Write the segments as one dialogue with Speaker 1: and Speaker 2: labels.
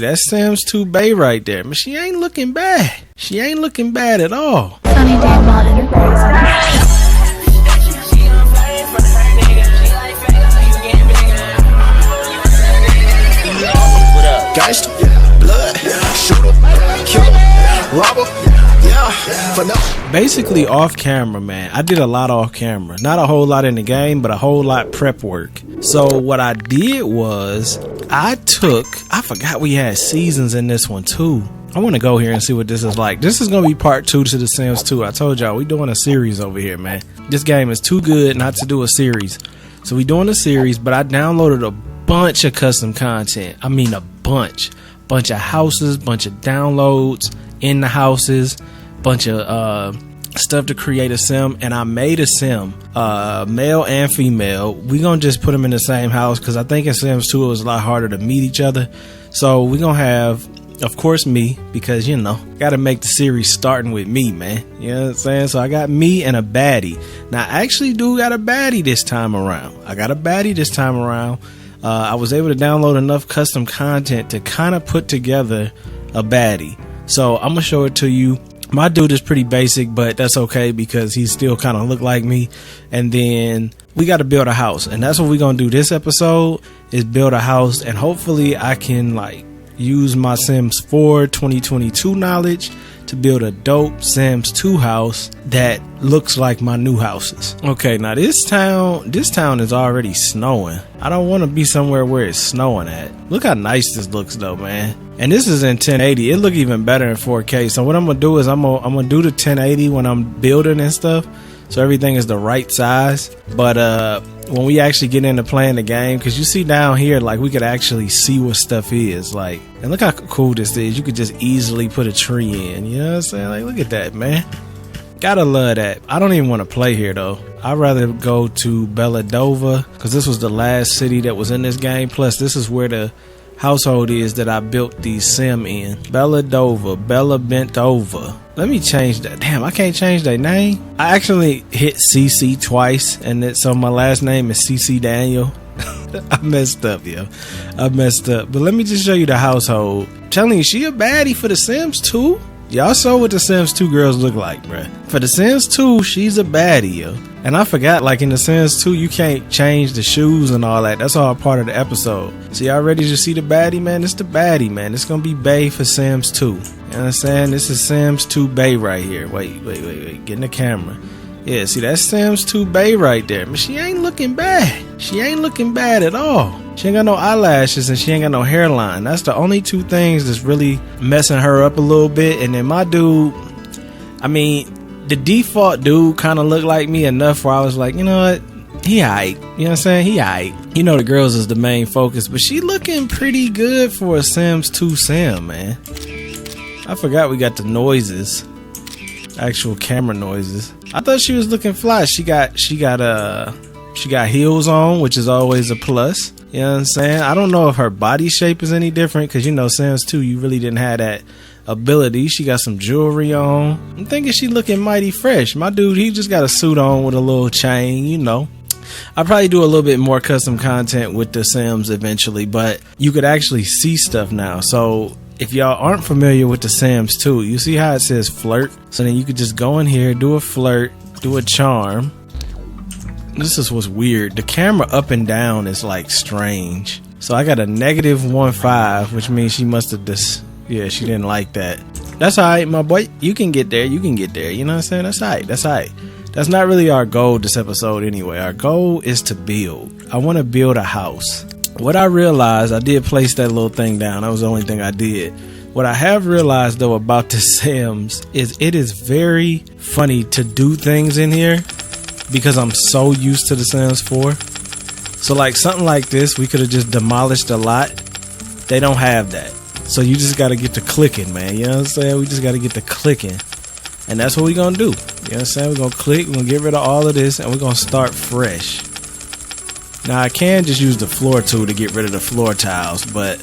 Speaker 1: That's Sims 2 Bay right there. But she ain't looking bad. She ain't looking bad at all.
Speaker 2: Sonny Enterprises.
Speaker 3: Gangster, blood, shooter, killer, robber,
Speaker 1: basically off camera, man. I did a lot off camera. Not a whole lot in the game, but a whole lot prep work. So what I did was I forgot we had seasons in this one too. I want to go here and see what this is like. This is going to be part 2 to The Sims 2. I told y'all we doing a series over here, man. This game is too good not to do a series. So we doing a series, but I downloaded a bunch of custom content. I mean a bunch of houses, bunch of downloads in the houses, bunch of stuff to create a sim. And I made a sim, male and female. We gonna just put them in the same house because I think in Sims 2 it was a lot harder to meet each other. So we gonna have, of course, me, because you know, gotta make the series starting with me, man. You know what I'm saying? So I got me and a baddie. Now I actually do got a baddie this time around. I was able to download enough custom content to kind of put together a baddie. So I'm gonna show it to you. My dude is pretty basic, but that's okay because he still kind of look like me. And then we got to build a house, and that's what we're gonna do this episode, is build a house. And hopefully I can like use my Sims 4 2022 knowledge to build a dope Sims 2 house that looks like my new houses. Okay, now this town is already snowing. I don't want to be somewhere where it's snowing at. Look how nice this looks though, man. And this is in 1080. It look even better in 4K. So what I'm gonna do is I'm gonna do the 1080 when I'm building and stuff, so everything is the right size. But when we actually get into playing the game, because you see down here, like, we could actually see what stuff is like. And look how cool this is. You could just easily put a tree in, you know what I'm saying? Like, look at that, man. Gotta love that. I don't even want to play here though. I'd rather go to Belladova, because this was the last city that was in this game. Plus this is where the household is that I built the sim in. Belladova, Bella bent over. Let me change that. Damn, I can't change that name. I actually hit CC twice, and so my last name is CC Daniel. I messed up, yo. I messed up. But let me just show you the household. I'm telling you, she a baddie for The Sims 2. Y'all saw what The Sims 2 girls look like, bruh. For The Sims 2, she's a baddie, yo. And I forgot, like in The Sims 2, you can't change the shoes and all that. That's all part of the episode. So y'all ready to see the baddie, man? It's the baddie, man. It's gonna be Bay for Sims 2. You know what I'm saying? This is Sims 2 Bay right here. Wait. Get in the camera. Yeah, see, that's Sims 2 Bay right there. But she ain't looking bad. She ain't looking bad at all. She ain't got no eyelashes and she ain't got no hairline. That's the only two things that's really messing her up a little bit. And then my dude, I mean, the default dude kind of looked like me enough where I was like, you know what? He aight. You know what I'm saying? He aight. You know, the girls is the main focus, but she looking pretty good for a Sims 2 sim, man. I forgot we got the noises. Actual camera noises. I thought she was looking fly. She got heels on, which is always a plus. You know what I'm saying? I don't know if her body shape is any different, because you know Sims 2, you really didn't have that ability. She got some jewelry on. I'm thinking she looking mighty fresh. My dude, he just got a suit on with a little chain, you know. I'll probably do a little bit more custom content with the Sims eventually, but you could actually see stuff now. So if y'all aren't familiar with the Sims 2, you see how it says flirt? So then you could just go in here, do a flirt, do a charm. This is what's weird. The camera up and down is like strange. So I got a -1.5, which means she must have yeah, she didn't like that. That's alright, my boy. You can get there. You can get there. You know what I'm saying? That's alright. That's alright. That's not really our goal this episode anyway. Our goal is to build. I want to build a house. What I realized, I did place that little thing down. That was the only thing I did. What I have realized though about the Sims is it is very funny to do things in here, because I'm so used to the Sims 4. So like something like this, we could have just demolished a lot. They don't have that. So you just got to get to clicking, man. You know what I'm saying? We just got to get to clicking. And that's what we're going to do. You know what I'm saying? We're going to click. We're going to get rid of all of this, and we're going to start fresh. Now I can just use the floor tool to get rid of the floor tiles, but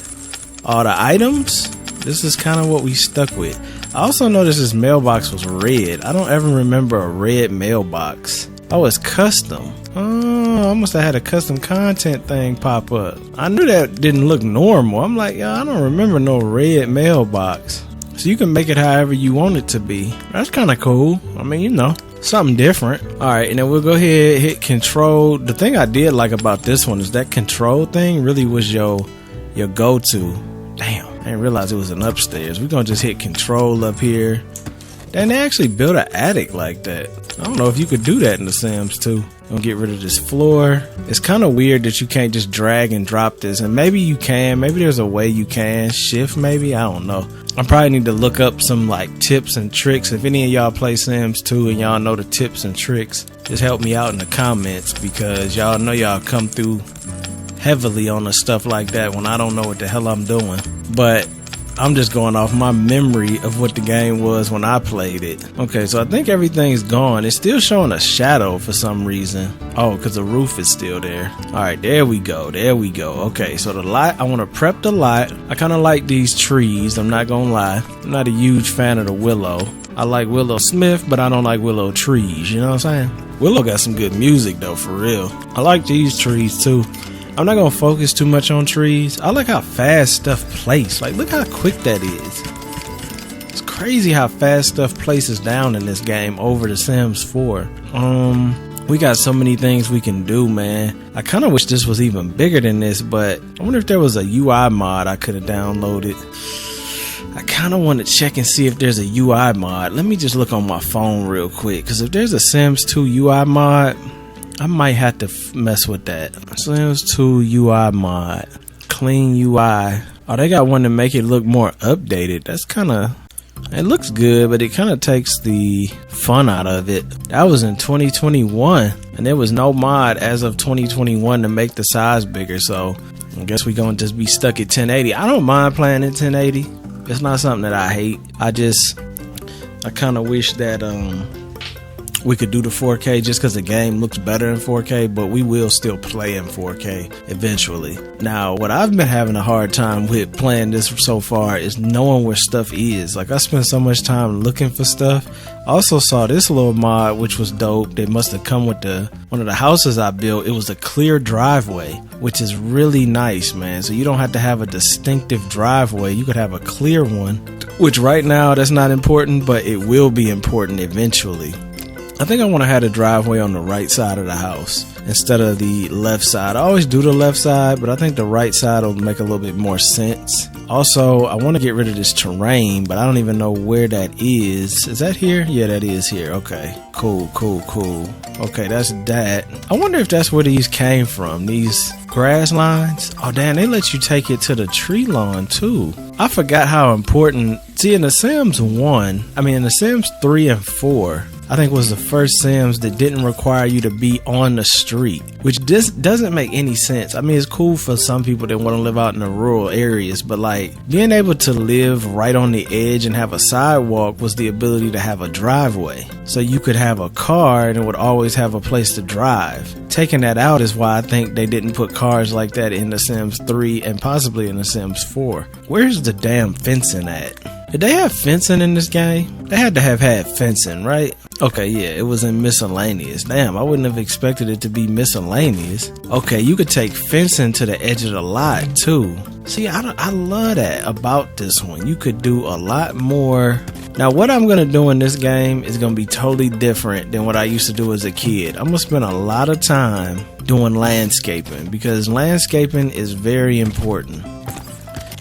Speaker 1: all the items, this is kind of what we stuck with. I also noticed this mailbox was red. I don't ever remember a red mailbox. Oh, it's custom. Oh, Oh, I must have had a custom content thing pop up. I knew that didn't look normal. I'm like, yo, I don't remember no red mailbox. So you can make it however you want it to be. That's kind of cool. I mean, you know, something different. All right, and then we'll go ahead, hit control. The thing I did like about this one is that control thing really was your go-to. Damn, I didn't realize it was an upstairs. We're gonna just hit control up here. And they actually built an attic like that. I don't know if you could do that in The Sims 2. Gonna get rid of this floor. It's kind of weird that you can't just drag and drop this, and maybe you can. Maybe there's a way you can shift. Maybe, I don't know. I probably need to look up some like tips and tricks. If any of y'all play Sims 2 and y'all know the tips and tricks, just help me out in the comments, because y'all know y'all come through heavily on the stuff like that when I don't know what the hell I'm doing. But I'm just going off my memory of what the game was when I played it. Okay, so I think everything's gone. It's still showing a shadow for some reason. Oh, because the roof is still there. All right, there we go. There we go. Okay, so the lot, I want to prep the lot. I kind of like these trees. I'm not going to lie. I'm not a huge fan of the willow. I like Willow Smith, but I don't like willow trees. You know what I'm saying? Willow got some good music, though, for real. I like these trees, too. I'm not going to focus too much on trees. I like how fast stuff plays. Like, look how quick that is. It's crazy how fast stuff places down in this game over The Sims 4. We got so many things we can do, man. I kind of wish this was even bigger than this, but I wonder if there was a UI mod I could have downloaded. I kind of want to check and see if there's a UI mod. Let me just look on my phone real quick, because if there's a Sims 2 UI mod, I might have to mess with that. Sims 2 UI mod. Clean UI. Oh, they got one to make it look more updated. That's kind of... It looks good, but it kind of takes the fun out of it. That was in 2021, and there was no mod as of 2021 to make the size bigger, so I guess we're going to just be stuck at 1080. I don't mind playing in 1080. It's not something that I hate. I kind of wish that... we could do the 4K just because the game looks better in 4K, but we will still play in 4K eventually. Now, what I've been having a hard time with playing this so far is knowing where stuff is. Like, I spent so much time looking for stuff. I also saw this little mod, which was dope. They must have come with one of the houses I built. It was a clear driveway, which is really nice, man. So you don't have to have a distinctive driveway. You could have a clear one, which right now that's not important, but it will be important eventually. I think I want to have the driveway on the right side of the house instead of the left side. I always do the left side, but I think the right side will make a little bit more sense. Also, I want to get rid of this terrain, but I don't even know where that is. Is that here? Yeah, that is here. Okay, cool. Okay, that's that. I wonder if that's where these came from, these grass lines. Oh, damn, they let you take it to the tree lawn, too. I forgot how important... See, in The Sims 3 and 4... I think was the first Sims that didn't require you to be on the street, which just doesn't make any sense. I mean, it's cool for some people that want to live out in the rural areas, but like being able to live right on the edge and have a sidewalk was the ability to have a driveway. So you could have a car and it would always have a place to drive. Taking that out is why I think they didn't put cars like that in The Sims 3 and possibly in The Sims 4. Where's the damn fencing at? Did they have fencing in this game? They had to have had fencing, right? Okay, yeah, it was in miscellaneous. Damn, I wouldn't have expected it to be miscellaneous. Okay, you could take fencing to the edge of the lot, too. See, I love that about this one. You could do a lot more. Now, what I'm going to do in this game is going to be totally different than what I used to do as a kid. I'm going to spend a lot of time doing landscaping because landscaping is very important.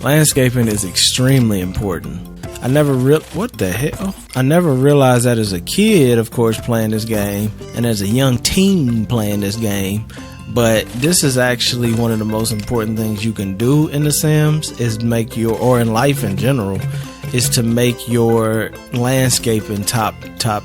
Speaker 1: Landscaping is extremely important. I never realized that as a kid, of course, playing this game, and as a young teen playing this game. But this is actually one of the most important things you can do in The Sims is or in life in general, is to make your landscaping top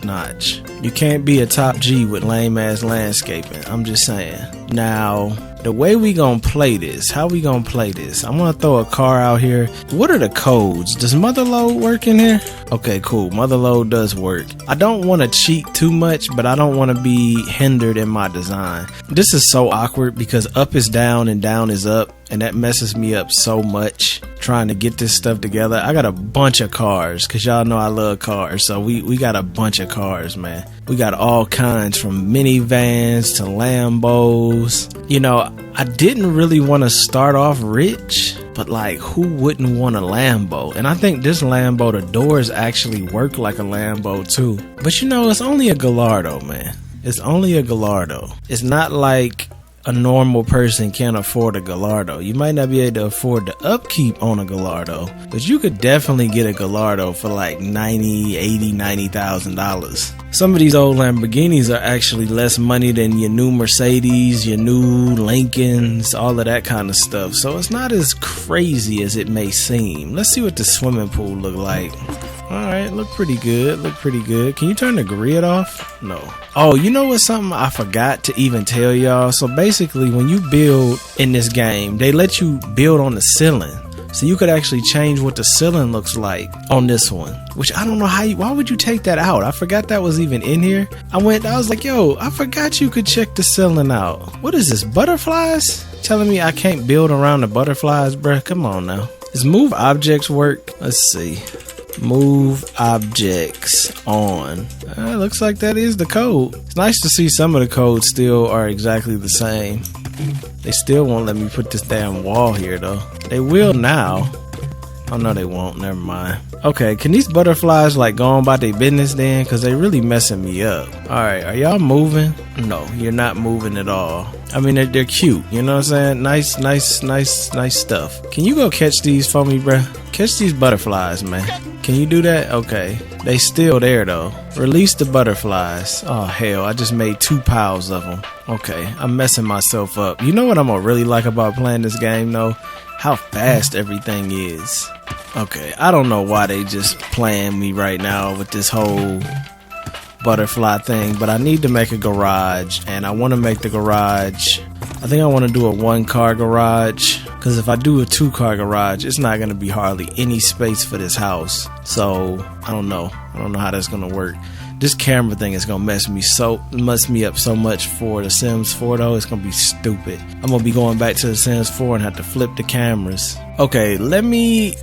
Speaker 1: notch. You can't be a top G with lame ass landscaping. I'm just saying. Now, the way we gonna play this, how we gonna play this? I'm gonna throw a car out here. What are the codes? Does Motherload work in here? Okay, cool. Motherload does work. I don't want to cheat too much, but I don't want to be hindered in my design. This is so awkward because up is down and down is up. and that messes me up so much trying to get this stuff together. I got a bunch of cars, because y'all know I love cars, so we got a bunch of cars, man. We got all kinds, from minivans to Lambos. You know, I didn't really want to start off rich, but like, who wouldn't want a Lambo? And I think this Lambo, the doors actually work like a Lambo too. But you know, it's only a Gallardo, man. It's only a Gallardo. It's not like a normal person can't afford a Gallardo. You might not be able to afford the upkeep on a Gallardo, but you could definitely get a Gallardo for like $90,000. Some of these old Lamborghinis are actually less money than your new Mercedes, your new Lincolns, all of that kind of stuff. So it's not as crazy as it may seem. Let's see what the swimming pool look like. Alright, look pretty good, Can you turn the grid off? No. Oh, you know what's something I forgot to even tell y'all? So basically, when you build in this game, they let you build on the ceiling. So you could actually change what the ceiling looks like on this one. Which I don't know why would you take that out? I forgot that was even in here. I was like, yo, I forgot you could check the ceiling out. What is this, butterflies? Telling me I can't build around the butterflies, bruh? Come on now. Does move objects work? Let's see. Move objects on. Looks like that is the code. It's nice to see some of the codes still are exactly the same. They still won't let me put this damn wall here though. They will now. Oh no, they won't. Never mind. Okay, can these butterflies like go on about their business then? Because they really messing me up. Alright, are y'all moving? No, you're not moving at all. I mean, they're cute. You know what I'm saying? Nice stuff. Can you go catch these for me, bruh? Catch these butterflies, man. Can you do that? Okay. They still there, though. Release the butterflies. Oh, hell. I just made 2 piles of them. Okay. I'm messing myself up. You know what I'm going to really like about playing this game, though? How fast everything is. Okay. I don't know why they just playing me right now with this whole butterfly thing, but I need to make a garage, and I want to make the garage, I think I want to do a 1-car garage, because if I do a 2-car garage, it's not going to be hardly any space for this house. So I don't know how that's going to work. This camera thing is going to mess me up so much for the Sims 4 though. It's going to be stupid. I'm going to be going back to the Sims 4 and have to flip the cameras. Okay, let me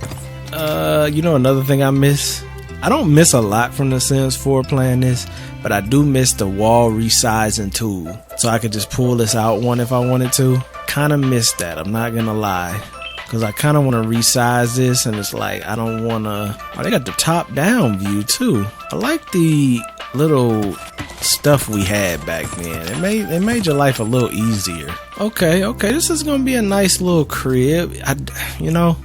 Speaker 1: you know, another thing I miss, I don't miss a lot from the Sims 4 playing this, but I do miss the wall resizing tool. So I could just pull this out one if I wanted to. Kind of miss that, I'm not gonna lie. Because I kind of want to resize this, and it's like, I don't want to... Oh, they got the top down view too. I like the little stuff we had back then. It made your life a little easier. Okay, this is gonna be a nice little crib. You know,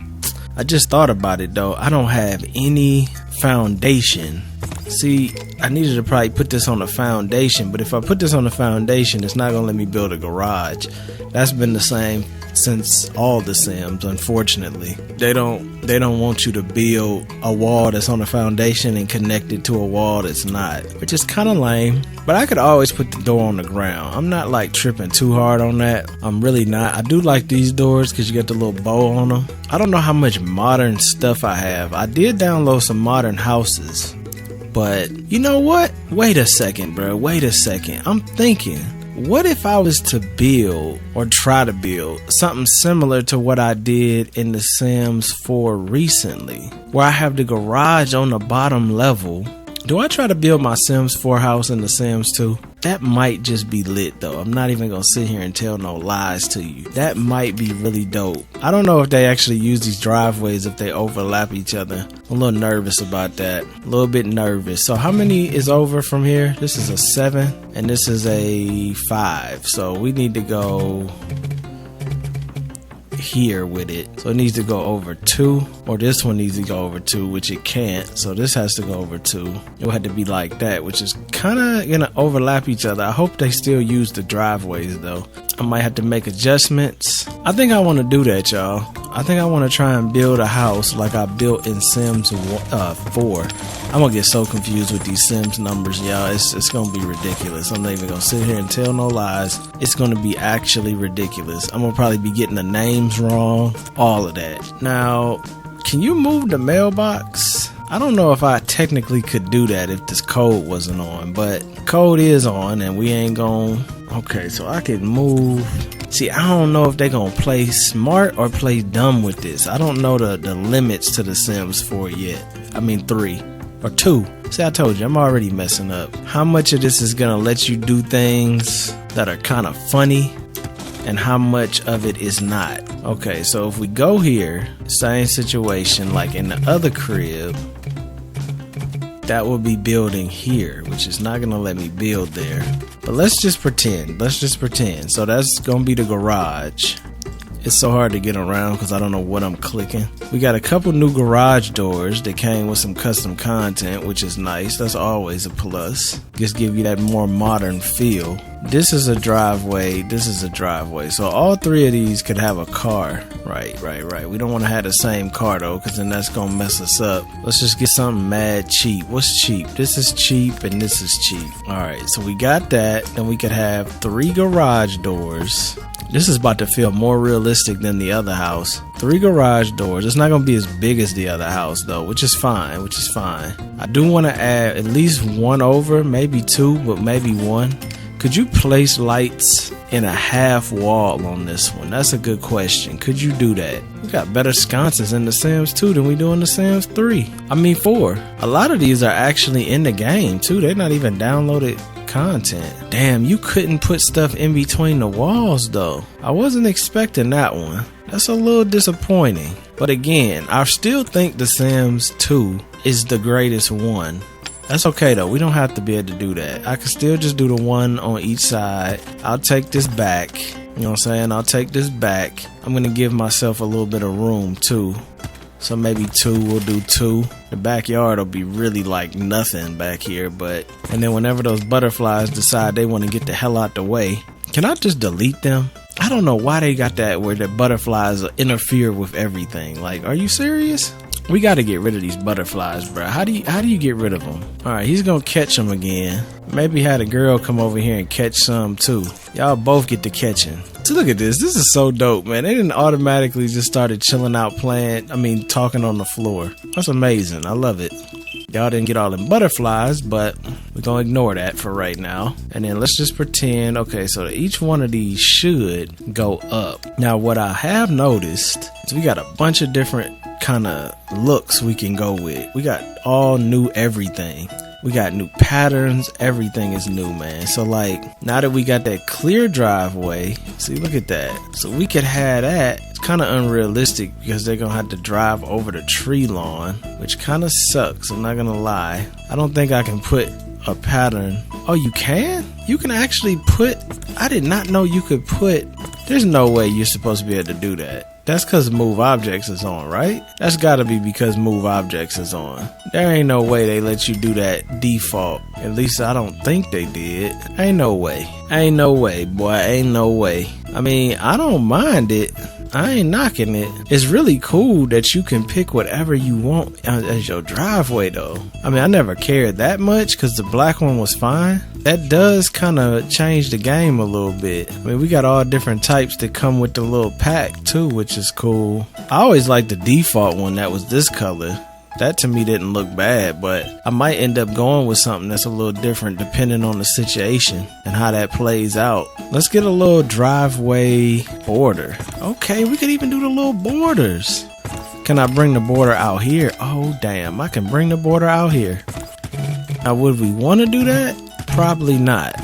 Speaker 1: I just thought about it though. I don't have any foundation. See, I needed to probably put this on the foundation, but if I put this on the foundation, it's not gonna let me build a garage. That's been the same since all the Sims, unfortunately. They don't want you to build a wall that's on the foundation and connect it to a wall that's not, which is kind of lame. But I could always put the door on the ground. I'm not like tripping too hard on that. I'm really not. I do like these doors because you get the little bow on them. I don't know how much modern stuff I have. I did download some modern houses, but you know what? Wait a second, bro. Wait a second. I'm thinking, what if I was to build or try to build something similar to what I did in The Sims 4 recently, where I have the garage on the bottom level? Do I try to build my Sims 4 house in The Sims 2? That might just be lit though. I'm not even gonna sit here and tell no lies to you. That might be really dope. I don't know if they actually use these driveways, if they overlap each other. I'm a little nervous about that. A little bit nervous. So how many is over from here? This is a 7 and this is a 5. So we need to go here with it. So it needs to go over 2, or this one needs to go over 2, which it can't. So this has to go over 2. It will have to be like that, which is kind of gonna overlap each other. I hope they still use the driveways though. I might have to make adjustments. I think I want to do that, y'all. I think I want to try and build a house like I built in Sims 4. I'm gonna get so confused with these Sims numbers, y'all. It's gonna be ridiculous. I'm not even gonna sit here and tell no lies. It's gonna be actually ridiculous. I'm gonna probably be getting the names wrong, all of that. Now, can you move the mailbox? I don't know if I technically could do that if this code wasn't on, but code is on and we ain't gonna... Okay, so I can move See, I don't know if they're gonna play smart or play dumb with this. I don't know the limits to the Sims 4 yet. I mean 3 or 2. See, I told you, I'm already messing up. How much of this is gonna let you do things that are kind of funny and how much of it is not? Okay, so if we go here, same situation like in the other crib, that will be building here, which is not gonna let me build there. But let's just pretend. So that's gonna be the garage. It's so hard to get around because I don't know what I'm clicking. We got a couple new garage doors that came with some custom content, which is nice. That's always a plus. Just give you that more modern feel. This is a driveway. This is a driveway. So all 3 of these could have a car. Right. We don't want to have the same car though, because then that's going to mess us up. Let's just get something mad cheap. What's cheap? This is cheap and this is cheap. All right, so we got that. Then we could have 3 garage doors. This is about to feel more realistic than the other house. 3 garage doors. It's not going to be as big as the other house though, which is fine. I do want to add at least 1 over, maybe 2, but maybe 1. Could you place lights in a half wall on this one? That's a good question. Could you do that? We got better sconces in the Sims 2 than we do in the Sims 3. I mean 4. A lot of these are actually in the game too. They're not even downloaded content. Damn, you couldn't put stuff in between the walls though. I wasn't expecting that one. That's a little disappointing. But again, I still think the Sims 2 is the greatest one. That's okay though, we don't have to be able to do that. I can still just do the 1 on each side. I'll take this back. You know what I'm saying? I'll take this back. I'm gonna give myself a little bit of room too. So maybe 2, we'll do 2. The backyard will be really like nothing back here, and then whenever those butterflies decide they want to get the hell out the way, can I just delete them? I don't know why they got that where the butterflies interfere with everything. Like, are you serious? We got to get rid of these butterflies, bro. How do you get rid of them? All right, he's gonna catch them again. Maybe had a girl come over here and catch some too. Y'all both get to catching. So look at this. This is so dope, man. They didn't automatically just started chilling out, talking on the floor. That's amazing. I love it. Y'all didn't get all them butterflies, but we're gonna ignore that for right now. And then let's just pretend, okay, so each one of these should go up. Now what I have noticed is we got a bunch of different kind of looks we can go with. We got all new everything. We got new patterns. Everything is new, man. So like, now that we got that clear driveway, see, look at that. So we could have that. It's kind of unrealistic because they're gonna have to drive over the tree lawn, which kind of sucks, I'm not gonna lie. I don't think I can put a pattern. Oh, you can? You can actually put, I did not know you could put, there's no way you're supposed to be able to do that. That's because Move Objects is on, right? That's gotta be because Move Objects is on. There ain't no way they let you do that default. At least I don't think they did. Ain't no way. Ain't no way, boy. Ain't no way. I mean, I don't mind it. I ain't knocking it. It's really cool that you can pick whatever you want as your driveway though. I mean, I never cared that much because the black one was fine. That does kind of change the game a little bit. I mean, we got all different types that come with the little pack too, which is cool. I always liked the default one that was this color. That to me didn't look bad, but I might end up going with something that's a little different depending on the situation and how that plays out. Let's get a little driveway border. Okay, we could even do the little borders. Can I bring the border out here? Oh, damn, I can bring the border out here. Now, would we want to do that? Probably not.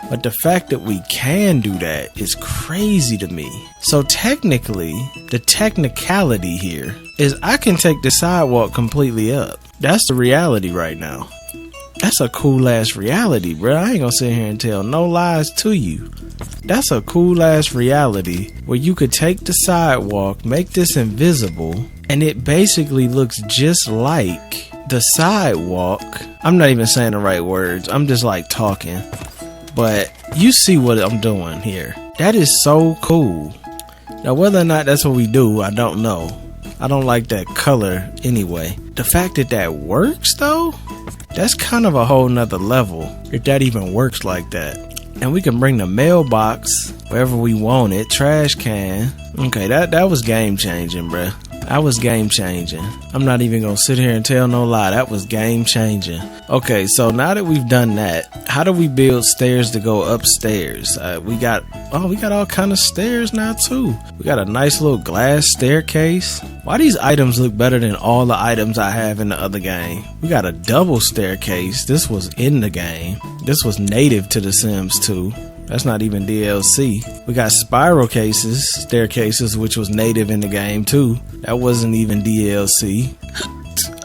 Speaker 1: But the fact that we can do that is crazy to me. So technically, the technicality here is I can take the sidewalk completely up. That's the reality right now. That's a cool ass reality, bro. I ain't gonna sit here and tell no lies to you. That's a cool ass reality where you could take the sidewalk, make this invisible, and it basically looks just like the sidewalk. I'm not even saying the right words. I'm just like talking. But you see what I'm doing here. That is so cool. Now, whether or not that's what we do, I don't know. I don't like that color anyway. The fact that that works though, that's kind of a whole nother level. If that even works like that. And we can bring the mailbox wherever we want it. Trash can. Okay, that was game changing, bruh. That was game changing. I'm not even gonna sit here and tell no lie. That was game changing. Okay, so now that we've done that, how do we build stairs to go upstairs? We got all kind of stairs now too. We got a nice little glass staircase. Why these items look better than all the items I have in the other game? We got a double staircase. This was in the game. This was native to The Sims 2. That's not even DLC. We got spiral staircases, which was native in the game too. That wasn't even DLC.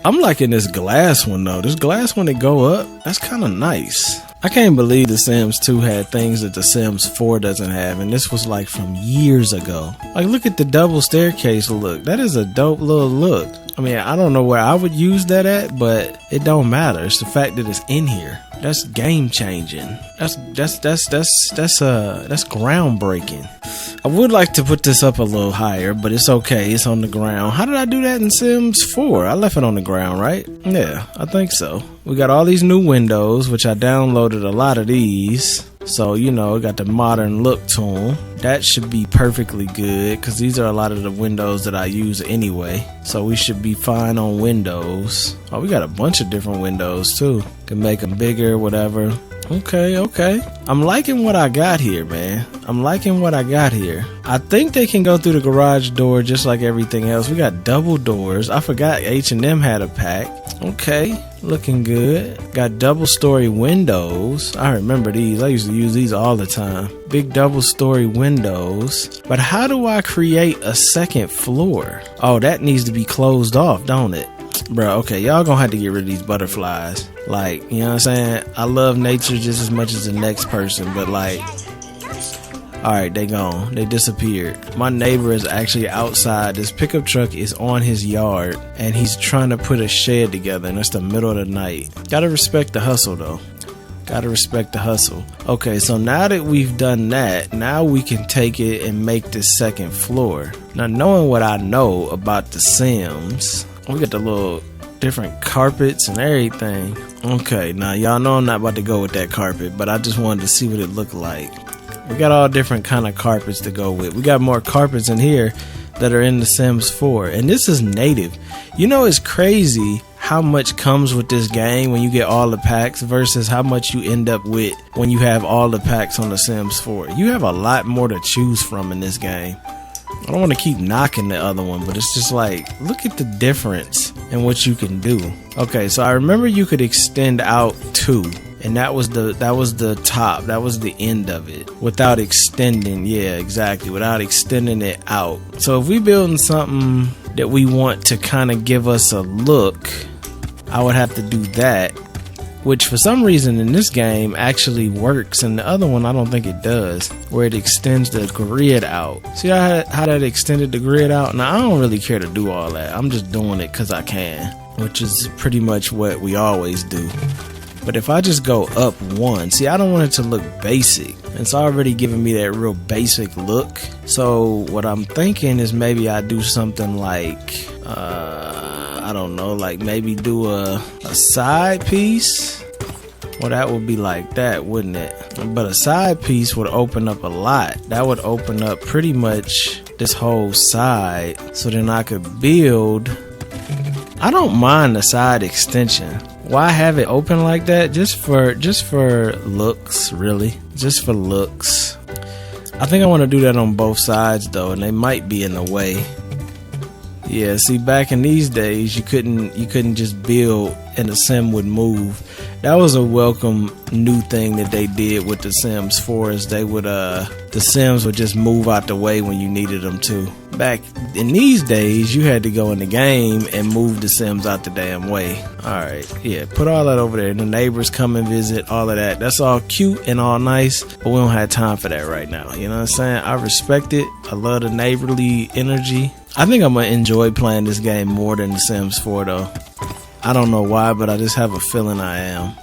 Speaker 1: I'm liking this glass one though. This glass one that go up, that's kind of nice. I can't believe The Sims 2 had things that The Sims 4 doesn't have, and this was like from years ago. Like, look at the double staircase look. That is a dope little look. I mean, I don't know where I would use that at, but it don't matter. It's the fact that it's in here. That's game changing. That's groundbreaking. I would like to put this up a little higher, but it's okay. It's on the ground. How did I do that in Sims 4? I left it on the ground, right? Yeah, I think so. We got all these new windows, which I downloaded a lot of these. So, you know, got the modern look to them. That should be perfectly good because these are a lot of the windows that I use anyway. So we should be fine on windows. Oh, we got a bunch of different windows too. Can make them bigger, whatever. Okay. I'm liking what I got here, man. I'm liking what I got here. I think they can go through the garage door just like everything else. We got double doors. I forgot H&M had a pack. Okay, looking good. Got double story windows. I remember these. I used to use these all the time. Big double story windows. But how do I create a second floor? Oh, that needs to be closed off, don't it? Bro, okay, y'all gonna have to get rid of these butterflies. Like, you know what I'm saying? I love nature just as much as the next person, but like, alright, they gone. They disappeared. My neighbor is actually outside. This pickup truck is on his yard, and he's trying to put a shed together, and it's the middle of the night. Gotta respect the hustle, though. Gotta respect the hustle. Okay, so now that we've done that, now we can take it and make this second floor. Now, knowing what I know about The Sims, we got the little different carpets and everything. Okay, now y'all know I'm not about to go with that carpet, but I just wanted to see what it looked like. We got all different kind of carpets to go with. We got more carpets in here that are in The Sims 4, and this is native. You know, it's crazy how much comes with this game when you get all the packs versus how much you end up with when you have all the packs on The Sims 4. You have a lot more to choose from in this game. I don't want to keep knocking the other one, but it's just like, look at the difference in what you can do. Okay, so I remember you could extend out 2, and that was the top, that was the end of it. Without extending, yeah, exactly, without extending it out. So if we building something that we want to kind of give us a look, I would have to do that, which for some reason in this game actually works, and the other one I don't think it does, where it extends the grid out. See how that extended the grid out? Now I don't really care to do all that. I'm just doing it because I can, which is pretty much what we always do. But if I just go up 1, see, I don't want it to look basic. It's already giving me that real basic look. So what I'm thinking is maybe I do something like, I don't know, like maybe do a side piece. Well, that would be like that, wouldn't it? But a side piece would open up a lot. That would open up pretty much this whole side. So then I could build. I don't mind the side extension. Why have it open like that? Just for looks, really. Just for looks. I think I want to do that on both sides though, and they might be in the way. Yeah, see, back in these days, you couldn't just build and the sim would move. That was a welcome new thing that they did with The Sims 4, is they would the Sims would just move out the way when you needed them to. Back in these days, you had to go in the game and move the Sims out the damn way. Alright, yeah, put all that over there. The neighbors come and visit, all of that. That's all cute and all nice, but we don't have time for that right now. You know what I'm saying? I respect it. I love the neighborly energy. I think I'm going to enjoy playing this game more than The Sims 4 though. I don't know why, but I just have a feeling I am.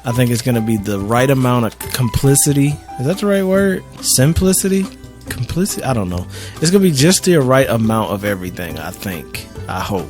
Speaker 1: I think it's going to be the right amount of complicity. Is that the right word? Simplicity? Complicity? I don't know. It's going to be just the right amount of everything, I think. I hope.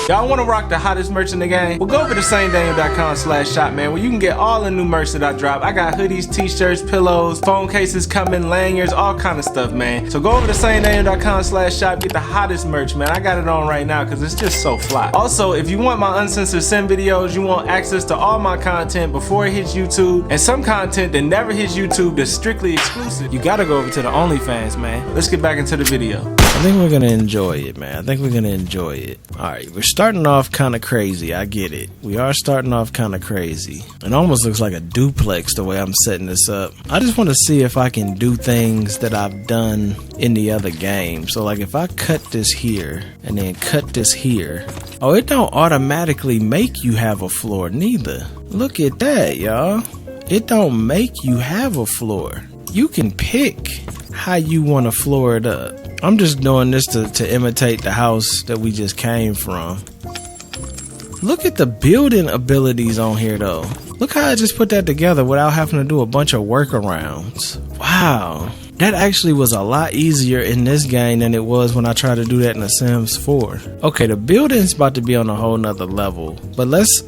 Speaker 1: Y'all want to rock the hottest merch in the game? Well, go over to SameDaniel.com/shop, man, where you can get all the new merch that I drop. I got hoodies, t-shirts, pillows, phone cases coming, lanyards, all kind of stuff, man. So go over to SameDaniel.com/shop, get the hottest merch, man. I got it on right now because it's just so fly. Also, if you want my uncensored sim videos, you want access to all my content before it hits YouTube, and some content that never hits YouTube that's strictly exclusive, you gotta go over to the OnlyFans, man. Let's get back into the video. I think we're gonna enjoy it, man. I think we're gonna enjoy it. Alright, we're starting off kind of crazy. I get it. We are starting off kind of crazy. It almost looks like a duplex the way I'm setting this up. I just want to see if I can do things that I've done in the other game. So like if I cut this here and then cut this here. Oh, it don't automatically make you have a floor neither. Look at that, y'all. It don't make you have a floor. You can pick how you want to floor it up. I'm just doing this to imitate the house that we just came from. Look at the building abilities on here though. Look how I just put that together without having to do a bunch of workarounds. Wow. That actually was a lot easier in this game than it was when I tried to do that in The Sims 4. Okay, the building's about to be on a whole nother level, but let's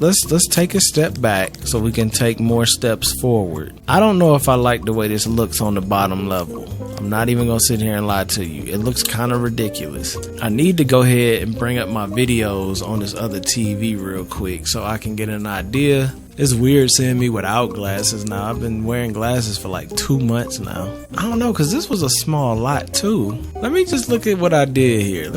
Speaker 1: take a step back so we can take more steps forward. I don't know if I like the way this looks on the bottom level. I'm not even gonna sit here and lie to you. It looks kind of ridiculous. I need to go ahead and bring up my videos on this other TV real quick so I can get an idea. It's weird seeing me without glasses now. I've been wearing glasses for like 2 months now. I don't know, because this was a small lot too. Let me just look at what I did here.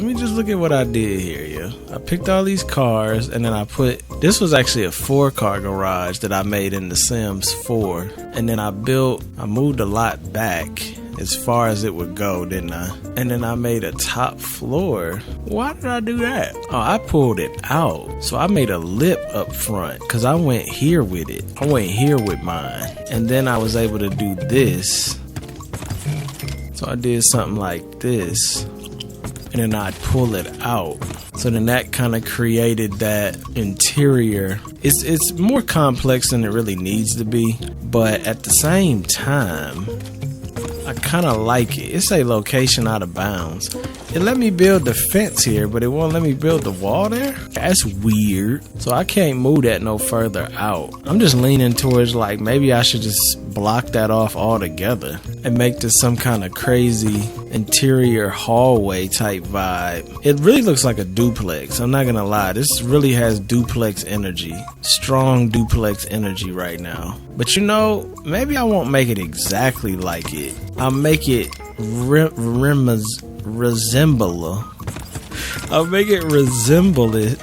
Speaker 1: Yeah. I picked all these cars and then I put, this was actually a 4-car garage that I made in The Sims 4. And then I moved a lot back as far as it would go, didn't I? And then I made a top floor. Why did I do that? Oh, I pulled it out. So I made a lip up front because I went here with it. I went here with mine. And then I was able to do this. So I did something like this. And then I'd pull it out. So then that kind of created that interior. It's more complex than it really needs to be. But at the same time, I kind of like it. It's a location out of bounds. It let me build the fence here, but it won't let me build the wall there. That's weird. So I can't move that no further out. I'm just leaning towards like maybe I should just block that off altogether and make this some kind of crazy interior hallway type vibe. It really looks like a duplex. I'm not gonna lie. This really has duplex energy. Strong duplex energy right now. But you know, maybe I won't make it exactly like it. I'll make it resemble. I'll make it resemble it.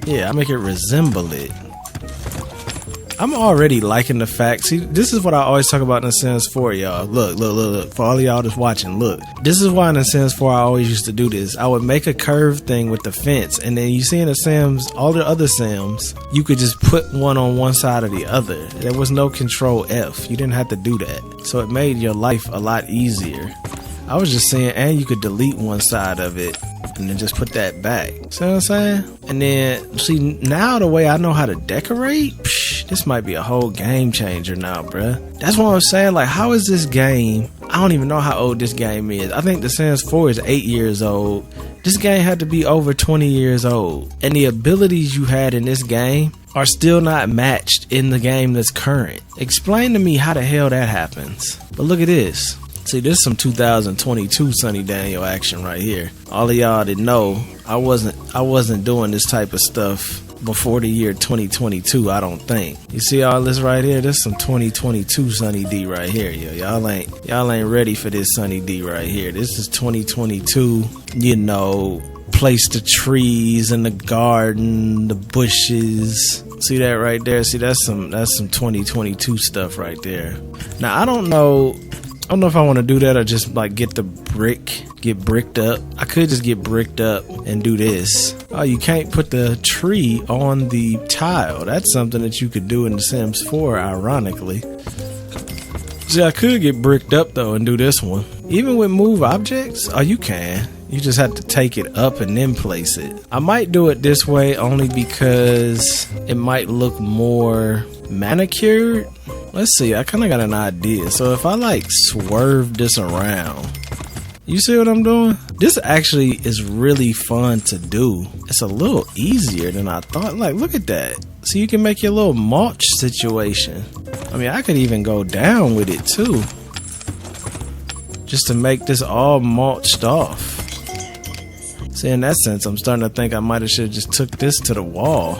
Speaker 1: Yeah, I'll make it resemble it. I'm already liking the fact. See, this is what I always talk about in The Sims 4, y'all. Look. For all of y'all that's watching, look. This is why in The Sims 4 I always used to do this. I would make a curved thing with the fence, and then you see in The Sims, all the other Sims, you could just put one on one side or the other. There was no Control F. You didn't have to do that. So it made your life a lot easier. I was just saying, and you could delete one side of it and then just put that back. See what I'm saying? And then, see, now the way I know how to decorate, this might be a whole game changer now, bruh. That's what I'm saying. Like, how is this game? I don't even know how old this game is. I think The Sims 4 is 8 years old. This game had to be over 20 years old. And the abilities you had in this game are still not matched in the game that's current. Explain to me how the hell that happens. But look at this. See, this is some 2022 Sonny Daniel action right here. All of y'all that know, I wasn't doing this type of stuff before the year 2022, I don't think. You see all this right here? This is some 2022 Sonny D right here, yo. Y'all ain't ready for this Sonny D right here. This is 2022, you know, place the trees in the garden, the bushes. See that right there? See, that's some 2022 stuff right there. Now, I don't know if I want to do that or just like get bricked up. I could just get bricked up and do this. Oh, you can't put the tree on the tile. That's something that you could do in The Sims 4, ironically. See, I could get bricked up though and do this one. Even with move objects, oh, you can. You just have to take it up and then place it. I might do it this way only because it might look more manicured. Let's see, I kind of got an idea. So if I like swerve this around, You see what I'm doing? This actually is really fun to do. It's a little easier than I thought. Like, look at that. So you can make your little mulch situation. I mean, I could even go down with it too, just to make this all mulched off. See, in that sense, I'm starting to think I might have should have just took this to the wall.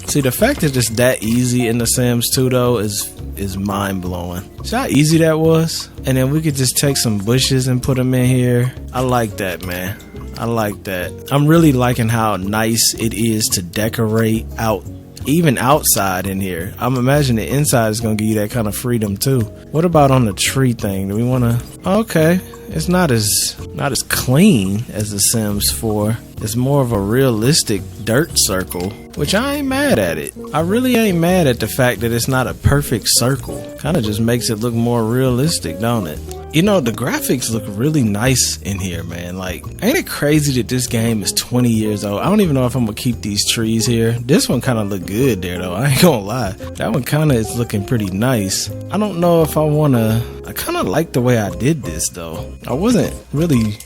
Speaker 1: See, the fact that it's that easy in the Sims 2 though is mind-blowing. See how easy that was? And then we could just take some bushes and put them in here. I like that, man. I like that. I'm really liking how nice it is to decorate out, even outside in here. I'm imagining the inside is going to give you that kind of freedom too. What about on the tree thing? Do we want to... Okay. It's not as clean as the Sims 4. It's more of a realistic dirt circle, which I ain't mad at it. I really ain't mad at the fact that it's not a perfect circle. Kind of just makes it look more realistic, don't it? You know, the graphics look really nice in here, man. Like, ain't it crazy that this game is 20 years old? I don't even know if I'm gonna keep these trees here. This one kind of look good there, though. I ain't gonna lie. That one kind of is looking pretty nice. I don't know if I wanna... I kind of like the way I did this, though. I wasn't really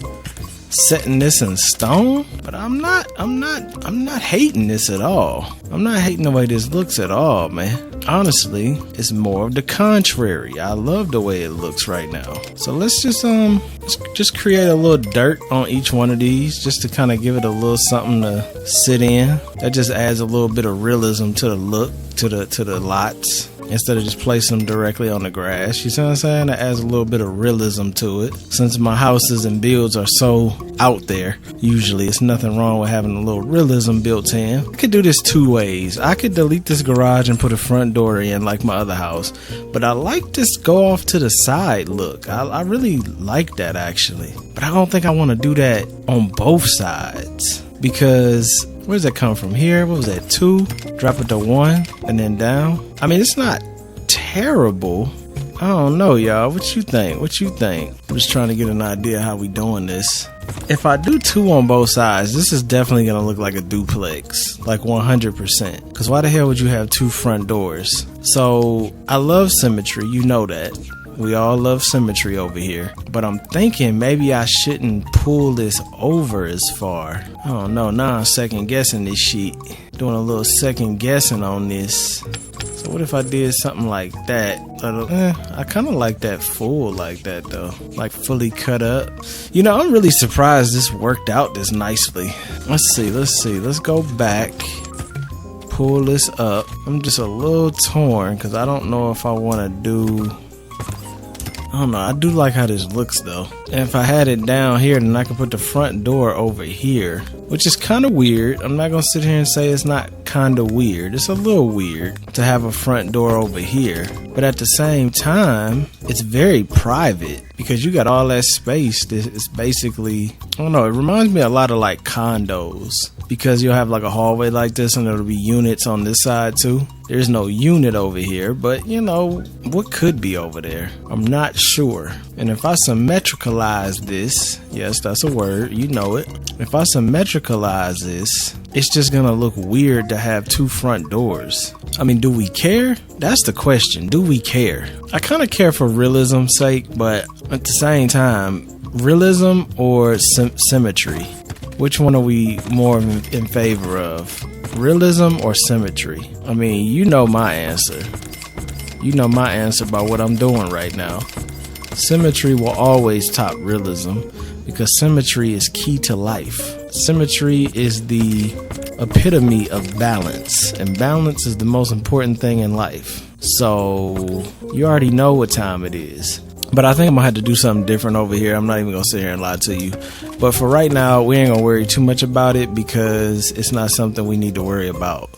Speaker 1: setting this in stone, but I'm not hating this at all. I'm not hating the way this looks at all, man. Honestly, it's more of the contrary. I love the way it looks right now. So let's just create a little dirt on each one of these, just to kind of give it a little something to sit in. That just adds a little bit of realism to the look, to the lots, instead of just placing them directly on the grass. You see what I'm saying? That adds a little bit of realism to it. Since my houses and builds are so out there, usually it's nothing wrong with having a little realism built in. I could do this two ways. I could delete this garage and put a front door in like my other house, but I like this go off to the side look. I really like that actually, but I don't think I want to do that on both sides, because where does that come from? Here, what was that, 2? Drop it to 1 and then down. I mean, it's not terrible. I don't know, y'all. What you think? What you think? I'm just trying to get an idea how we doing this. If I do 2 on both sides, this is definitely gonna look like a duplex, like 100%. Because why the hell would you have 2 front doors? So I love symmetry, you know that. We all love symmetry over here. But I'm thinking maybe I shouldn't pull this over as far. I don't know. Now I'm second guessing this sheet. Doing a little second guessing on this. So what if I did something like that? I kind of like that full like that though. Like fully cut up. You know, I'm really surprised this worked out this nicely. Let's see. Let's go back. Pull this up. I'm just a little torn because I don't know if I want to do... I don't know. I do like how this looks though. And if I had it down here, then I could put the front door over here, which is kind of weird. I'm not going to sit here and say it's not kind of weird. It's a little weird to have a front door over here. But at the same time, it's very private because you got all that space. This is basically, I don't know. It reminds me a lot of like condos, because you'll have like a hallway like this and there'll be units on this side too. There's no unit over here, but you know, what could be over there? I'm not sure. And if I symmetricalize this, yes, that's a word, you know it. If I symmetricalize this, it's just gonna look weird to have 2 front doors. I mean, do we care? That's the question. Do we care? I kind of care for realism's sake, but at the same time, realism or symmetry? Which one are we more in favor of? Realism or symmetry? I mean, you know my answer. You know my answer by what I'm doing right now. Symmetry will always top realism because symmetry is key to life. Symmetry is the epitome of balance, and balance is the most important thing in life. So you already know what time it is. But I think I'm gonna have to do something different over here. I'm not even gonna sit here and lie to you. But for right now, we ain't gonna worry too much about it because it's not something we need to worry about.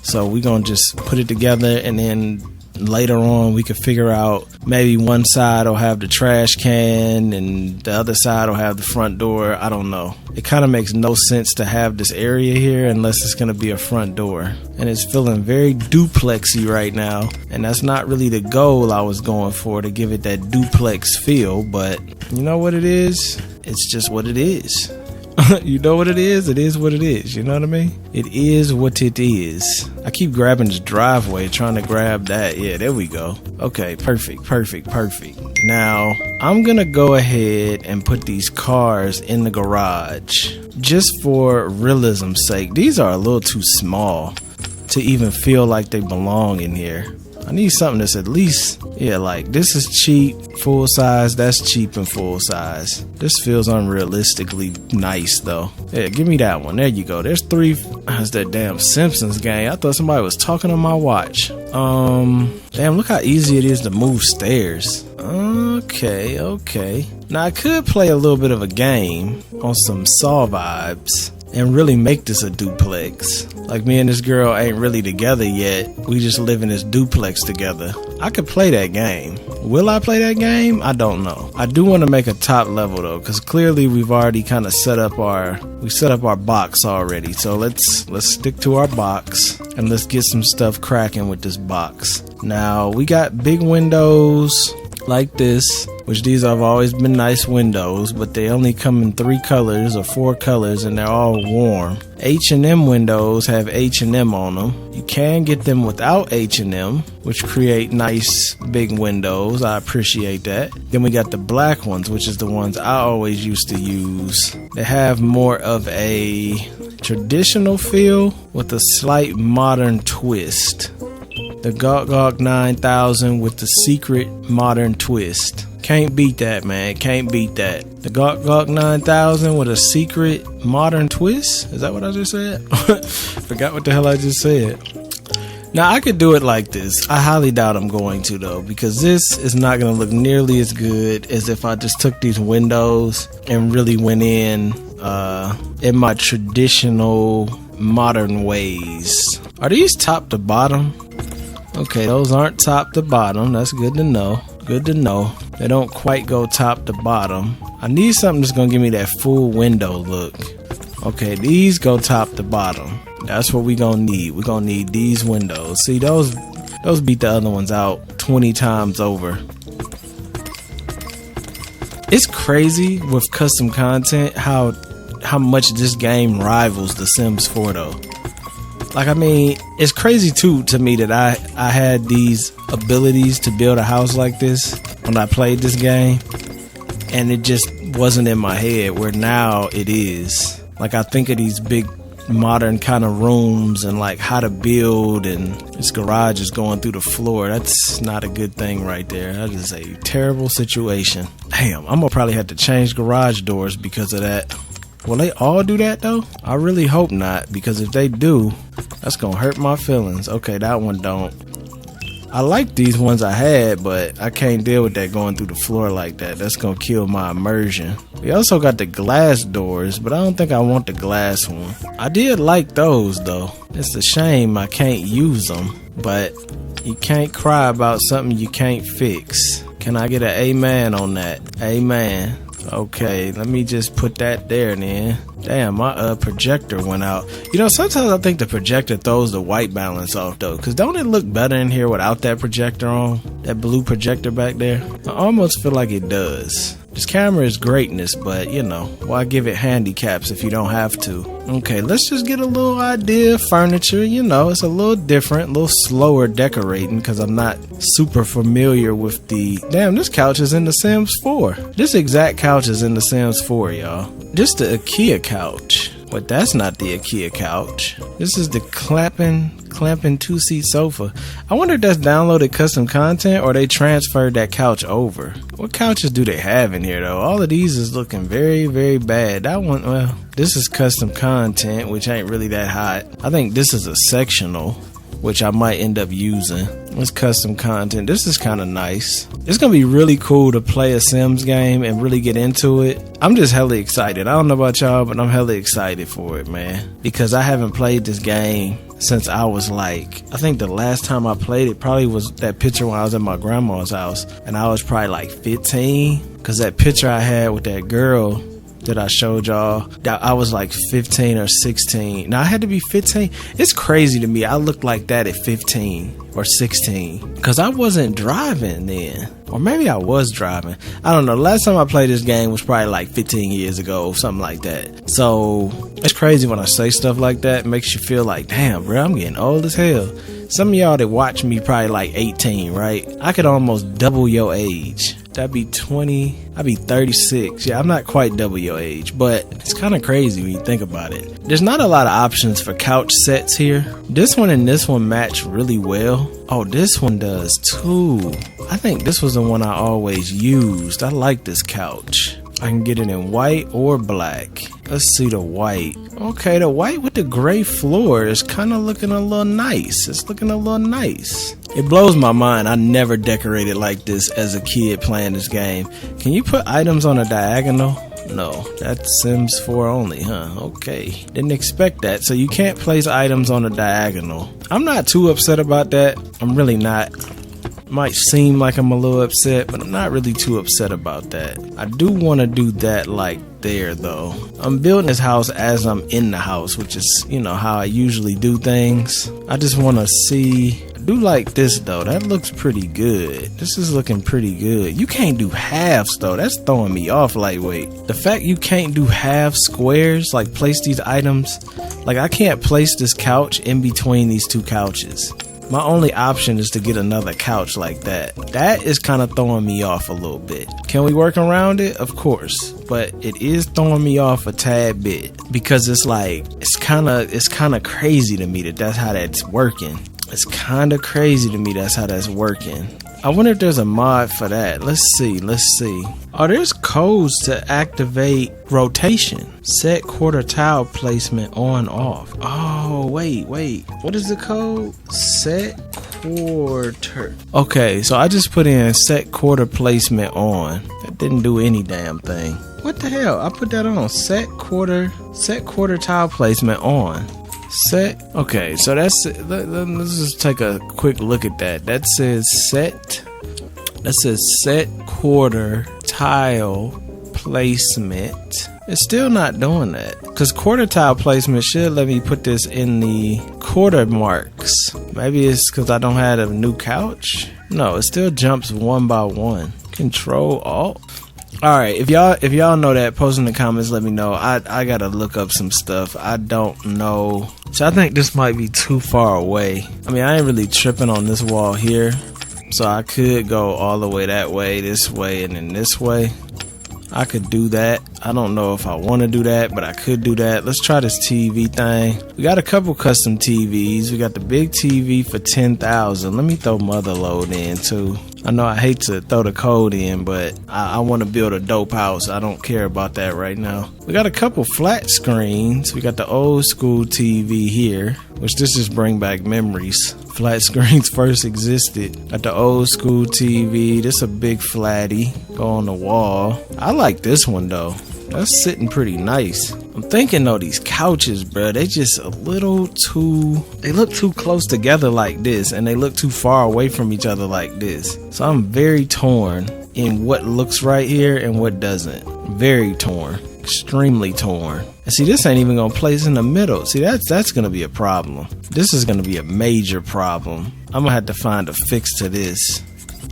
Speaker 1: So we're gonna just put it together, and then later on we could figure out maybe one side will have the trash can and the other side will have the front door. I don't know. It kind of makes no sense to have this area here unless it's going to be a front door. And it's feeling very duplexy right now. And that's not really the goal I was going for, to give it that duplex feel. But you know what it is? It's just what it is. You know what it is? It is what it is. You know what I mean? It is what it is. I keep grabbing this driveway, trying to grab that. Yeah, there we go. Okay, perfect. Now, I'm gonna go ahead and put these cars in the garage. Just for realism's sake. These are a little too small to even feel like they belong in here. I need something that's at least, yeah, like this is cheap, full size, that's cheap and full size. This feels unrealistically nice though. Yeah, give me that one. There you go. There's 3. That's that damn Simpsons game. I thought somebody was talking on my watch. Damn, look how easy it is to move stairs. Okay. Now I could play a little bit of a game on some Saw vibes and really make this a duplex. Like me and this girl ain't really together yet. We just live in this duplex together. I could play that game. Will I play that game? I don't know. I do want to make a top level though, because clearly we've already kind of set up our box already. So let's stick to our box and let's get some stuff cracking with this box. Now we got big windows like this, which these have always been nice windows, but they only come in 3 colors or 4 colors and they're all warm. H&M windows have H&M on them. You can get them without H&M, which create nice big windows. I appreciate that. Then we got the black ones, which is the ones I always used to use. They have more of a traditional feel with a slight modern twist. The Gawk 9000 with the secret modern twist. Can't beat that, man. Can't beat that. The Gawk 9000 with a secret modern twist. Is that what I just said? Forgot what the hell I just said. Now, I could do it like this. I highly doubt I'm going to, though, because this is not going to look nearly as good as if I just took these windows and really went in my traditional modern ways. Are these top to bottom? Okay, those aren't top to bottom. That's good to know. Good to know. They don't quite go top to bottom. I need something that's gonna give me that full window look. Okay, these go top to bottom. That's what we gonna need. We're gonna need these windows. See, those beat the other ones out 20 times over. It's crazy with custom content how much this game rivals The Sims 4 though. Like, I mean, it's crazy too to me that I had these abilities to build a house like this when I played this game, and it just wasn't in my head, where now it is. Like, I think of these big modern kind of rooms and like how to build, and this garage is going through the floor. That's not a good thing right there. That is a terrible situation. Damn, I'm gonna probably have to change garage doors because of that. Will they all do that though? I really hope not, because if they do, that's gonna hurt my feelings. Okay, that one don't. I like these ones I had, but I can't deal with that going through the floor like that. That's gonna kill my immersion. We also got the glass doors, but I don't think I want the glass one. I did like those though. It's a shame I can't use them, but you can't cry about something you can't fix. Can I get an amen on that? Amen. Okay, let me just put that there then. Damn, my projector went out. You know, sometimes I think the projector throws the white balance off though, because don't it look better in here without that projector on? That blue projector back there? I almost feel like it does. This camera is greatness, but you know, why give it handicaps if you don't have to? Okay, let's just get a little idea of furniture. You know, it's a little different, a little slower decorating because I'm not super familiar with the... Damn, this couch is in The Sims 4. This exact couch is in The Sims 4, y'all. This the IKEA couch. But that's not the IKEA couch. This is the clamping 2-seat sofa. I wonder if that's downloaded custom content or they transferred that couch over. What couches do they have in here though? All of these is looking very, very bad. That one, well, this is custom content, which ain't really that hot. I think this is a sectional, which I might end up using. It's custom content. This is kind of nice. It's gonna be really cool to play a Sims game and really get into it. I'm just hella excited. I don't know about y'all, but I'm hella excited for it, man. Because I haven't played this game since I was like, I think the last time I played it probably was that picture when I was at my grandma's house, and I was probably like 15. Because that picture I had with that girl that I showed y'all that I was like 15 or 16. Now I had to be 15. It's crazy to me. I looked like that at 15 or 16 because I wasn't driving then. Or maybe I was driving. I don't know. The last time I played this game was probably like 15 years ago, something like that. So it's crazy when I say stuff like that. It makes you feel like, damn, bro, I'm getting old as hell. Some of y'all that watch me probably like 18, right? I could almost double your age. That'd be 20. I'd be 36. Yeah, I'm not quite double your age, but it's kind of crazy when you think about it. There's not a lot of options for couch sets here. This one and this one match really well. Oh, this one does too. I think this was the one I always used. I like this couch. I can get it in white or black. Let's see the white. Okay, the white with the gray floor is kind of looking a little nice. It's looking a little nice. It blows my mind. I never decorated like this as a kid playing this game. Can you put items on a diagonal? No, that's Sims 4 only, huh? Okay. Didn't expect that. So you can't place items on a diagonal. I'm not too upset about that. I'm really not. Might seem like I'm a little upset, but I'm not really too upset about that. I do want to do that like there though. I'm building this house as I'm in the house, which is, you know, how I usually do things. I just want to see. I do like this though. That looks pretty good. This is looking pretty good. You can't do halves though. That's throwing me off lightweight. The fact you can't do half squares, like place these items, like I can't place this couch in between these two couches. My only option is to get another couch like that. That is kind of throwing me off a little bit. Can we work around it? Of course. But it is throwing me off a tad bit because it's like, it's kind of crazy to me that that's how that's working. It's kind of crazy to me that's how that's working. I wonder if there's a mod for that. Let's see. Oh, there's codes to activate rotation. Set quarter tile placement on off. Oh, wait. What is the code? Set quarter. Okay, so I just put in set quarter placement on. That didn't do any damn thing. What the hell? I put that on. Set quarter tile placement on. Okay, so that's it. Let's just take a quick look at that. That says set quarter tile placement. It's still not doing that because quarter tile placement should let me put this in the quarter marks. Maybe it's because I don't have a new couch. No, it still jumps one by one. Control Alt. Alright, if y'all know that, post in the comments, let me know. I gotta look up some stuff. I don't know. So I think this might be too far away. I mean, I ain't really tripping on this wall here. So I could go all the way that way, this way, and then this way. I could do that. I don't know if I want to do that, but I could do that. Let's try this TV thing. We got a couple custom TVs. We got the big TV for 10,000. Let me throw Motherload in too. I know I hate to throw the code in, but I want to build a dope house. I don't care about that right now. We got a couple flat screens. We got the old school TV here, which this just bring back memories. Flat screens first existed. Got the old school TV. This a big flatty. Go on the wall. I like this one though. That's sitting pretty nice. I'm thinking though, these couches, bro, they just a little too, they look too close together like this, and they look too far away from each other like this. So I'm very torn in what looks right here and what doesn't. Very torn. Extremely torn. And see, this ain't even gonna place in the middle. See, that's gonna be a problem. This is gonna be a major problem. I'm gonna have to find a fix to this.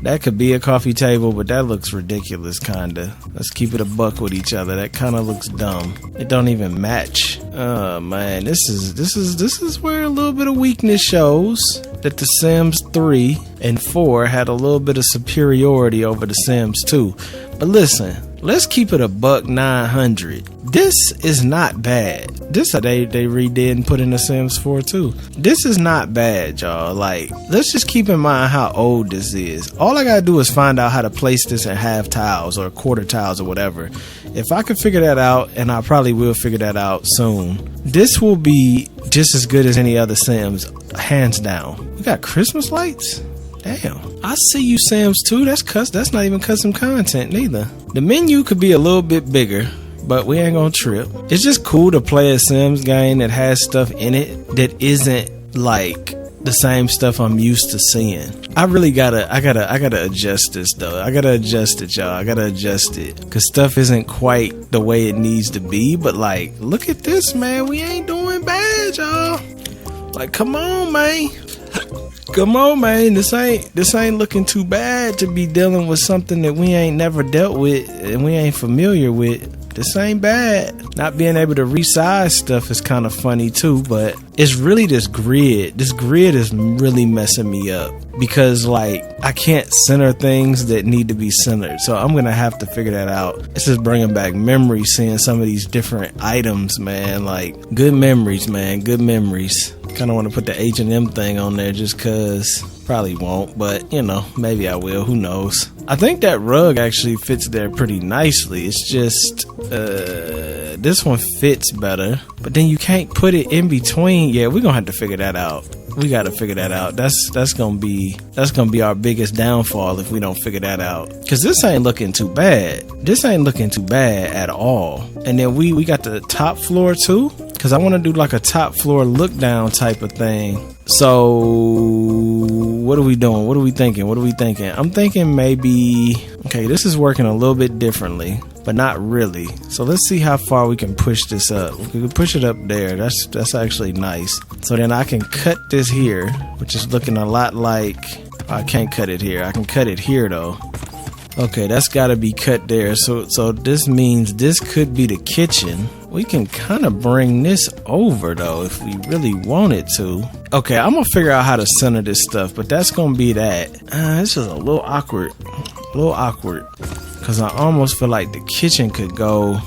Speaker 1: That could be a coffee table, but that looks ridiculous, kinda. Let's keep it a buck with each other. That kinda looks dumb. It don't even match. Oh man, this is where a little bit of weakness shows. That the Sims 3 and 4 had a little bit of superiority over the Sims 2. But listen, let's keep it a buck 900. This is not bad. This they redid and put in the Sims 4 too. This is not bad, y'all. Like, let's just keep in mind how old this is. All I gotta do is find out how to place this in half tiles or quarter tiles or whatever. If I could figure that out, and I probably will figure that out soon, this will be just as good as any other Sims, hands down. We got Christmas lights? Damn. I see you, Sims 2. That's not even custom content neither. The menu could be a little bit bigger, but we ain't gonna trip. It's just cool to play a Sims game that has stuff in it that isn't like the same stuff I'm used to seeing. I gotta adjust this though. I gotta adjust it, y'all. I gotta adjust it, because stuff isn't quite the way it needs to be. But like, look at this, man. We ain't doing bad, y'all. Like, come on, man. Come on, man. This ain't looking too bad to be dealing with something that we ain't never dealt with and we ain't familiar with. This ain't bad. Not being able to resize stuff is kind of funny too, but it's really this grid. This grid is really messing me up, because like, I can't center things that need to be centered. So I'm gonna have to figure that out. It's just bringing back memories, seeing some of these different items, man. Like, good memories, man. Good memories. Kind of want to put the H&M thing on there just cause. Probably won't, but you know, maybe I will. Who knows? I think that rug actually fits there pretty nicely. It's just this one fits better, but then you can't put it in between. Yeah, we're gonna have to figure that out. We gotta figure that out. That's gonna be our biggest downfall if we don't figure that out. Cause this ain't looking too bad. This ain't looking too bad at all. And then we got the top floor too. Cause I want to do like a top floor look down type of thing. So what are we doing? What are we thinking? I'm thinking maybe, okay, this is working a little bit differently, but not really. So let's see how far we can push this up. We can push it up there. That's actually nice. So then I can cut this here, which is looking a lot like, I can't cut it here. I can cut it here though. Okay, that's got to be cut there. So this means this could be the kitchen. We can kind of bring this over though if we really wanted to. Okay, I'm gonna figure out how to center this stuff, but that's gonna be that. It's just a little awkward, because I almost feel like the kitchen could go.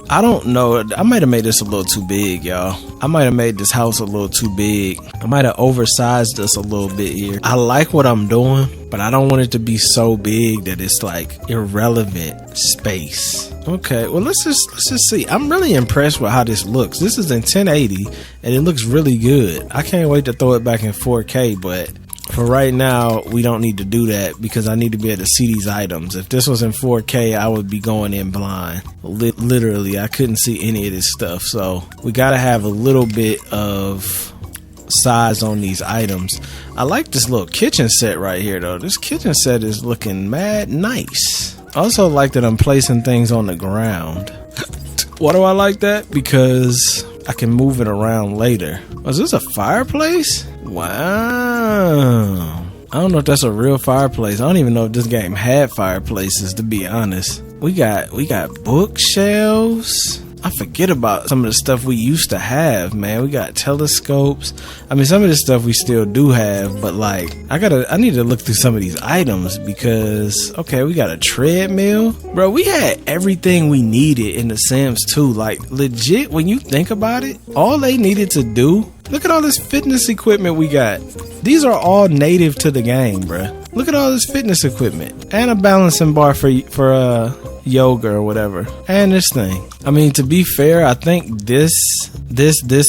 Speaker 1: I don't know. I might have made this a little too big, y'all. I might have made this house a little too big. I might have oversized this a little bit here. I like what I'm doing, but I don't want it to be so big that it's like irrelevant space. Okay, well let's just see. I'm really impressed with how this looks. This is in 1080 and it looks really good. I can't wait to throw it back in 4K, but for right now, we don't need to do that because I need to be able to see these items. If this was in 4K, I would be going in blind. Literally, I couldn't see any of this stuff. So we got to have a little bit of size on these items. I like this little kitchen set right here, though. This kitchen set is looking mad nice. I also like that I'm placing things on the ground. Why do I like that? Because I can move it around later. Was this a fireplace? Wow. I don't know if that's a real fireplace. I don't even know if this game had fireplaces, to be honest. We got bookshelves. I forget about some of the stuff we used to have, man. We got telescopes. I mean, some of the stuff we still do have, but like, I need to look through some of these items because, okay, we got a treadmill. Bro, we had everything we needed in The Sims 2. Like, legit, when you think about it, all they needed to do, look at all this fitness equipment we got. These are all native to the game, bruh. Look at all this fitness equipment. And a balancing bar for yoga or whatever. And this thing. I mean, to be fair, I think this,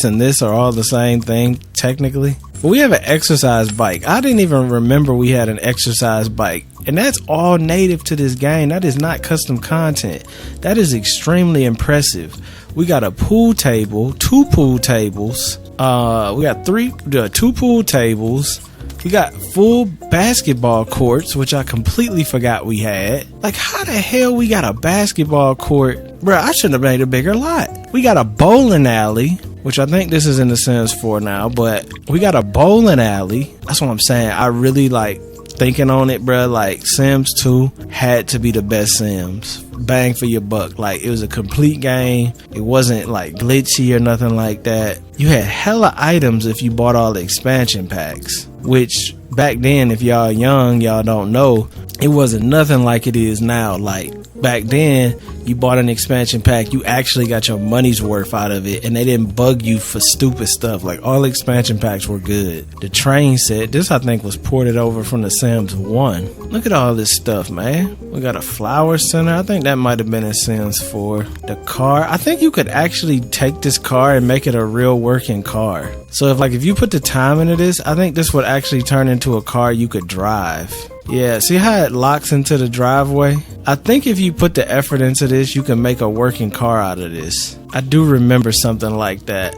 Speaker 1: and this are all the same thing, technically. But we have an exercise bike. I didn't even remember we had an exercise bike. And that's all native to this game. That is not custom content. That is extremely impressive. We got a pool table, 2 pool tables. We got 2 pool tables. We got full basketball courts, which I completely forgot we had. Like, how the hell we got a basketball court? Bruh, I should have made a bigger lot. We got a bowling alley, which I think this is in The Sims 4 now, but we got a bowling alley. That's what I'm saying. I really like thinking on it, bruh. Like, Sims 2 had to be the best Sims. Bang for your buck. Like, it was a complete game. It wasn't like glitchy or nothing like that. You had hella items if you bought all the expansion packs, which back then, if y'all young, y'all don't know, it wasn't nothing like it is now. Like, back then, you bought an expansion pack, you actually got your money's worth out of it, and they didn't bug you for stupid stuff. Like, all the expansion packs were good. The train set, this I think was ported over from The Sims 1. Look at all this stuff, man. We got a flower center. I think that might have been in Sims 4. The car, I think you could actually take this car and make it a real working car. So if you put the time into this, I think this would actually turn into a car you could drive. Yeah, see how it locks into the driveway? I think if you put the effort into this, you can make a working car out of this. I do remember something like that.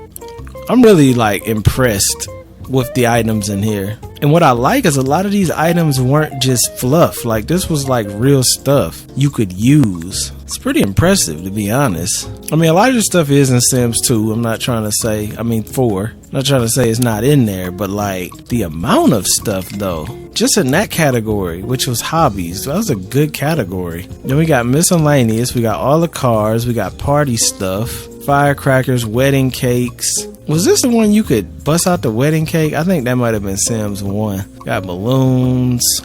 Speaker 1: I'm really like impressed with the items in here. And what I like is a lot of these items weren't just fluff. Like, this was like real stuff you could use. It's pretty impressive, to be honest. I mean, a lot of this stuff is in Sims 2. I'm not trying to say, 4. I'm not trying to say it's not in there, but like the amount of stuff though, just in that category, which was hobbies, that was a good category. Then we got miscellaneous. We got all the cars. We got party stuff, firecrackers, wedding cakes. Was this the one you could bust out the wedding cake? I think that might have been Sims 1. Got balloons.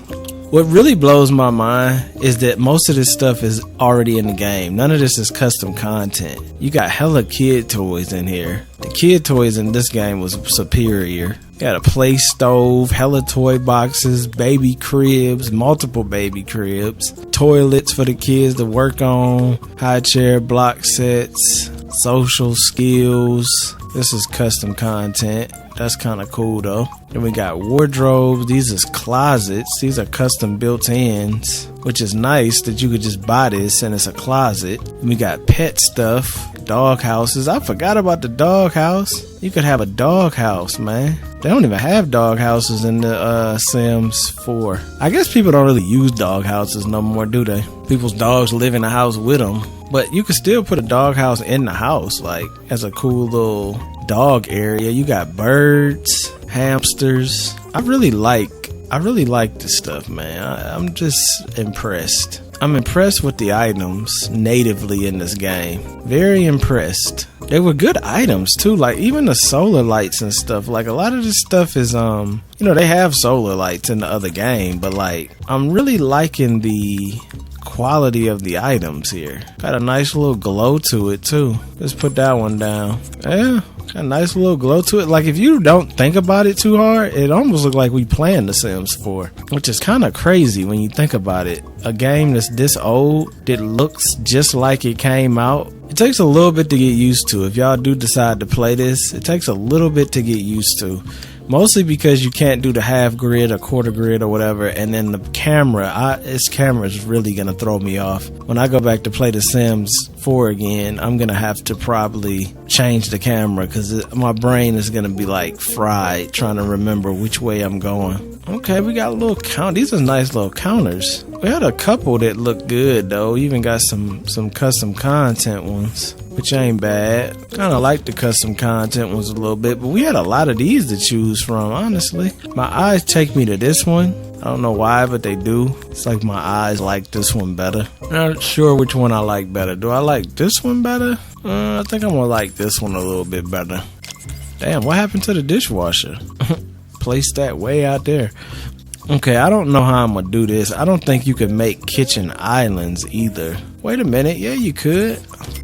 Speaker 1: What really blows my mind is that most of this stuff is already in the game. None of this is custom content. You got hella kid toys in here. The kid toys in this game was superior. You got a play stove, hella toy boxes, baby cribs, multiple baby cribs, toilets for the kids to work on, high chair block sets, social skills. This is custom content. That's kind of cool though. Then we got wardrobes. These is closets. These are custom built-ins, which is nice that you could just buy this and it's a closet. And we got pet stuff, dog houses. I forgot about the dog house. You could have a dog house, man. They don't even have dog houses in the Sims 4. I guess people don't really use dog houses no more, do they? People's dogs live in the house with them. But you could still put a dog house in the house, like as a cool little dog area. You got birds, hamsters. I really like this stuff, man. I'm just impressed. I'm impressed with the items natively in this game. Very impressed. They were good items too, like even the solar lights and stuff. Like a lot of this stuff is they have solar lights in the other game, but like I'm really liking the quality of the items here. Got a nice little glow to it too. Let's put that one down. Yeah, got a nice little glow to it. Like if you don't think about it too hard, it almost looks like we playing The Sims 4, which is kind of crazy when you think about it. A game that's this old that looks just like it came out. It takes a little bit to get used to. If y'all do decide to play this, it takes a little bit to get used to. Mostly because you can't do the half grid or quarter grid or whatever, and then the camera, this camera is really gonna throw me off. When I go back to play The Sims 4 again, I'm gonna have to probably change the camera because my brain is gonna be like fried trying to remember which way I'm going. Okay, we got a little count. These are nice little counters. We had a couple that looked good though. We even got some custom content ones, which ain't bad. Kind of like the custom content ones a little bit, but we had a lot of these to choose from, honestly. My eyes take me to this one. I don't know why, but they do. It's like my eyes like this one better. Not sure which one I like better. Do I like this one better? I think I'm gonna like this one a little bit better. Damn, what happened to the dishwasher? Placed that way out there. Okay, I don't know how I'm gonna do this. I don't think you can make kitchen islands either. Wait a minute, yeah you could.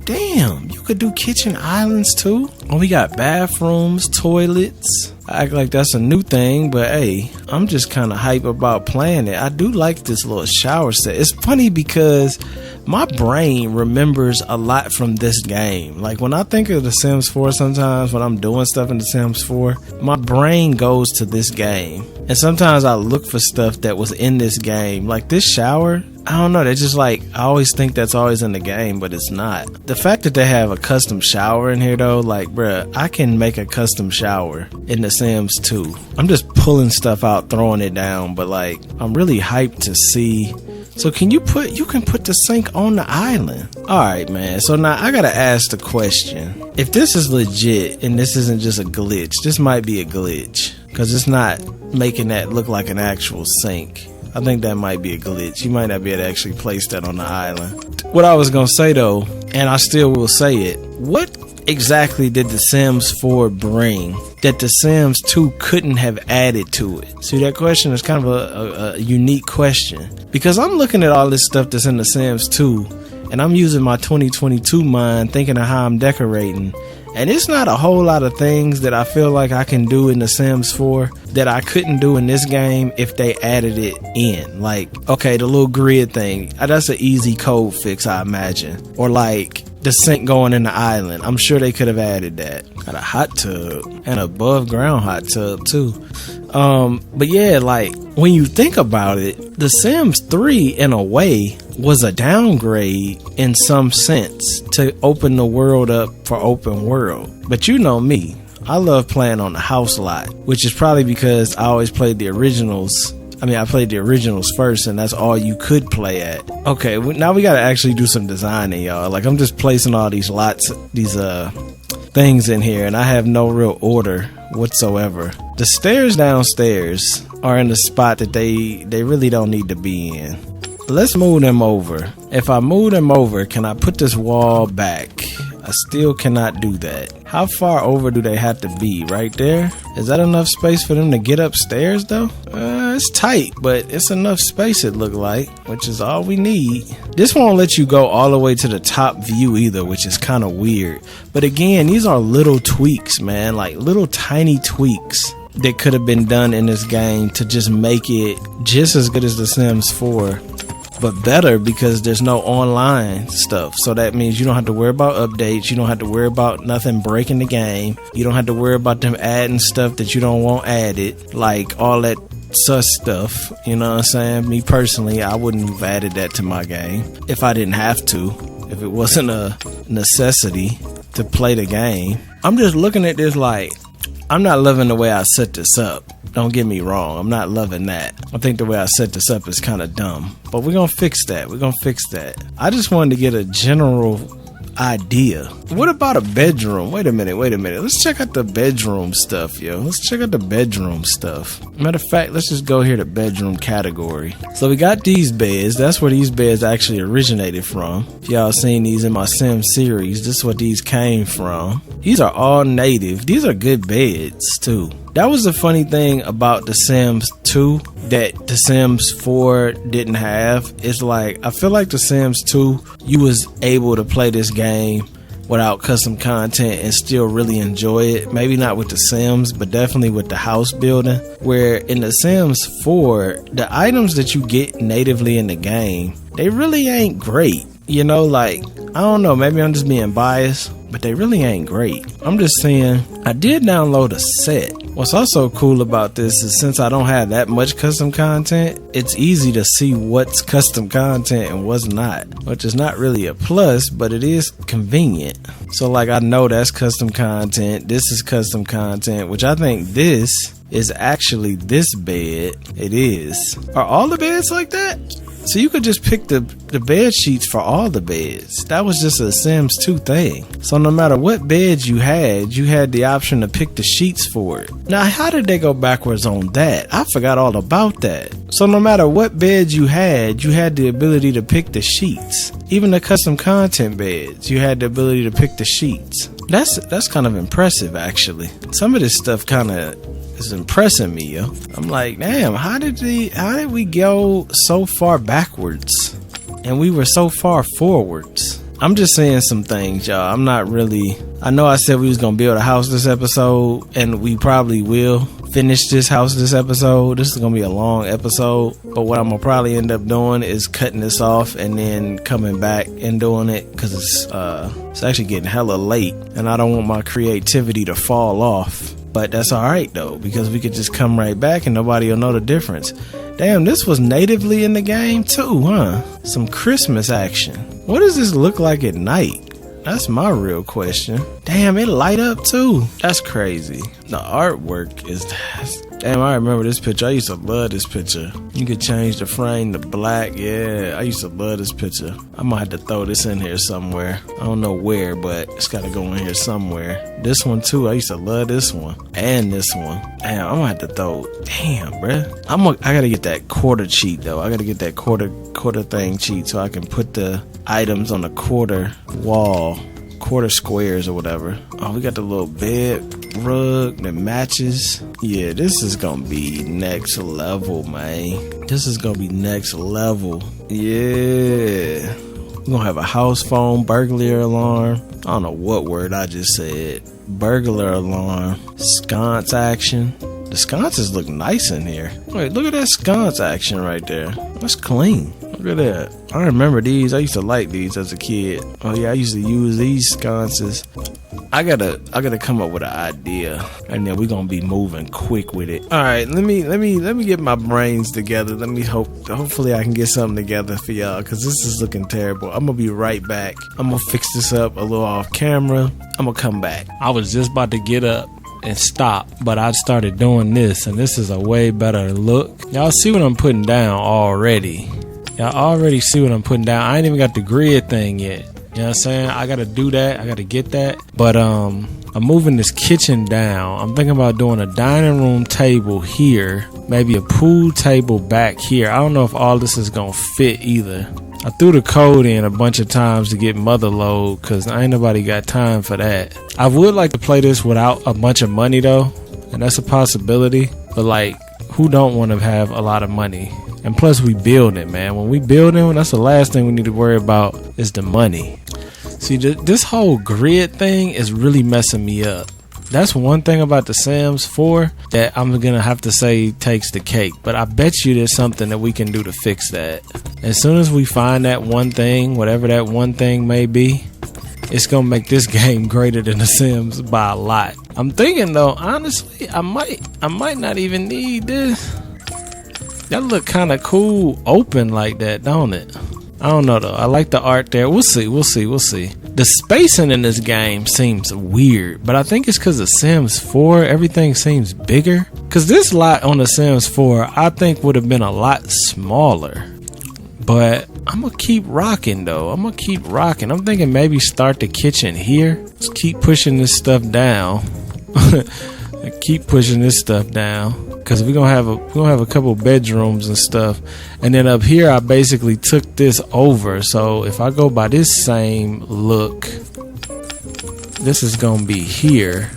Speaker 1: Damn, you could do kitchen islands too? Oh, we got bathrooms, toilets. I act like that's a new thing, but hey, I'm just kind of hype about playing it. I do like this little shower set. It's funny because my brain remembers a lot from this game. Like when I think of The Sims 4 sometimes, when I'm doing stuff in The Sims 4, my brain goes to this game. And sometimes I look for stuff that was in this game. Like this shower, I don't know, they're just like, I always think that's always in the game, but it's not. The fact that they have a custom shower in here though, like bruh, I can make a custom shower in The Sims 2. I'm just pulling stuff out, throwing it down, but like, I'm really hyped to see. So you can put the sink on the island. Alright man, so now I gotta ask the question. If this is legit and this isn't just a glitch, this might be a glitch. Cause it's not making that look like an actual sink. I think that might be a glitch. You might not be able to actually place that on the island. What I was gonna say though, and I still will say it, what exactly did The Sims 4 bring that The Sims 2 couldn't have added to it? See, that question is kind of a unique question. Because I'm looking at all this stuff that's in The Sims 2, and I'm using my 2022 mind thinking of how I'm decorating. And it's not a whole lot of things that I feel like I can do in The Sims 4 that I couldn't do in this game if they added it in. Like, okay, the little grid thing, that's an easy code fix, I imagine. Or like the sink going in the island. I'm sure they could have added that. Got a hot tub and above ground hot tub too. But yeah, like when you think about it, The Sims 3 in a way was a downgrade in some sense to open the world up for open world. But you know me, I love playing on the house lot, which is probably because I always played the originals. I played the originals first, and that's all you could play at. Okay, now we gotta actually do some designing, y'all. Like, I'm just placing all these things in here, and I have no real order whatsoever. The stairs downstairs are in the spot that they really don't need to be in. Let's move them over. If I move them over, can I put this wall back? I still cannot do that. How far over do they have to be? Right there? Is that enough space for them to get upstairs though? It's tight, but it's enough space it look like, which is all we need. This won't let you go all the way to the top view either, which is kind of weird. But again, these are little tweaks, man, like little tiny tweaks that could have been done in this game to just make it just as good as The Sims 4. But better, because there's no online stuff. So that means you don't have to worry about updates. You don't have to worry about nothing breaking the game. You don't have to worry about them adding stuff that you don't want added. Like all that sus stuff. You know what I'm saying? Me personally, I wouldn't have added that to my game if I didn't have to. If it wasn't a necessity to play the game. I'm just looking at this like, I'm not loving the way I set this up. Don't get me wrong, I'm not loving that. I think the way I set this up is kind of dumb. But we're going to fix that. We're going to fix that. I just wanted to get a general idea. What about a bedroom? Wait a minute. Let's check out the bedroom stuff, yo. Let's check out the bedroom stuff. Matter of fact, let's just go here to bedroom category. So we got these beds. That's where these beds actually originated from. If y'all seen these in my Sims series, this is what these came from. These are all native. These are good beds too. That was the funny thing about The Sims 2 that The Sims 4 didn't have. It's like, I feel like The Sims 2, you was able to play this game without custom content and still really enjoy it. Maybe not with The Sims, but definitely with the house building. Where in The Sims 4, the items that you get natively in the game, they really ain't great. You know, like, I don't know, maybe I'm just being biased, but they really ain't great. I'm just saying, I did download a set. What's also cool about this is since I don't have that much custom content, it's easy to see what's custom content and what's not, which is not really a plus, but it is convenient. So like, I know that's custom content, this is custom content, which I think this is actually this bed. It is. Are all the beds like that? So you could just pick the bed sheets for all the beds. That was just a Sims 2 thing. So no matter what bed you had the option to pick the sheets for it. Now, how did they go backwards on that? I forgot all about that. So no matter what bed you had the ability to pick the sheets. Even the custom content beds, you had the ability to pick the sheets. That's kind of impressive, actually. Some of this stuff kind of is impressing me, yo. I'm like, damn, how did we go so far backwards and we were so far forwards? I'm just saying some things, y'all. I'm not really, I know I said we was gonna build a house this episode, and we probably will finish this house this episode. This is gonna be a long episode, but what I'm gonna probably end up doing is cutting this off and then coming back and doing it, because it's actually getting hella late and I don't want my creativity to fall off. But that's alright though, because we could just come right back and nobody will know the difference. Damn, this was natively in the game too, huh? Some Christmas action. What does this look like at night? That's my real question. Damn, it light up too. That's crazy. The artwork is... Damn, I remember this picture. I used to love this picture. You could change the frame to black. Yeah, I used to love this picture. I might have to throw this in here somewhere. I don't know where, but it's got to go in here somewhere. This one too. I used to love this one. And this one. Damn, I'm going to have to throw... Damn, bruh. I got to get that quarter cheat, though. I got to get that quarter thing cheat so I can put the items on the quarter wall. Quarter squares or whatever. Oh, we got the little bed rug that matches. Yeah, this is gonna be next level, man. This is gonna be next level. Yeah, we're gonna have a house phone burglar alarm. I don't know what word I just said. Burglar alarm. Sconce action. The sconces look nice in here. Wait, look at that sconce action right there. That's clean. Look at that. I remember these. I used to like these as a kid. Oh yeah, I used to use these sconces. I gotta come up with an idea, and then we're gonna be moving quick with it. All right, let me get my brains together. Hopefully I can get something together for y'all, because this is looking terrible. I'm gonna be right back. I'm gonna fix this up a little off camera. I'm gonna come back. I was just about to get up and stop, but I started doing this, and this is a way better look. Y'all see what I'm putting down already. Y'all already see what I'm putting down. I ain't even got the grid thing yet. You know what I'm saying? I gotta do that. I gotta get that. But I'm moving this kitchen down. I'm thinking about doing a dining room table here, maybe a pool table back here. I don't know if all this is gonna fit either. I threw the code in a bunch of times to get mother load because ain't nobody got time for that. I would like to play this without a bunch of money though, and that's a possibility. But like, who don't want to have a lot of money? And plus we building, man. When we building, that's the last thing we need to worry about is the money. See, this whole grid thing is really messing me up. That's one thing about the Sims 4 that I'm gonna have to say takes the cake. But I bet you there's something that we can do to fix that. As soon as we find that one thing, whatever that one thing may be, it's gonna make this game greater than the Sims by a lot. I'm thinking though, honestly, I might not even need this. That look kind of cool open like that, don't it? I don't know though. I like the art there. We'll see. The spacing in this game seems weird, but I think it's because of Sims 4. Everything seems bigger. Because this lot on the Sims 4, I think would have been a lot smaller. But I'm going to keep rocking though. I'm thinking maybe start the kitchen here. Just keep pushing this stuff down. Because we're gonna have a couple bedrooms and stuff, and then up here I basically took this over. So if I go by this same look, this is gonna be here.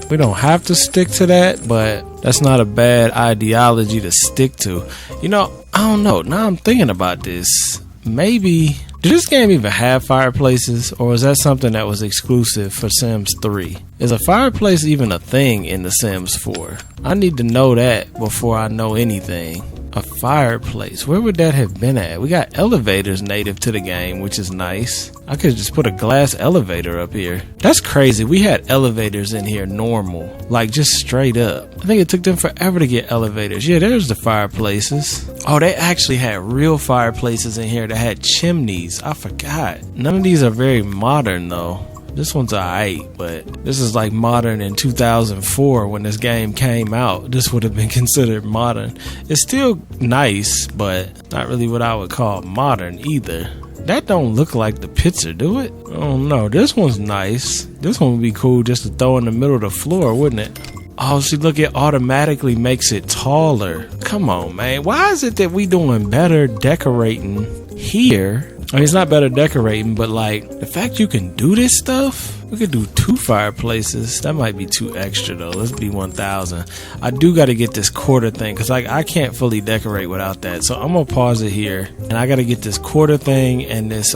Speaker 1: We don't have to stick to that, but that's not a bad ideology to stick to. You know, I don't know. Now I'm thinking about this. Maybe did this game even have fireplaces, or is that something that was exclusive for Sims 3? Is a fireplace even a thing in the Sims 4? I need to know that before I know anything. A fireplace, where would that have been at? We got elevators native to the game, which is nice. I could just put a glass elevator up here. That's crazy. We had elevators in here normal, like just straight up. I think it took them forever to get elevators. Yeah, there's the fireplaces. Oh, they actually had real fireplaces in here that had chimneys. I forgot. None of these are very modern though. This one's alright, but this is like modern in 2004 when this game came out. This would have been considered modern. It's still nice, but not really what I would call modern either. That don't look like the picture, do it? I don't know. This one's nice. This one would be cool just to throw in the middle of the floor, wouldn't it? Oh, see, look, it automatically makes it taller. Come on, man. Why is it that we doing better decorating here? I mean, it's not better decorating, but like the fact you can do this stuff, we could do 2 fireplaces. That might be too extra though. Let's be 1,000. I do got to get this quarter thing because like I can't fully decorate without that. So I'm gonna pause it here, and I got to get this quarter thing and this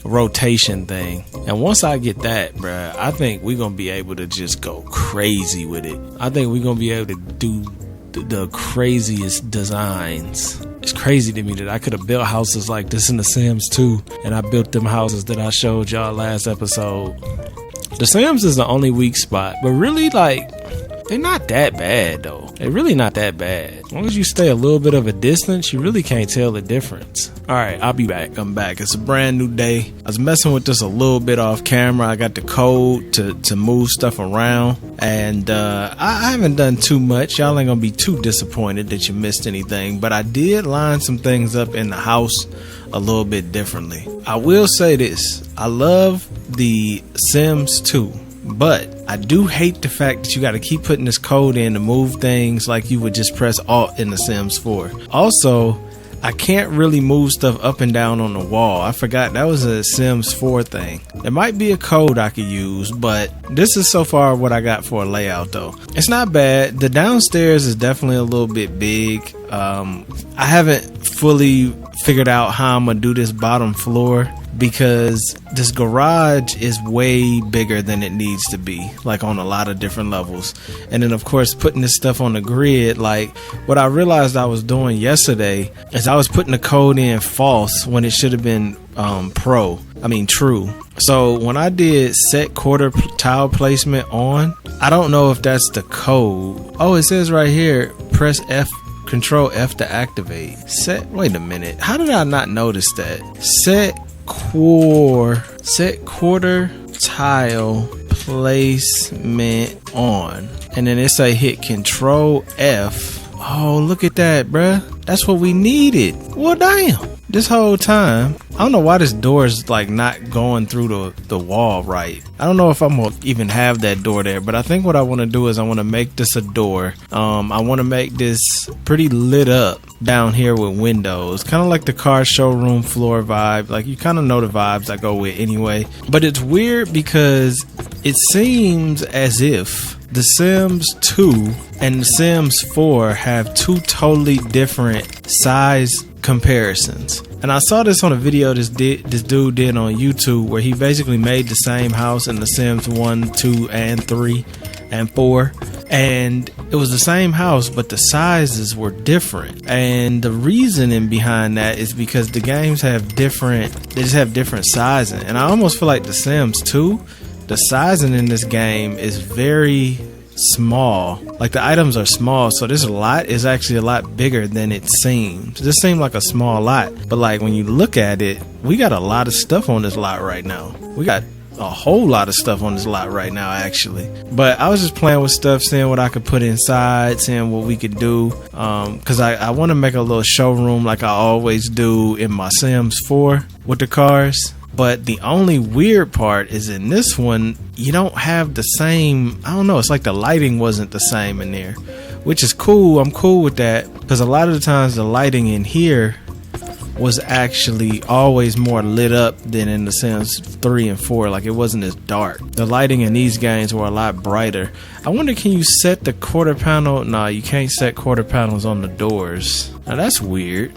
Speaker 1: rotation thing. And once I get that, bruh, I think we're gonna be able to just go crazy with it. I think we're gonna be able to do the craziest designs. It's crazy to me that I could have built houses like this in The Sims 2, and I built them houses that I showed y'all last episode. The Sims is the only weak spot, but really, like, they're not that bad though. They're really not that bad. As long as you stay a little bit of a distance, you really can't tell the difference. Alright, I'll be back. I'm back. It's a brand new day. I was messing with this a little bit off camera. I got the code to move stuff around, and I haven't done too much. Y'all ain't gonna be too disappointed that you missed anything, but I did line some things up in the house a little bit differently. I will say this. I love the Sims 2. But I do hate the fact that you got to keep putting this code in to move things like you would just press Alt in the Sims 4. Also, I can't really move stuff up and down on the wall. I forgot that was a Sims 4 thing. There might be a code I could use, but this is so far what I got for a layout though. It's not bad. The downstairs is definitely a little bit big. I haven't fully figured out how I'm gonna do this bottom floor, because this garage is way bigger than it needs to be, like on a lot of different levels. And then of course putting this stuff on the grid, like what I realized I was doing yesterday is I was putting the code in false when it should have been true. So when I did set quarter tile placement on, I don't know if that's the code. Oh, it says right here, press Control F to activate. Wait a minute, how did I not notice that? Set quarter tile placement on. And then it say hit Control F. Oh, look at that, bruh. That's what we needed. Well, damn. This whole time, I don't know why this door is like not going through the wall right. I don't know if I'm gonna even have that door there, but I think what I want to do is I want to make this a door. I want to make this pretty lit up down here with windows, kind of like the car showroom floor vibe. Like, you kind of know the vibes I go with anyway. But it's weird because it seems as if The Sims 2 and The Sims 4 have two totally different size comparisons. And I saw this on a video this dude did on YouTube, where he basically made the same house in The Sims 1, 2, and 3, and 4. And it was the same house, but the sizes were different. And the reasoning behind that is because the games have different, they just have different sizing. And I almost feel like The Sims 2, the sizing in this game is very small. Like, the items are small, so this lot is actually a lot bigger than it seems. This seemed like a small lot, but like when you look at it, we got a lot of stuff on this lot right now. We got a whole lot of stuff on this lot right now, actually. But I was just playing with stuff, seeing what I could put inside, seeing what we could do, because I want to make a little showroom like I always do in my Sims 4 with the cars. But the only weird part is in this one, you don't have the same, I don't know, it's like the lighting wasn't the same in there, which is cool. I'm cool with that, because a lot of the times the lighting in here was actually always more lit up than in the Sims 3 and 4. Like, it wasn't as dark. The lighting in these games were a lot brighter. I wonder, can you set the quarter panel? Nah, you can't set quarter panels on the doors. Now that's weird.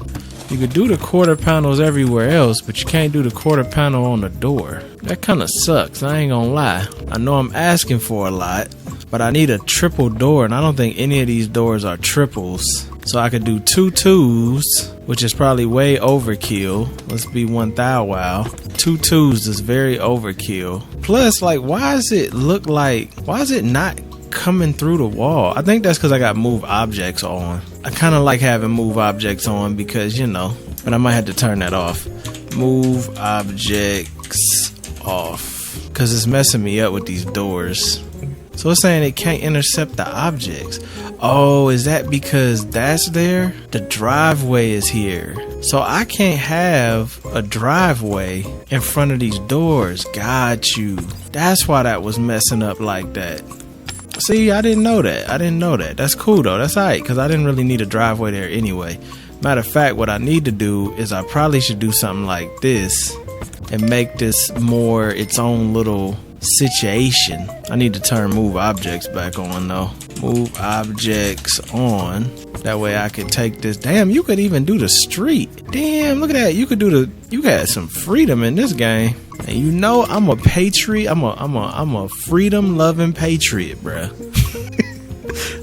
Speaker 1: You could do the quarter panels everywhere else, but you can't do the quarter panel on the door. That kind of sucks, I ain't gonna lie. I know I'm asking for a lot, but I need a triple door, and I don't think any of these doors are triples. So I could do 2 2s, which is probably way overkill. Let's be 1,000 wow. 2 2s is very overkill. Plus, like, why is it not coming through the wall? I think that's because I got move objects on. I kind of like having move objects on because, you know, but I might have to turn that off. Move objects off, because it's messing me up with these doors. So it's saying it can't intercept the objects. Oh, is that because that's there? The driveway is here. So I can't have a driveway in front of these doors. Got you. That's why that was messing up like that. See, I didn't know that. That's cool though. That's alright, because I didn't really need a driveway there anyway. Matter of fact, what I need to do is I probably should do something like this and make this more its own little situation. I need to turn move objects back on though. Move objects on. That way I can take this. Damn, you could even do the street. Damn, look at that. You got some freedom in this game. And you know I'm a patriot. I'm a freedom loving patriot, bruh.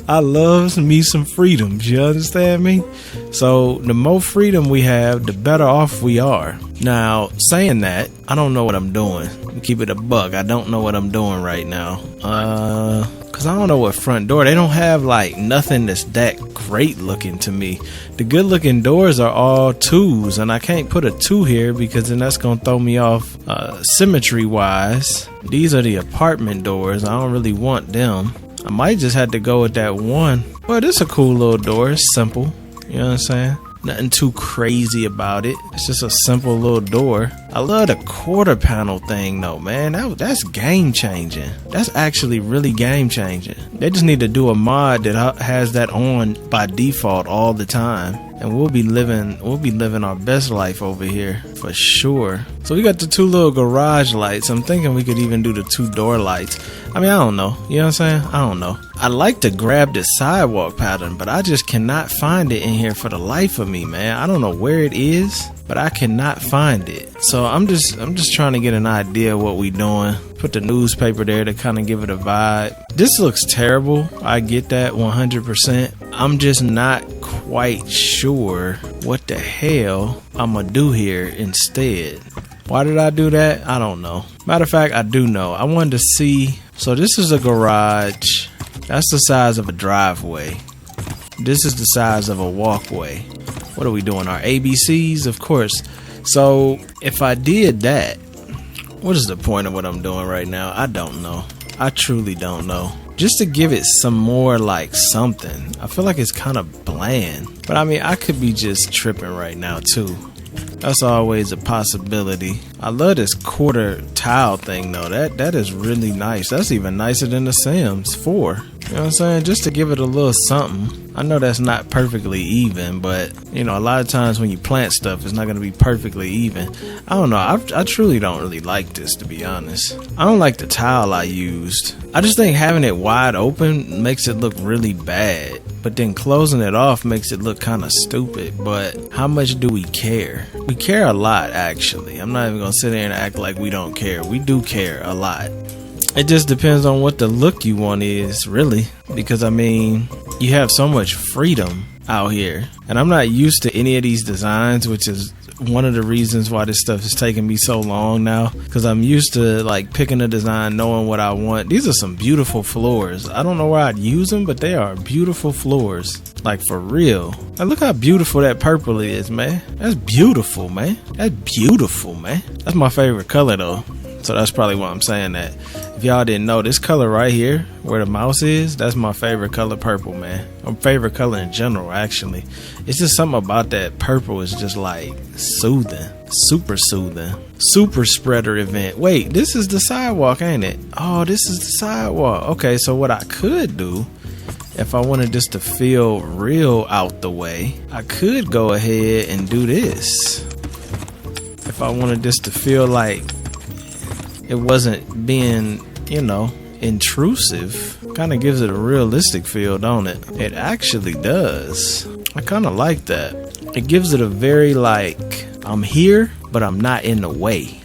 Speaker 1: I love me some freedoms, you understand me? So the more freedom we have, the better off we are. Now, saying that, I don't know what I'm doing. Keep it a buck. I don't know what I'm doing right now. Cause I don't know what front door. They don't have like nothing that's that great looking to me. The good looking doors are all 2s, and I can't put a 2 here because then that's gonna throw me off symmetry wise. These are the apartment doors. I don't really want them. I might just have to go with that one. Well, this is a cool little door. It's simple. You know what I'm saying? Nothing too crazy about it. It's just a simple little door. I love the quarter panel thing though, man. That's game changing. That's actually really game changing. They just need to do a mod that has that on by default all the time, and we'll be living our best life over here for sure. So we got the 2 little garage lights. I'm thinking we could even do the 2 door lights. I mean, I don't know. You know what I'm saying? I don't know. I like to grab this sidewalk pattern, but I just cannot find it in here for the life of me, man. I don't know where it is, but I cannot find it. So I'm just trying to get an idea of what we doing. Put the newspaper there to kind of give it a vibe. This looks terrible. I get that 100%. I'm just not quite sure what the hell I'm gonna do here instead. Why did I do that? I don't know. Matter of fact, I do know. I wanted to see. So this is a garage. That's the size of a driveway. This is the size of a walkway. What are we doing? Our ABCs, of course. So if I did that, what is the point of what I'm doing right now? I don't know. I truly don't know. Just to give it some more like something. I feel like it's kind of bland. But I mean, I could be just tripping right now too. That's always a possibility. I love this quarter tile thing though. That is really nice. That's even nicer than the Sims 4. You know what I'm saying? Just to give it a little something. I know that's not perfectly even, but you know, a lot of times when you plant stuff, it's not going to be perfectly even. I don't know. I truly don't really like this, to be honest. I don't like the tile I used. I just think having it wide open makes it look really bad. But then closing it off makes it look kind of stupid. But how much do we care? We care a lot, actually. I'm not even going to sit there and act like we don't care. We do care a lot. It just depends on what the look you want is, really. Because, I mean, you have so much freedom out here. And I'm not used to any of these designs, which is one of the reasons why this stuff is taking me so long now. Because I'm used to, like, picking a design, knowing what I want. These are some beautiful floors. I don't know where I'd use them, but they are beautiful floors. Like, for real. Like, look how beautiful that purple is, man. That's beautiful, man. That's beautiful, man. That's my favorite color, though. So that's probably why I'm saying that. If y'all didn't know, this color right here, where the mouse is, that's my favorite color, purple, man. My favorite color in general, actually. It's just something about that purple is just like soothing. Super soothing. Super spreader event. Wait, this is the sidewalk, ain't it? Oh, this is the sidewalk. Okay, so what I could do, if I wanted this to feel real out the way, I could go ahead and do this. If I wanted this to feel like it wasn't being, you know, intrusive. Kind of gives it a realistic feel, don't it? It actually does. I kind of like that. It gives it a very like, I'm here, but I'm not in the way.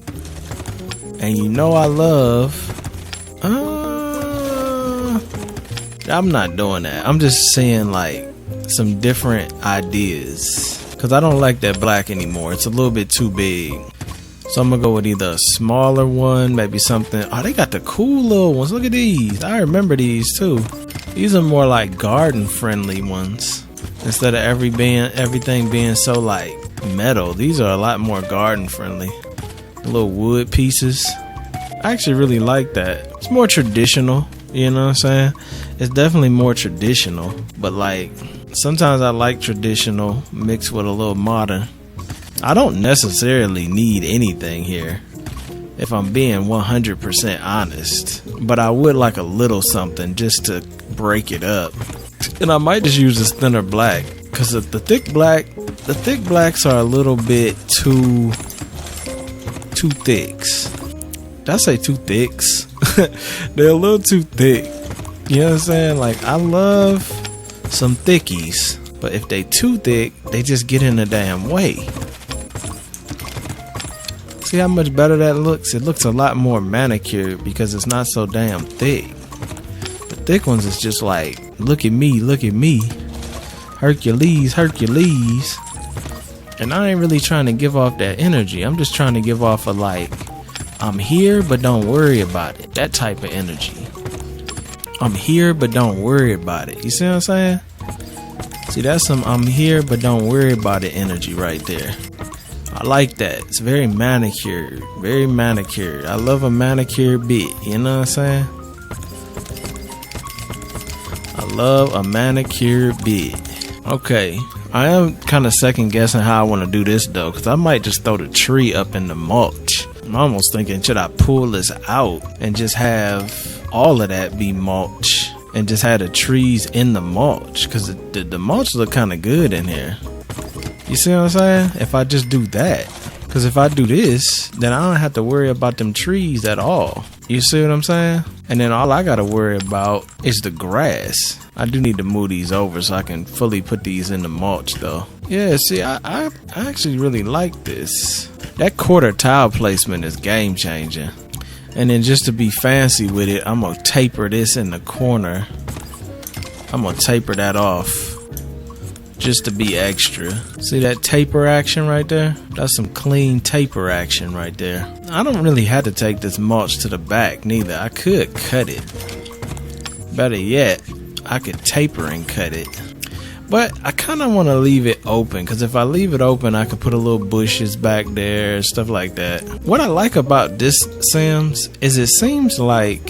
Speaker 1: And you know I love... I'm not doing that. I'm just saying like some different ideas. Because I don't like that black anymore. It's a little bit too big. So I'm going to go with either a smaller one, maybe something. Oh, they got the cool little ones. Look at these. I remember these too. These are more like garden friendly ones. Instead of everything being so like metal. These are a lot more garden friendly. The little wood pieces. I actually really like that. It's more traditional. You know what I'm saying? It's definitely more traditional. But like, sometimes I like traditional mixed with a little modern. I don't necessarily need anything here, if I'm being 100% honest. But I would like a little something just to break it up. And I might just use this thinner black, because the thick blacks are a little bit too thicks. Did I say too thicks? They're a little too thick. You know what I'm saying? Like, I love some thickies, but if they too thick, they just get in the damn way. See how much better that looks? It looks a lot more manicured because it's not so damn thick. The thick ones is just like, look at me, look at me. Hercules, Hercules. And I ain't really trying to give off that energy. I'm just trying to give off a like, I'm here, but don't worry about it. That type of energy. I'm here, but don't worry about it. You see what I'm saying? See, that's some I'm here, but don't worry about it energy right there. I like that. It's very manicured. Very manicured. I love a manicured bit. You know what I'm saying? I love a manicured bit. Okay. I am kind of second guessing how I want to do this though. Because I might just throw the tree up in the mulch. I'm almost thinking, should I pull this out and just have all of that be mulch? And just have the trees in the mulch? Because the mulch look kind of good in here. You see what I'm saying? If I just do that. Because if I do this, then I don't have to worry about them trees at all. You see what I'm saying? And then all I got to worry about is the grass. I do need to move these over so I can fully put these in the mulch though. Yeah, see, I actually really like this. That quarter tile placement is game changing. And then just to be fancy with it, I'm going to taper this in the corner. I'm going to taper that off. Just to be extra. See that taper action right there? That's some clean taper action right there. I don't really have to take this mulch to the back neither. I could cut it. Better yet, I could taper and cut it. But I kind of want to leave it open, because if I leave it open, I could put a little bushes back there, stuff like that. What I like about this Sims is it seems like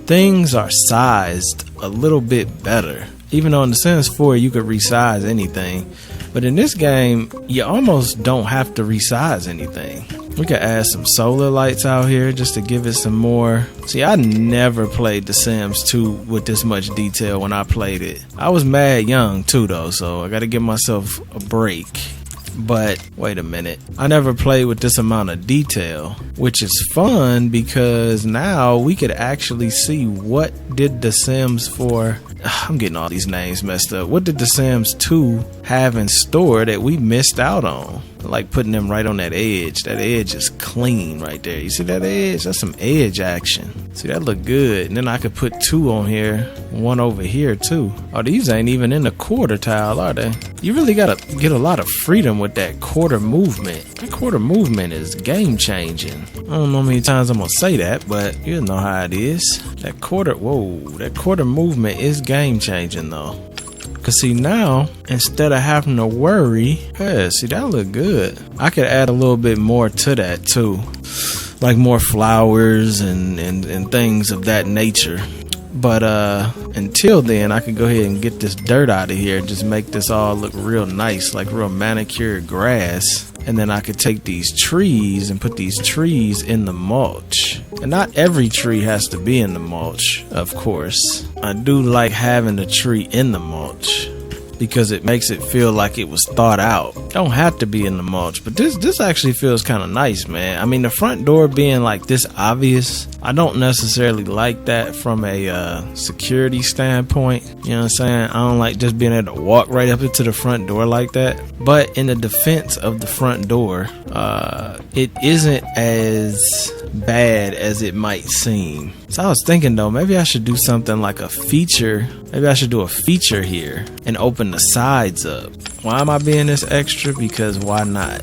Speaker 1: things are sized a little bit better. Even though in the Sims 4 you could resize anything, but in this game you almost don't have to resize anything. We could add some solar lights out here just to give it some more. See, I never played The Sims 2 with this much detail when I played it. I was mad young too though, so I gotta give myself a break. But wait a minute, I never played with this amount of detail, which is fun because now we could actually see what did The Sims 4, I'm getting all these names messed up, what did The Sims 2 have in store that we missed out on? Like putting them right on that edge. That edge is clean right there. You see that edge? That's some edge action. See, that look good. And then I could put 2 on here, 1 over here too. Oh, these ain't even in the quarter tile, are they? You really gotta get a lot of freedom with that quarter movement. That quarter movement is game changing. I don't know how many times I'm gonna say that, but you know how it is. That quarter movement is game changing though. Cause see now, instead of having to worry, yeah, see that look good. I could add a little bit more to that too. Like more flowers and things of that nature. But until then, I could go ahead and get this dirt out of here and just make this all look real nice, like real manicured grass. And then I could take these trees and put these trees in the mulch. And not every tree has to be in the mulch, of course. I do like having the tree in the mulch because it makes it feel like it was thought out. Don't have to be in the mulch, but this actually feels kind of nice, man. I mean, the front door being like this obvious, I don't necessarily like that from a security standpoint. You know what I'm saying? I don't like just being able to walk right up into the front door like that. But in the defense of the front door, it isn't as bad as it might seem. So I was thinking though, maybe I should do something like a feature. Maybe I should do a feature here and open the sides up. Why am I being this extra? Because why not?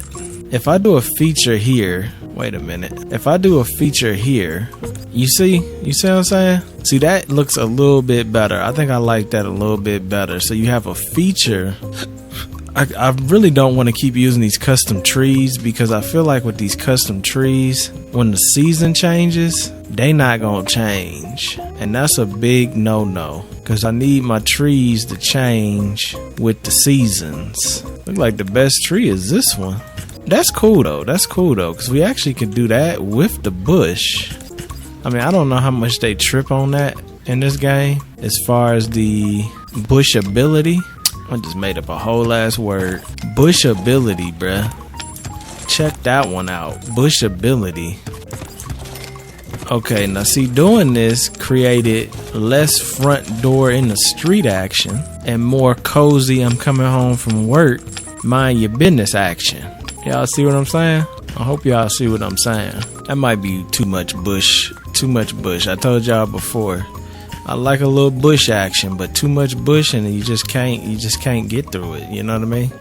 Speaker 1: If I do a feature here, wait a minute. If I do a feature here, you see what I'm saying? See, that looks a little bit better. I think I like that a little bit better. So you have a feature. I really don't want to keep using these custom trees because I feel like with these custom trees, when the season changes, they not gonna change. And that's a big no-no because I need my trees to change with the seasons. Look like the best tree is this one. That's cool though. That's cool though because we actually could do that with the bush. I mean, I don't know how much they trip on that in this game as far as the bush ability. I just made up a whole ass word. Bush ability, bruh. Check that one out. Bush ability. Okay, now see, doing this created less front door in the street action and more cozy I'm coming home from work, mind your business action. Y'all see what I'm saying? I hope y'all see what I'm saying. That might be too much bush. Too much bush. I told y'all before. I like a little bush action, but too much bush and you just can't get through it. You know what I mean?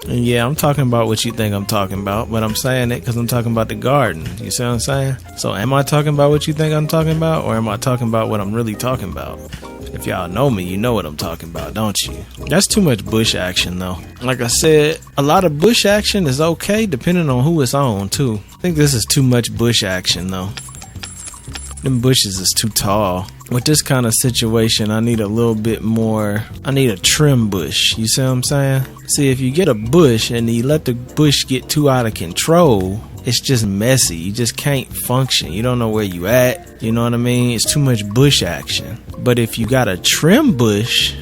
Speaker 1: And yeah, I'm talking about what you think I'm talking about, but I'm saying it because I'm talking about the garden. You see what I'm saying? So am I talking about what you think I'm talking about, or am I talking about what I'm really talking about? If y'all know me, you know what I'm talking about, don't you? That's too much bush action though. Like I said, a lot of bush action is okay depending on who it's on too. I think this is too much bush action though. Them bushes is too tall. With this kind of situation, I need a little bit more. I need a trim bush. You see what I'm saying? See, if you get a bush and you let the bush get too out of control, it's just messy. You just can't function. You don't know where you at. You know what I mean? It's too much bush action. But if you got a trim bush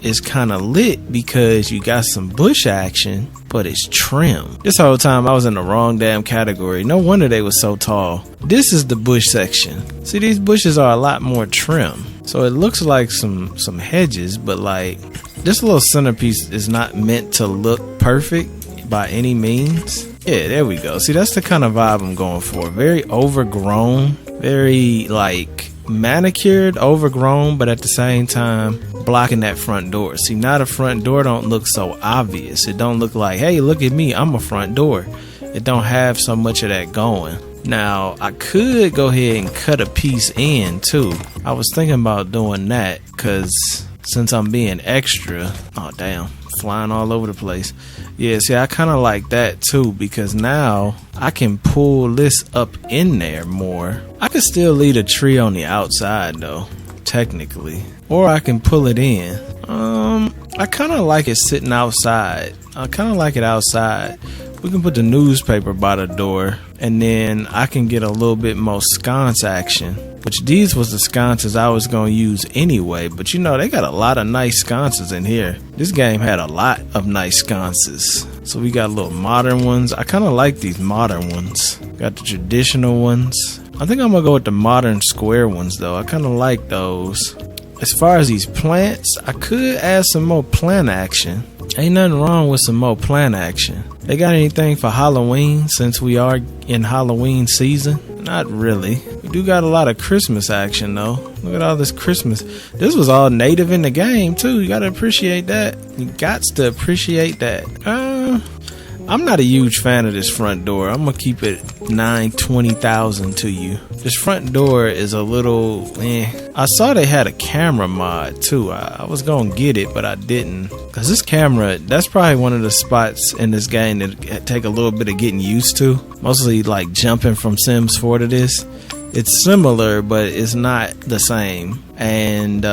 Speaker 1: is kind of lit because you got some bush action, but it's trim. This whole time I was in the wrong damn category. No wonder they was so tall. This is the bush section. See, these bushes are a lot more trim. So it looks like some hedges, but like this little centerpiece is not meant to look perfect by any means. Yeah, there we go. See, that's the kind of vibe I'm going for. Very overgrown, very like manicured, overgrown, but at the same time blocking that front door. See, now the front door don't look so obvious. It don't look like, hey, look at me, I'm a front door. It don't have so much of that going. Now I could go ahead and cut a piece in too. I was thinking about doing that because since I'm being extra. Oh damn, flying all over the place. Yeah, see, I kind of like that too, because now I can pull this up in there more. I could still leave a tree on the outside though, technically, or I can pull it in. I kind of like it sitting outside. I kind of like it outside. We can put the newspaper by the door, and then I can get a little bit more sconce action, which these was the sconces I was going to use anyway. But you know, they got a lot of nice sconces in here. This game had a lot of nice sconces. So we got little modern ones. I kind of like these modern ones. Got the traditional ones. I think I'm going to go with the modern square ones though. I kind of like those. As far as these plants, I could add some more plant action. Ain't nothing wrong with some more plant action. They got anything for Halloween since we are in Halloween season? Not really. We do got a lot of Christmas action though. Look at all this Christmas. This was all native in the game too. You gotta appreciate that. You gots to appreciate that. I'm not a huge fan of this front door. I'm gonna keep it 20,000 to you. This front door is a little I saw they had a camera mod too. I was gonna get it, but I didn't. Cause this camera, that's probably one of the spots in this game that take a little bit of getting used to. Mostly like jumping from Sims 4 to this. It's similar, but it's not the same. And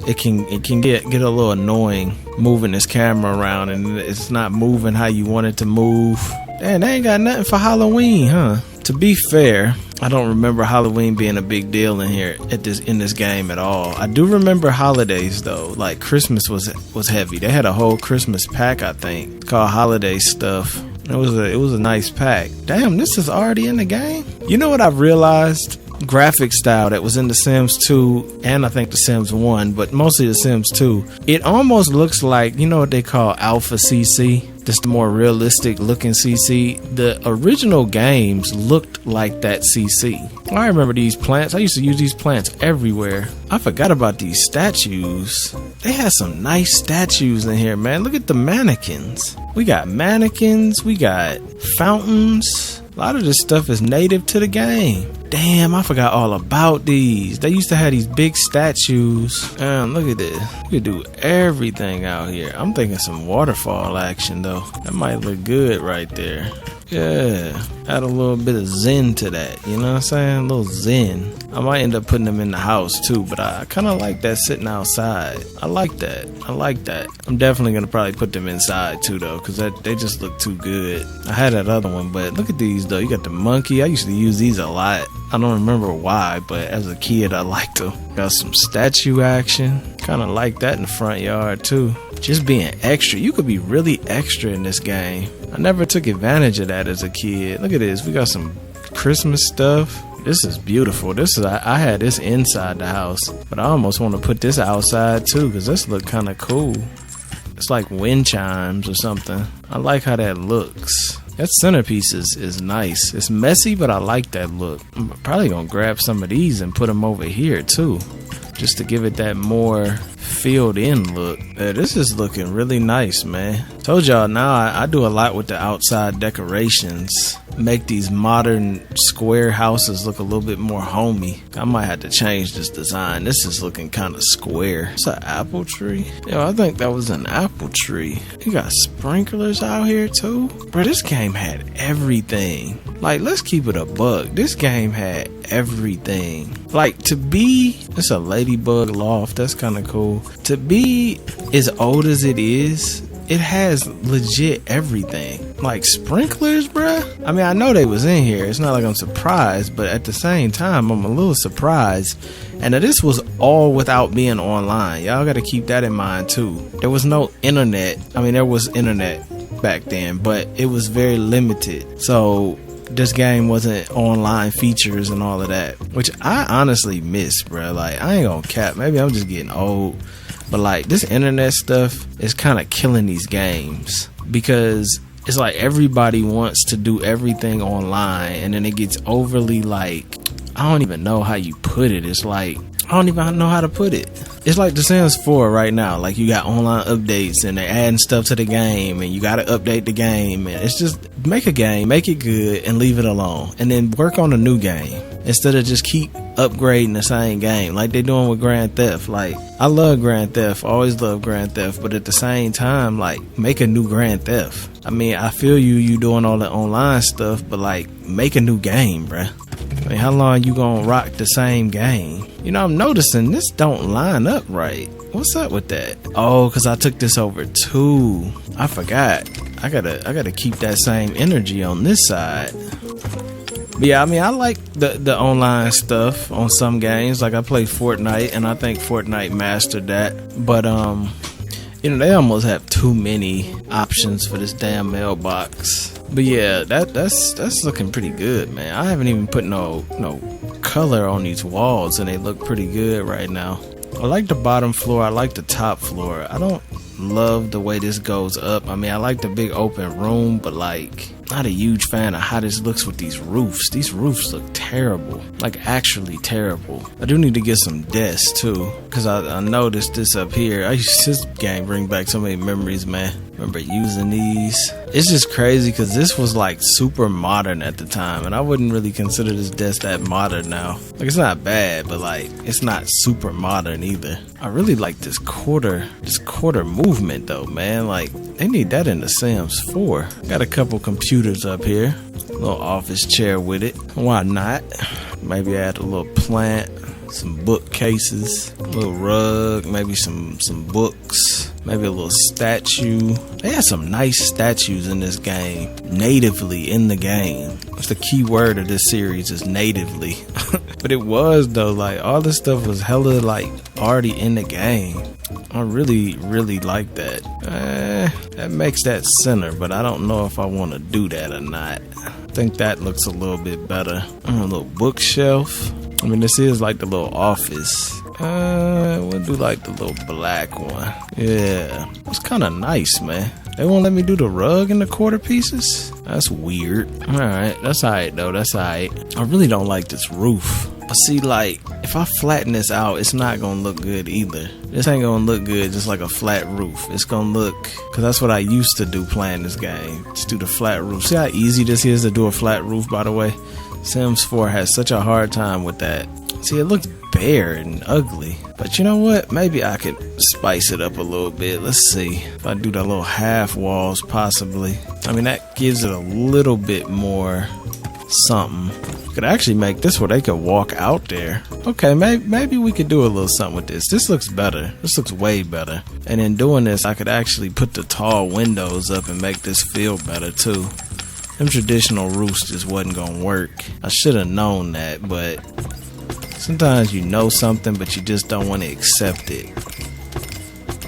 Speaker 1: it can get a little annoying moving this camera around, and it's not moving how you want it to move. And they ain't got nothing for Halloween, huh? To be fair, I don't remember Halloween being a big deal in here in this game at all. I do remember holidays though, like Christmas was heavy. They had a whole Christmas pack, I think, called holiday stuff. It was a nice pack. Damn, this is already in the game. You know what I've realized? Graphic style that was in The Sims 2 and I think The Sims 1, but mostly The Sims 2. It almost looks like, you know what they call Alpha CC? Just the more realistic looking CC. The original games looked like that CC. I remember these plants. I used to use these plants everywhere. I forgot about these statues. They had some nice statues in here, man. Look at the mannequins. We got mannequins. We got fountains. A lot of this stuff is native to the game. Damn, I forgot all about these. They used to have these big statues. Look at this. You can do everything out here. I'm thinking some waterfall action though. That might look good right there. Yeah, add a little bit of zen to that, you know what I'm saying? A little zen. I might end up putting them in the house too, but I kind of like that sitting outside. I like that. I'm definitely going to probably put them inside too though, because they just look too good. I had that other one, but look at these though. You got the monkey. I used to use these a lot. I don't remember why, but as a kid I liked them. Got some statue action. Kind of like that in the front yard too. Just being extra. You could be really extra in this game. I never took advantage of that as a kid. Look at this. We got some Christmas stuff. This is beautiful. I had this inside the house, but I almost want to put this outside too, because this look kind of cool. It's like wind chimes or something. I like how that looks. That centerpiece is nice. It's messy, but I like that look. I'm probably gonna grab some of these and put them over here too, just to give it that more filled in look. This is looking really nice, man. Told y'all, now I do a lot with the outside decorations. Make these modern square houses look a little bit more homey. I might have to change this design. This is looking kind of square. It's an apple tree. Yo, I think that was an apple tree. You got sprinklers out here too. Bro, this game had everything. Like, let's keep it a buck. This game had everything. Like, it's a ladybug loft. That's kind of cool. To be as old as it is, it has legit everything. Like sprinklers, bruh. I mean, I know they was in here. It's not like I'm surprised, but at the same time, I'm a little surprised. And this was all without being online. Y'all got to keep that in mind too. There was no internet. I mean, there was internet back then, but it was very limited. So this game wasn't online features and all of that, which I honestly miss, bruh. Like, I ain't gonna cap. Maybe I'm just getting old. But like, this internet stuff is kind of killing these games, because it's like everybody wants to do everything online, and then it gets overly like, I don't even know how you put it. It's like, I don't even know how to put it. It's like The Sims 4 right now. Like, you got online updates and they're adding stuff to the game, and you got to update the game, and it's just make a game, make it good, and leave it alone, and then work on a new game. instead of just keep upgrading the same game like they doing with Grand Theft. Like, I love Grand Theft, always love Grand Theft, but at the same time, like, make a new Grand Theft. I mean, I feel you doing all the online stuff, but like, make a new game, bruh. I mean, how long you gonna rock the same game? You know, I'm noticing this don't line up right. What's up with that? Oh, cause I took this over 2. I forgot. I gotta keep that same energy on this side. But yeah, I mean, I like the online stuff on some games. Like, I play Fortnite, and I think Fortnite mastered that. But you know, they almost have too many options for this damn mailbox. But yeah, that's looking pretty good, man. I haven't even put no color on these walls, and they look pretty good right now. I like the bottom floor. I like the top floor. I don't love the way this goes up. I mean, I like the big open room, but like, not a huge fan of how this looks with these roofs. These roofs look terrible, like actually terrible. I do need to get some desks too, because I noticed this up here. This game bring back so many memories, man. Remember using these. It's just crazy because this was like super modern at the time, and I wouldn't really consider this desk that modern now. Like, it's not bad, but like, it's not super modern either. I really like this quarter movement though, man. Like, they need that in the Sims 4. Got a couple computers up here, a little office chair with it. Why not? Maybe add a little plant, some bookcases, a little rug, maybe some books, maybe a little statue. They had some nice statues in this game, natively in the game. That's the key word of this series, is natively. But it was though, like, all this stuff was hella like already in the game. I really like that. That makes that center, but I don't know if I want to do that or not. I think that looks a little bit better. A little bookshelf. I mean, this is like the little office. We'll do like the little black one. Yeah, it's kind of nice, man. They won't let me do the rug in the quarter pieces? That's weird. Alright, that's alright though, that's alright. I really don't like this roof. But see, like, if I flatten this out, it's not gonna look good either. This ain't gonna look good just like a flat roof. It's gonna look, cause that's what I used to do playing this game. Just do the flat roof. See how easy this is to do a flat roof, by the way? Sims 4 has such a hard time with that. See, it looks bare and ugly. But you know what? Maybe I could spice it up a little bit. Let's see. If I do the little half walls, possibly. I mean, that gives it a little bit more something. Could actually make this where they could walk out there. Okay, maybe we could do a little something with this. This looks better. This looks way better. And in doing this, I could actually put the tall windows up and make this feel better too. Them traditional roofs just wasn't gonna work. I should have known that, but sometimes you know something, but you just don't want to accept it.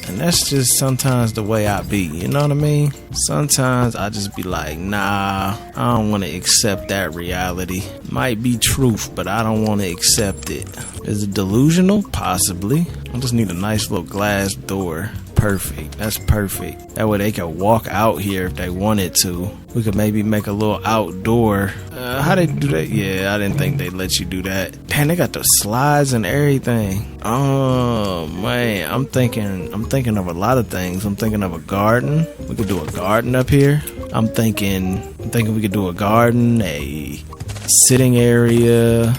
Speaker 1: And that's just sometimes the way I be, you know what I mean? Sometimes I just be like, nah, I don't want to accept that reality. Might be truth, but I don't want to accept it. Is it delusional? Possibly. I just need a nice little glass door. Perfect. That's perfect. That way they could walk out here if they wanted to. We could maybe make a little outdoor. How they do that? Yeah, I didn't think they'd let you do that. Damn, they got the slides and everything. Oh man, I'm thinking of a lot of things. I'm thinking of a garden. We could do a garden up here. I'm thinking we could do a garden, a sitting area,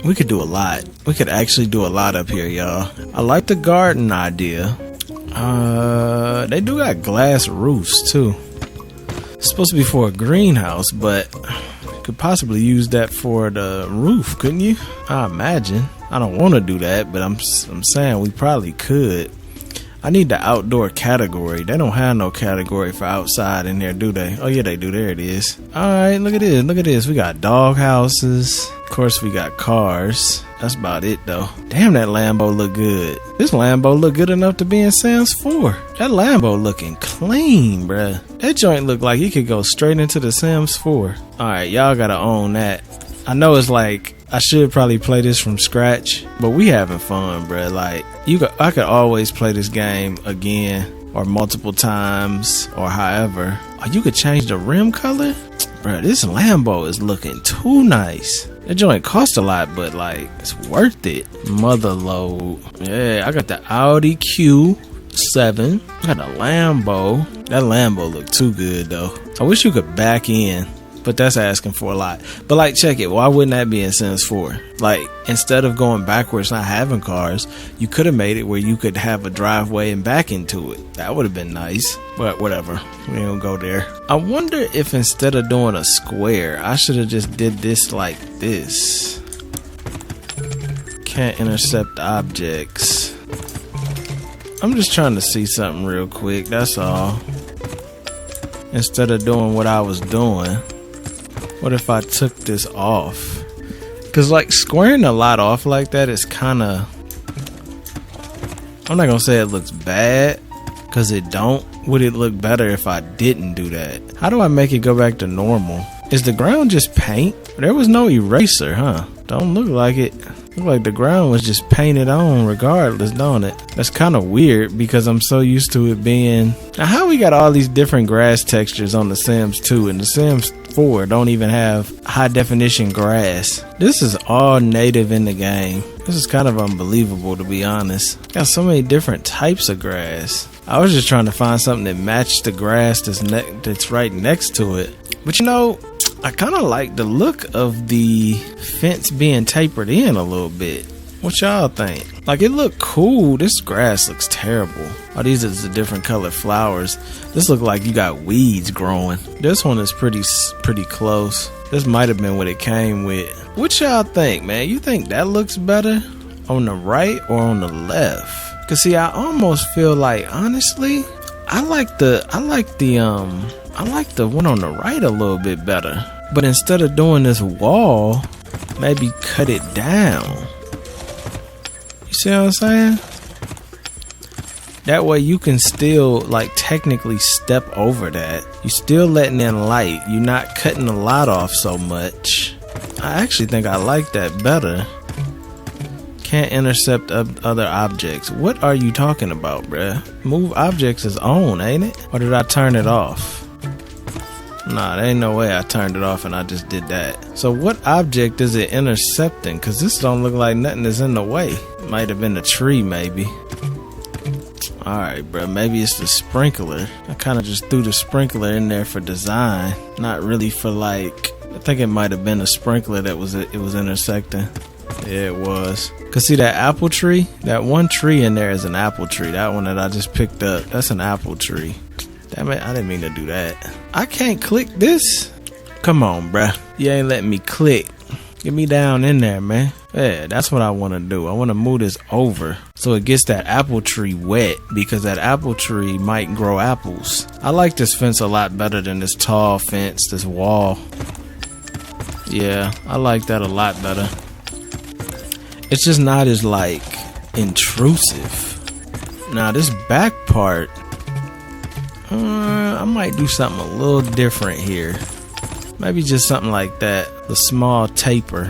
Speaker 1: we could do a lot. We could actually do a lot up here, y'all. I like the garden idea. They do got glass roofs too. It's supposed to be for a greenhouse, but you could possibly use that for the roof, couldn't you? I imagine. I don't want to do that, but I'm saying we probably could. I need the outdoor category. They don't have no category for outside in there, do they? Oh yeah, they do. There it is. Alright, look at this. Look at this. We got dog houses. Of course, we got cars. That's about it, though. Damn, that Lambo look good. This Lambo look good enough to be in Sims 4. That Lambo looking clean, bruh. That joint look like he could go straight into the Sims 4. Alright, y'all gotta own that. I know it's like, I should probably play this from scratch, but we having fun, bruh. Like, I could always play this game again, or multiple times, or however. Or you could change the rim color? Bruh, this Lambo is looking too nice. That joint cost a lot, but like, it's worth it. Mother load. Yeah, I got the Audi Q7. I got a Lambo. That Lambo look too good though. I wish you could back in but that's asking for a lot. But like, check it. Why wouldn't that be in Sims 4? Like, instead of going backwards, not having cars, you could have made it where you could have a driveway and back into it. That would have been nice. But whatever, we don't go there. I wonder if instead of doing a square, I should have just did this like this. Can't intercept objects. I'm just trying to see something real quick, that's all. Instead of doing what I was doing, what if I took this off? Because like squaring a lot off like that is kind of, I'm not gonna say it looks bad, because it don't. Would it look better if I didn't do that? How do I make it go back to normal? Is the ground just paint? There was no eraser, huh? Don't look like it. Look like the ground was just painted on regardless, don't it? That's kind of weird because I'm so used to it being... Now, how we got all these different grass textures on the Sims 2 and the Sims 4 don't even have high definition grass? This is all native in the game. This is kind of unbelievable, to be honest. Got so many different types of grass. I was just trying to find something that matched the grass that's right next to it. But you know, I kind of like the look of the fence being tapered in a little bit. What y'all think? Like, it looked cool. This grass looks terrible. Oh, these are the different colored flowers. This look like you got weeds growing. This one is pretty close. This might have been what it came with. What y'all think, man? You think that looks better on the right or on the left? Cause see, I almost feel like, honestly, I like the one on the right a little bit better. But instead of doing this wall, maybe cut it down. You see what I'm saying? That way you can still like technically step over that. You're still letting in light. You're not cutting a lot off so much. I actually think I like that better. Can't intercept other objects. What are you talking about, bruh? Move objects is on, ain't it? Or did I turn it off? Nah, there ain't no way I turned it off and I just did that. So what object is it intercepting? Cause this don't look like nothing is in the way. Might have been a tree, maybe. Alright, bro, maybe it's the sprinkler. I kind of just threw the sprinkler in there for design, not really for like, I think it might have been a sprinkler that was intersecting. Yeah, it was. Cause see that apple tree? That one tree in there is an apple tree. That one that I just picked up, that's an apple tree. Damn it, I didn't mean to do that. I can't click this? Come on, bruh. You ain't letting me click. Get me down in there, man. Yeah, that's what I want to do. I want to move this over so it gets that apple tree wet, because that apple tree might grow apples. I like this fence a lot better than this tall fence, this wall. Yeah, I like that a lot better. It's just not as like intrusive. Now this back part, I might do something a little different here. Maybe just something like that. The small taper,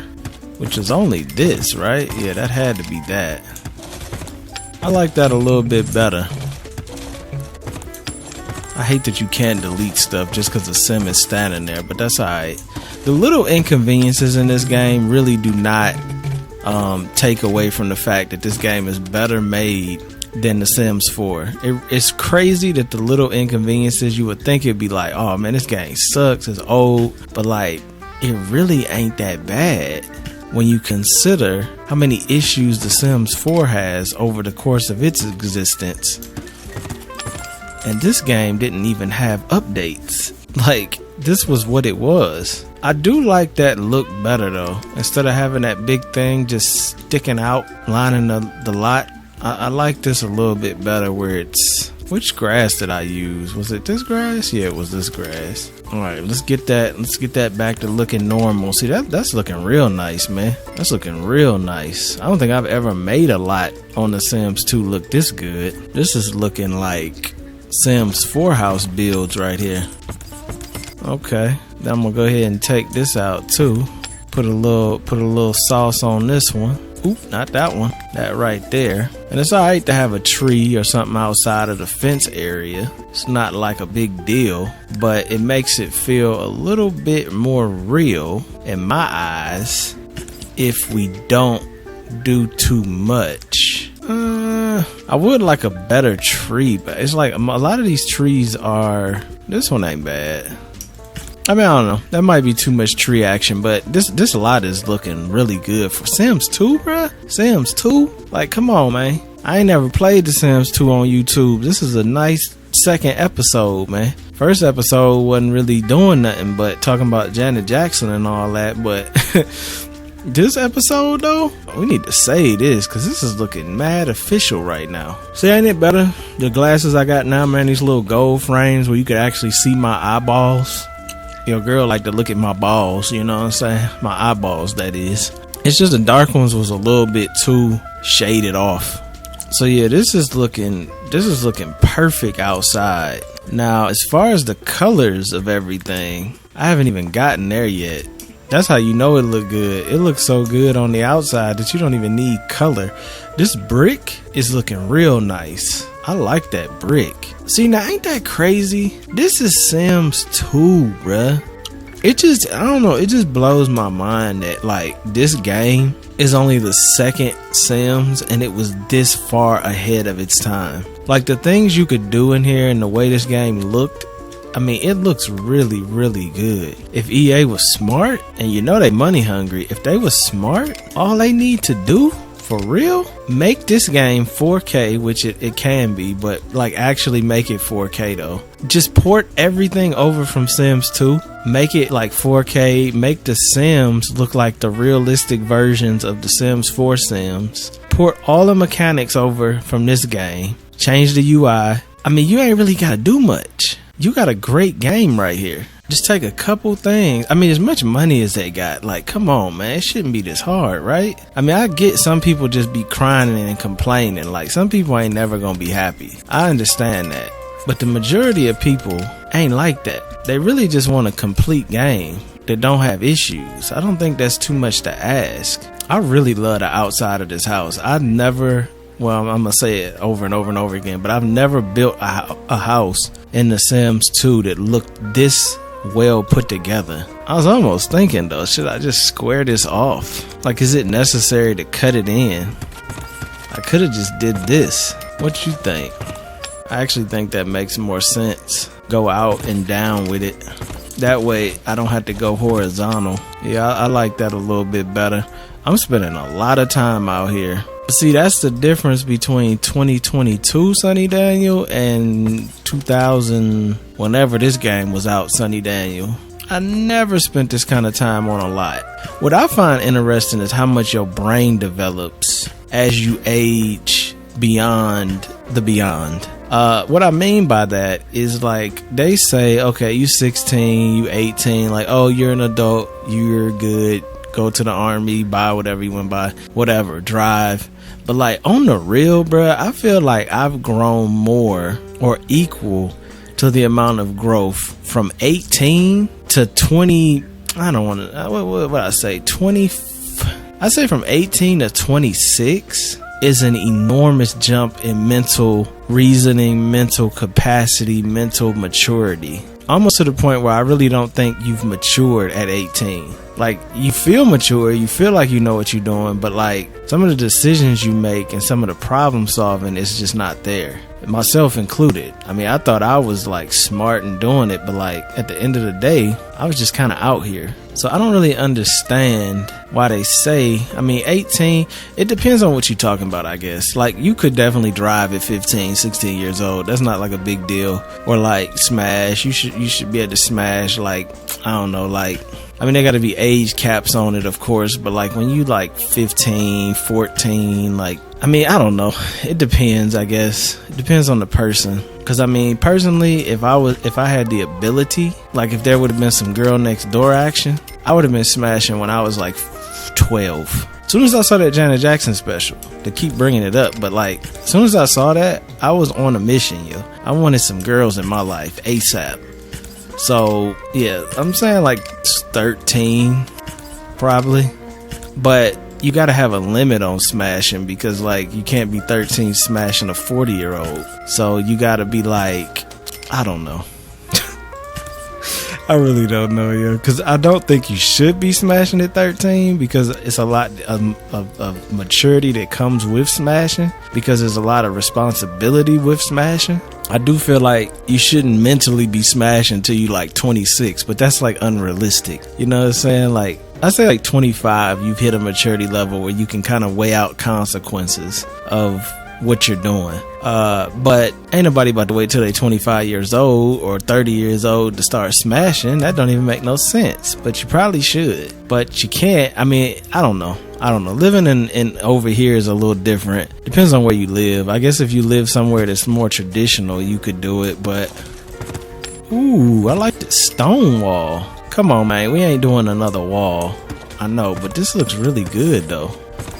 Speaker 1: which is only this, right? Yeah, that had to be that. I like that a little bit better. I hate that you can't delete stuff just because the sim is standing there, but that's alright. The little inconveniences in this game really do not take away from the fact that this game is better made than the Sims 4. It's crazy that the little inconveniences, you would think it'd be like, oh man, this game sucks, it's old, but like, it really ain't that bad when you consider how many issues the Sims 4 has over the course of its existence. And this game didn't even have updates. Like, this was what it was. I do like that look better though. Instead of having that big thing just sticking out, lining the lot, I like this a little bit better where it's... Which grass did I use? Was it this grass? Yeah, it was this grass. Alright, let's get that back to looking normal. See, that's looking real nice, man. That's looking real nice. I don't think I've ever made a lot on the Sims 2 look this good. This is looking like Sims 4 house builds right here. Okay, then I'm gonna go ahead and take this out too. Put a little sauce on this one. Oop, not that one. That right there. And it's alright to have a tree or something outside of the fence area. It's not like a big deal, but it makes it feel a little bit more real in my eyes if we don't do too much. I would like a better tree, but it's like a lot of these trees are... This one ain't bad. I mean, I don't know. That might be too much tree action, but this lot is looking really good for Sims 2, bruh. Sims 2? Like, come on, man. I ain't never played The Sims 2 on YouTube. This is a nice second episode, man. First episode wasn't really doing nothing but talking about Janet Jackson and all that, but this episode, though, we need to say this, because this is looking mad official right now. See, ain't it better? The glasses I got now, man, these little gold frames where you could actually see my eyeballs. Your girl like to look at my balls, you know what I'm saying? My eyeballs, that is. It's just the dark ones was a little bit too shaded off. So yeah, this is looking perfect outside. Now, as far as the colors of everything, I haven't even gotten there yet. That's how you know it look good. It looks so good on the outside that you don't even need color. This brick is looking real nice. I like that brick. See, now ain't that crazy? This is Sims 2, bruh. I don't know, it just blows my mind that like this game is only the second Sims and it was this far ahead of its time. Like the things you could do in here and the way this game looked, I mean, it looks really, really good. If EA was smart, and you know they money hungry, if they was smart, all they need to do, for real, make this game 4K, which it can be, but like actually make it 4K though. Just port everything over from Sims 2, make it like 4K, make the Sims look like the realistic versions of the Sims 4 Sims. Port all the mechanics over from this game, change the UI. I mean, you ain't really gotta do much. You got a great game right here. Just take a couple things. I mean, as much money as they got, like, come on, man, it shouldn't be this hard, right? I mean, I get some people just be crying and complaining. Like, some people ain't never gonna be happy. I understand that. But the majority of people ain't like that. They really just want a complete game that don't have issues. I don't think that's too much to ask. I really love the outside of this house. I'm gonna say it over and over and over again, but I've never built a house in The Sims 2 that looked this well put together. I was almost thinking though, should I just square this off? Like, is it necessary to cut it in? I could have just did this. What you think? I actually think that makes more sense. Go out and down with it. That way I don't have to go horizontal. Yeah, I like that a little bit better. I'm spending a lot of time out here. See, that's the difference between 2022 Sonny Daniel and 2000, whenever this game was out, Sonny Daniel. I never spent this kind of time on a lot. What I find interesting is how much your brain develops as you age beyond the beyond. What I mean by that is, like, they say, okay, you 16, you 18, like, oh, you're an adult, you're good, go to the army, buy whatever you want to buy, whatever, drive. But like, on the real, bruh, I feel like I've grown more or equal to the amount of growth from 18 to 20. I don't want to, what I say, 20. I say from 18 to 26 is an enormous jump in mental reasoning, mental capacity, mental maturity. Almost to the point where I really don't think you've matured at 18. Like, you feel mature, you feel like you know what you're doing, but like, some of the decisions you make and some of the problem solving is just not there. Myself included. I mean, I thought I was like smart and doing it, but like, at the end of the day, I was just kind of out here. So I don't really understand why they say, I mean, 18, it depends on what you're talking about, I guess. Like, you could definitely drive at 15, 16 years old. That's not like a big deal. Or like smash. You should be able to smash, like, I don't know, like, I mean, there got to be age caps on it, of course, but like when you like 15, 14, like, I mean, I don't know. It depends, I guess. It depends on the person. Cause I mean, personally, if I had the ability, like if there would have been some girl next door action, I would have been smashing when I was like 12. As soon as I saw that Janet Jackson special, to keep bringing it up, but like, as soon as I saw that, I was on a mission, yo. I wanted some girls in my life ASAP. So yeah, I'm saying like 13 probably, but you gotta have a limit on smashing, because like, you can't be 13 smashing a 40-year-old. So you gotta be like, I don't know. I really don't know, yo, because I don't think you should be smashing at 13, because it's a lot of maturity that comes with smashing, because there's a lot of responsibility with smashing. I do feel like you shouldn't mentally be smashing until you like 26, but that's like unrealistic. You know what I'm saying? Like, I say like 25, you've hit a maturity level where you can kind of weigh out consequences of what you're doing. But ain't nobody about to wait till they 25 years old or 30 years old to start smashing. That don't even make no sense, but you probably should, but you can't. I mean, I don't know. Living in over here is a little different. Depends on where you live. I guess if you live somewhere that's more traditional, you could do it, but ooh, I like the stone wall. Come on, man, we ain't doing another wall. I know, but this looks really good though.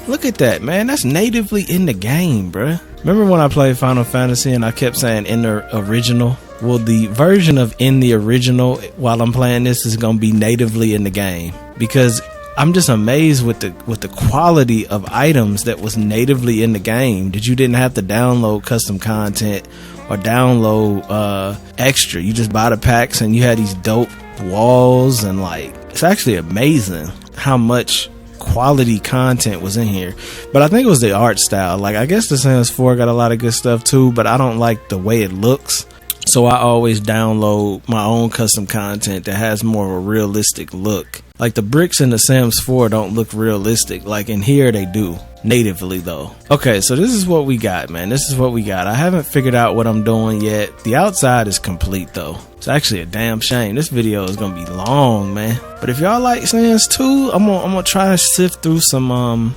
Speaker 1: Look at that, man. That's natively in the game, bruh. Remember when I played Final Fantasy and I kept saying in the original? Well, the version of in the original while I'm playing this is going to be natively in the game, because I'm just amazed with the quality of items that was natively in the game, that you didn't have to download custom content or download extra. You just buy the packs and you had these dope walls, and like, it's actually amazing how much quality content was in here. But I think it was the art style. Like, I guess the Sims 4 got a lot of good stuff too, but I don't like the way it looks, so I always download my own custom content that has more of a realistic look. Like, the bricks in the Sims 4 don't look realistic. Like, in here they do, natively though. Okay, so this is what we got, man. This is what we got. I haven't figured out what I'm doing yet. The outside is complete though. It's actually a damn shame. This video is gonna be long, man. But if y'all like Sims 2, I'm gonna try to sift through some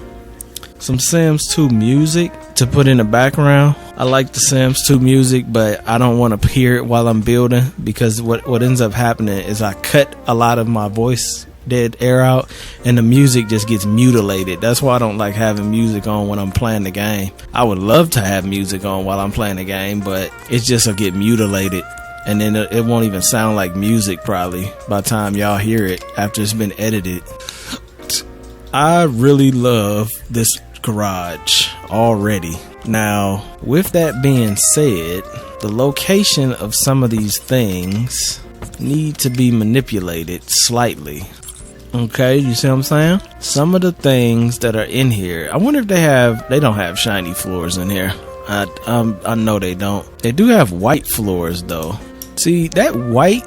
Speaker 1: Sims 2 music to put in the background. I like the Sims 2 music, but I don't want to hear it while I'm building, because what ends up happening is I cut a lot of my voice dead air out and the music just gets mutilated. That's why I don't like having music on when I'm playing the game. I would love to have music on while I'm playing the game, but it's just will get mutilated, and then it won't even sound like music probably by the time y'all hear it after it's been edited. I really love this garage already. Now, with that being said, the location of some of these things need to be manipulated slightly. Okay, you see what I'm saying? Some of the things that are in here, I wonder if they don't have shiny floors in here. I know they don't. They do have white floors though. See, that white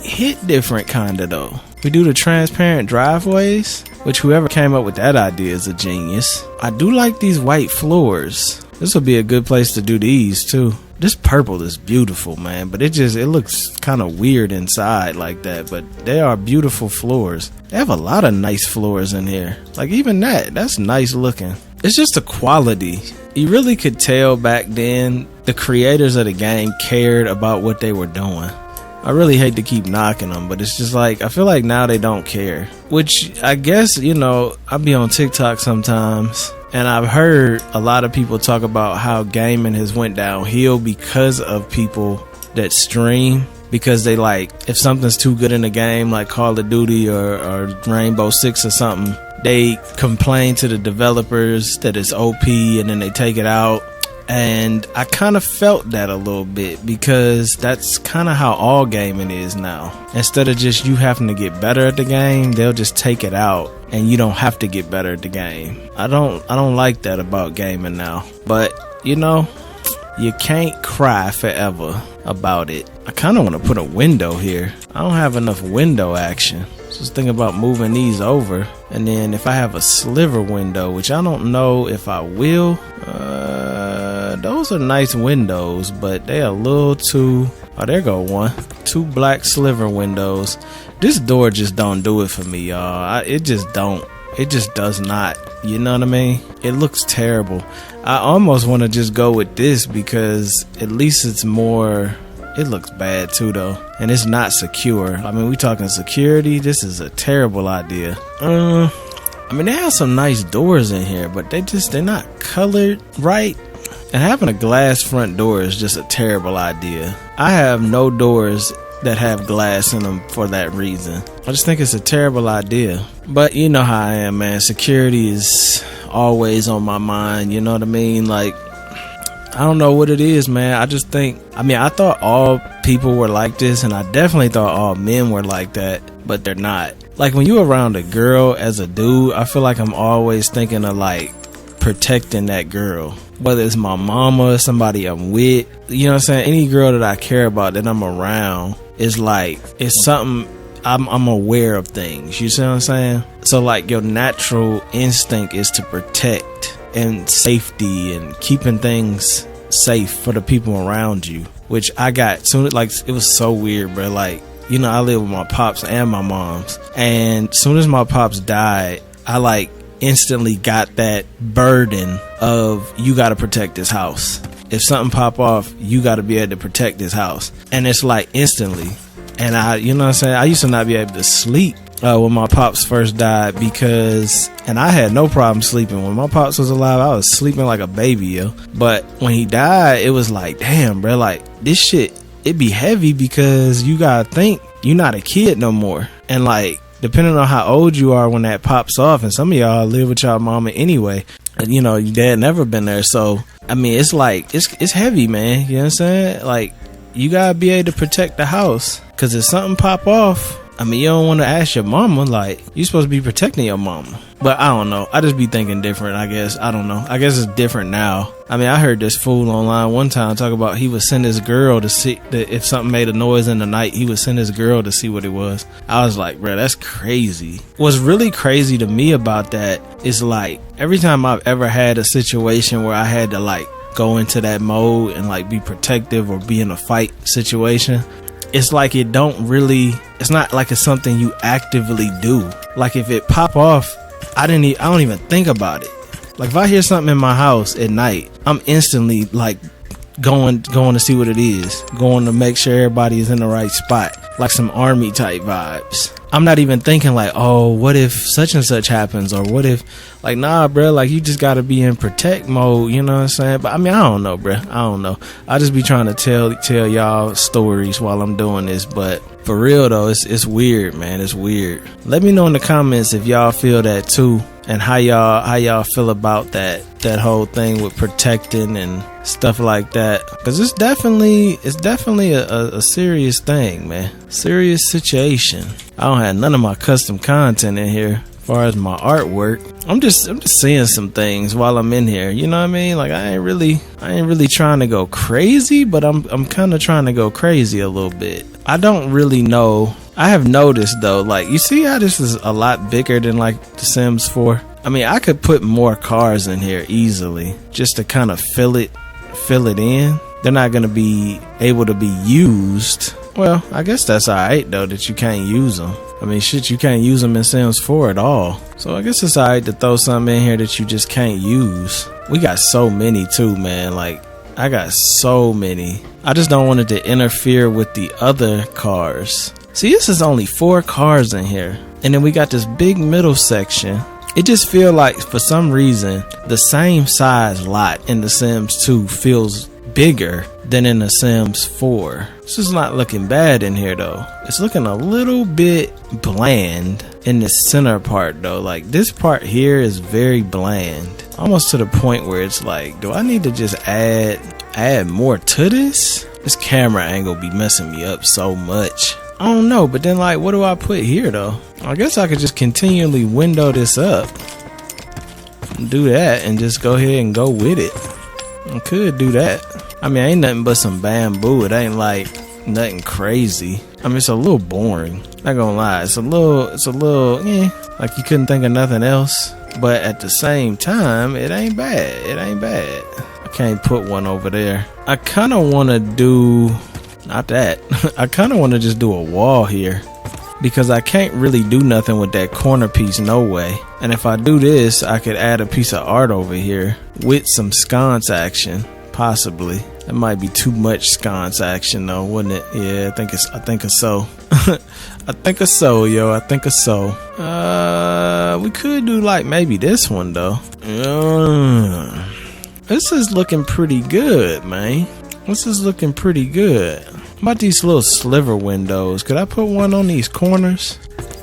Speaker 1: hit different kinda though. We do the transparent driveways, which whoever came up with that idea is a genius. I do like these white floors. This will be a good place to do these too. This purple is beautiful, man, but it looks kind of weird inside like that, but they are beautiful floors. They have a lot of nice floors in here. Like, even that's nice looking. It's just the quality. You really could tell back then the creators of the game cared about what they were doing. I really hate to keep knocking them, but it's just like, I feel like now they don't care. Which, I guess, you know, I be on TikTok sometimes, and I've heard a lot of people talk about how gaming has went downhill because of people that stream. Because they like, if something's too good in the game, like Call of Duty or Rainbow Six or something, they complain to the developers that it's OP, and then they take it out. And I kind of felt that a little bit, because that's kind of how all gaming is now. Instead of just you having to get better at the game, they'll just take it out and you don't have to get better at the game. I don't like that about gaming now. But, you know, you can't cry forever about it. I kind of want to put a window here. I don't have enough window action. Just thinking about moving these over. And then if I have a sliver window, which I don't know if I will, those are nice windows, but they're a little too... Oh, there go one. 2 black sliver windows. This door just don't do it for me, y'all. It just don't. It just does not. You know what I mean? It looks terrible. I almost want to just go with this, because at least it's more... It looks bad too though, and it's not secure. I mean, we talking security. This is a terrible idea. I mean, they have some nice doors in here, but they're not colored right. And having a glass front door is just a terrible idea. I have no doors that have glass in them for that reason. I just think it's a terrible idea. But you know how I am, man. Security is always on my mind. You know what I mean? Like, I don't know what it is, man. I just think, I thought all people were like this, and I definitely thought all men were like that, but they're not. Like, when you're around a girl as a dude, I feel like I'm always thinking of like protecting that girl. Whether it's my mama or somebody I'm with, you know what I'm saying? Any girl that I care about, that I'm around, is like, it's something, I'm aware of things. You see what I'm saying? So like your natural instinct is to protect and safety and keeping things safe for the people around you, which I got soon. Like, it was so weird, bro. Like, you know, I live with my pops and my moms, and soon as my pops died, I like instantly got that burden of, you got to protect this house. If something pop off, you got to be able to protect this house. And it's like instantly. And I, you know what I'm saying, I used to not be able to sleep when my pops first died, because, and I had no problem sleeping when my pops was alive. I was sleeping like a baby, yo. But when he died, it was like, damn, bro, like, this shit, it be heavy, because you gotta think you're not a kid no more. And like, depending on how old you are when that pops off, and some of y'all live with y'all mama anyway, and you know, your dad never been there. So I mean, it's like, it's heavy, man. You know what I'm saying? Like, you gotta be able to protect the house, because if something pop off, I mean, you don't want to ask your mama. Like, you supposed to be protecting your mama. But I don't know, I just be thinking different, I guess. I don't know, I guess it's different now. I mean, I heard this fool online one time talk about he would send his girl to see if something made a noise in the night. He would send his girl to see what it was. I was like, bro, that's crazy. What's really crazy to me about that is, like, every time I've ever had a situation where I had to like go into that mode and like be protective or be in a fight situation, it's like it don't really, it's not like it's something you actively do. Like, if it pop off, I don't even think about it. Like, if I hear something in my house at night, I'm instantly like going to see what it is, going to make sure everybody is in the right spot, like some army type vibes. I'm not even thinking like, oh, what if such and such happens, or what if, like, nah, bro, like, you just gotta be in protect mode, you know what I'm saying? But I mean, I don't know, bro, I don't know. I just be trying to tell y'all stories while I'm doing this, but for real though, it's weird, man. It's weird. Let me know in the comments if y'all feel that too, and how y'all feel about that whole thing with protecting and stuff like that, because it's definitely a serious thing, man. Serious situation. I don't have none of my custom content in here as far as my artwork. I'm just seeing some things while I'm in here, you know what I mean? Like, I ain't really trying to go crazy, but I'm kind of trying to go crazy a little bit. I don't really know. I have noticed though, like, you see how this is a lot bigger than like the Sims 4? I mean, I could put more cars in here easily just to kind of fill it in. They're not going to be able to be used. Well, I guess that's alright though, that you can't use them. I mean, shit, you can't use them in Sims 4 at all. So I guess it's alright to throw something in here that you just can't use. We got so many too, man. Like, I got so many. I just don't want it to interfere with the other cars. See, this is only 4 cars in here, and then we got this big middle section. It just feel like, for some reason, the same size lot in The Sims 2 feels bigger than in The Sims 4. This is not looking bad in here though. It's looking a little bit bland in the center part though. Like, this part here is very bland, almost to the point where it's like, do I need to just add more to this? This camera angle be messing me up so much. I don't know, but then, like, what do I put here though? I guess I could just continually window this up, do that, and just go ahead and go with it. I could do that. I mean, ain't nothing but some bamboo. It ain't like nothing crazy. I mean, it's a little boring, not gonna lie. It's a little like you couldn't think of nothing else. But at the same time, it ain't bad. I can't put one over there. I kind of want to do, not that. I kind of want to just do a wall here, because I can't really do nothing with that corner piece, no way. And if I do this, I could add a piece of art over here with some sconce action, possibly. That might be too much sconce action though, wouldn't it? Yeah, I think it's so. I think it's so, yo. I think it's so. We could do like maybe this one though. This is looking pretty good, man. This is looking pretty good. How about these little sliver windows? Could I put one on these corners?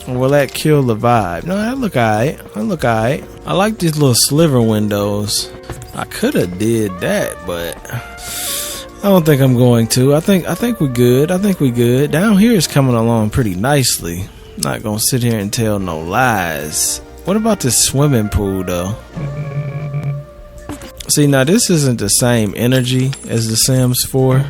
Speaker 1: Or will that kill the vibe? No, that look alright. I like these little sliver windows. I could have did that, but I don't think I'm going to. I think we're good. Down here is coming along pretty nicely. Not gonna sit here and tell no lies. What about this swimming pool though? See, now this isn't the same energy as the Sims 4.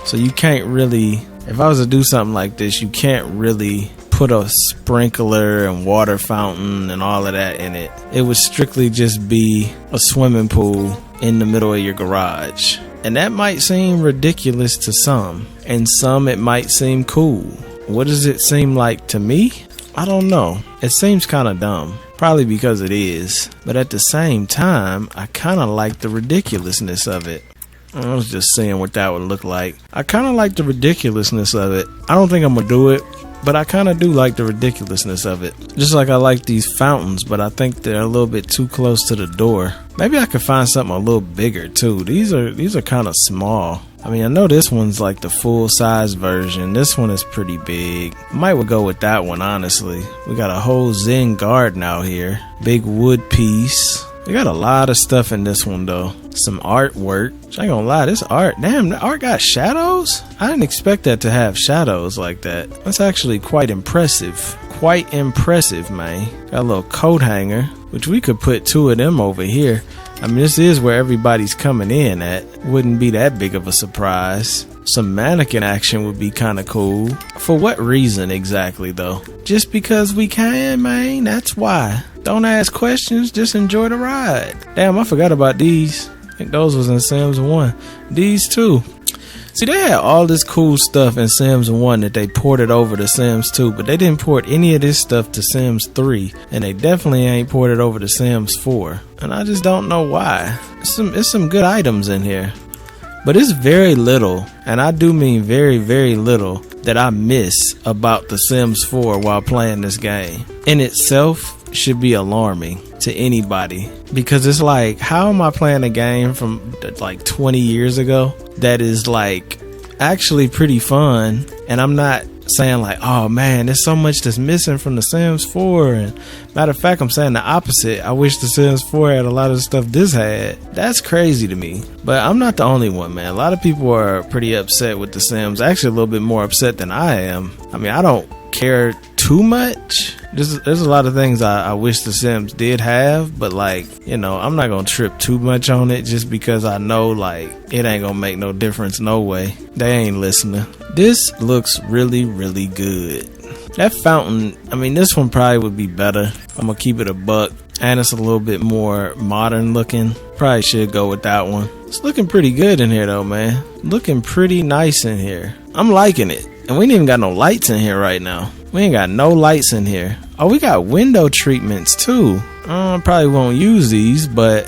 Speaker 1: So you can't really, if I was to do something like this, you can't really put a sprinkler and water fountain and all of that in it. It would strictly just be a swimming pool in the middle of your garage. And that might seem ridiculous to some, and some it might seem cool. What does it seem like to me? I don't know. It seems kind of dumb. Probably because it is. But at the same time, I kind of like the ridiculousness of it. I was just seeing what that would look like. I kind of like the ridiculousness of it. I don't think I'm going to do it, but I kind of do like the ridiculousness of it. Just like I like these fountains, but I think they're a little bit too close to the door. Maybe I could find something a little bigger too. These are kind of small. I mean, I know this one's like the full size version. This one is pretty big. Might would go with that one, honestly. We got a whole Zen garden out here. Big wood piece. We got a lot of stuff in this one though. Some artwork. I ain't gonna lie, this art, damn, the art got shadows? I didn't expect that to have shadows like that. That's actually quite impressive. Quite impressive, man. Got a little coat hanger, which we could put 2 of them over here. I mean, this is where everybody's coming in at. Wouldn't be that big of a surprise. Some mannequin action would be kind of cool. For what reason exactly, though? Just because we can, man. That's why. Don't ask questions. Just enjoy the ride. Damn, I forgot about these. I think those was in Sims 1. These too. See, they had all this cool stuff in Sims 1 that they ported over to Sims 2, but they didn't port any of this stuff to Sims 3, and they definitely ain't ported over to Sims 4. And I just don't know why. It's some good items in here. But it's very little, and I do mean very, very little, that I miss about the Sims 4 while playing this game. In itself, should be alarming to anybody, because it's like, how am I playing a game from like 20 years ago that is like actually pretty fun, and I'm not saying like, oh man, there's so much that's missing from the Sims 4. And matter of fact, I'm saying the opposite. I wish the Sims 4 had a lot of the stuff this had. That's crazy to me. But I'm not the only one, man. A lot of people are pretty upset with the Sims. Actually a little bit more upset than I am. I mean, I don't care too much. There's a lot of things I wish the Sims did have, but like, you know, I'm not gonna trip too much on it just because I know like it ain't gonna make no difference no way. They ain't listening. This looks really, really good. That fountain, I mean, this one probably would be better. I'm gonna keep it a buck, and it's a little bit more modern looking. Probably should go with that one. It's looking pretty good in here though, man. Looking pretty nice in here. I'm liking it. And we ain't even got no lights in here right now. We ain't got no lights in here. Oh, we got window treatments too. Probably won't use these, but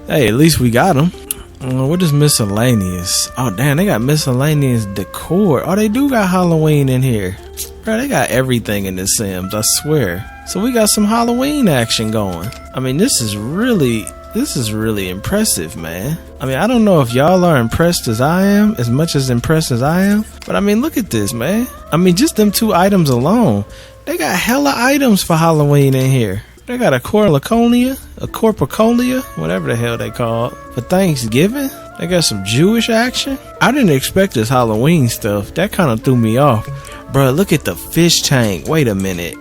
Speaker 1: hey, at least we got them. What is miscellaneous? Oh damn, they got miscellaneous decor. Oh, they do got Halloween in here. Bro, they got everything in this Sims, I swear. So we got some Halloween action going. I mean, this is really impressive, man. I mean, I don't know if y'all are impressed as I am, as much as impressed as I am, but I mean, look at this, man. I mean, just them 2 items alone, they got hella items for Halloween in here. They got a corliconia, whatever the hell they call it, for Thanksgiving. They got some Jewish action. I didn't expect this Halloween stuff. That kind of threw me off. Bruh, look at the fish tank. Wait a minute.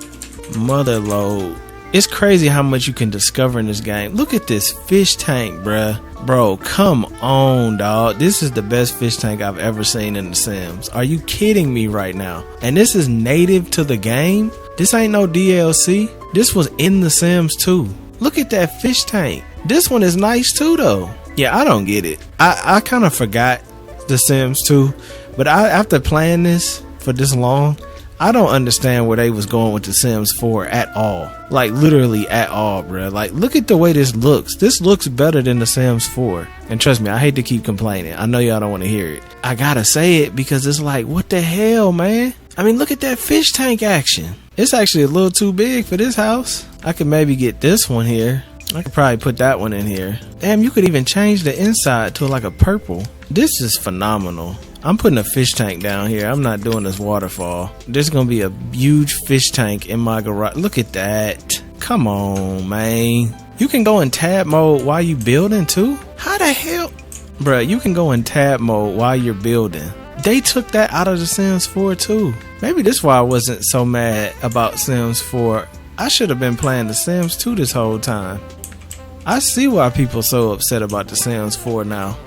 Speaker 1: Mother load. It's crazy how much you can discover in this game. Look at this fish tank, bruh. Bro, come on, dog. This is the best fish tank I've ever seen in The Sims. Are you kidding me right now? And this is native to the game? This ain't no DLC. This was in The Sims too. Look at that fish tank. This one is nice too, though. Yeah, I don't get it. I kind of forgot The Sims 2, but after playing this for this long, I don't understand where they was going with The Sims 4 at all. Like, literally at all, bruh. Like, look at the way this looks. This looks better than The Sims 4. And trust me, I hate to keep complaining. I know y'all don't want to hear it. I gotta say it because it's like, what the hell, man? I mean, look at that fish tank action. It's actually a little too big for this house. I could maybe get this one here. I could probably put that one in here. Damn, you could even change the inside to like a purple. This is phenomenal. I'm putting a fish tank down here. I'm not doing this waterfall. There's gonna be a huge fish tank in my garage. Look at that. Come on, man. You can go in tab mode while you building too? How the hell? Bruh, you can go in tab mode while you're building. They took that out of The Sims 4 too. Maybe that's why I wasn't so mad about Sims 4. I should have been playing The Sims 2 this whole time. I see why people so upset about The Sims 4 now.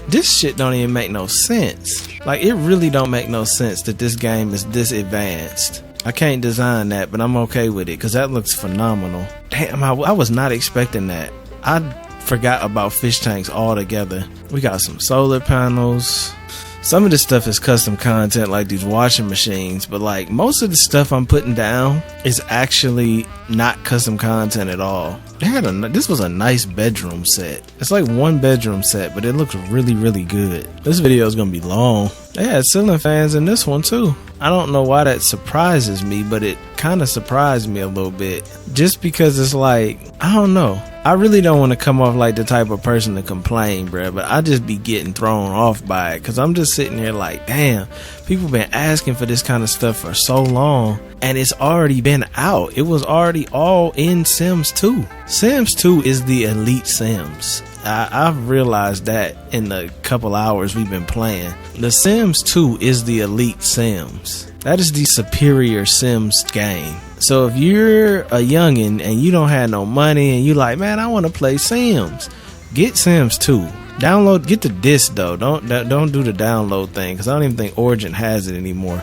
Speaker 1: This shit don't even make no sense. Like, it really don't make no sense that this game is this advanced. I can't design that, but I'm okay with it because that looks phenomenal. Damn, I was not expecting that. I forgot about fish tanks altogether. We got some solar panels. Some of this stuff is custom content, like these washing machines, but like most of the stuff I'm putting down is actually not custom content at all. This was a nice bedroom set. It's like one bedroom set, but it looks really, really good. This video is gonna be long. They had ceiling fans in this one too. I don't know why that surprises me, but it kind of surprised me a little bit. Just because it's like, I don't know. I really don't want to come off like the type of person to complain, bruh, but I just be getting thrown off by it. Cause I'm just sitting here like, damn, people been asking for this kind of stuff for so long, and it's already been out. It was already all in Sims 2. Sims 2 is the elite Sims. I've realized that in the couple hours we've been playing. The Sims 2 is the elite Sims. That is the superior Sims game. So if you're a youngin' and you don't have no money and you like, man, I want to play Sims, get Sims 2. Download, get the disc though. Don't do the download thing because I don't even think Origin has it anymore.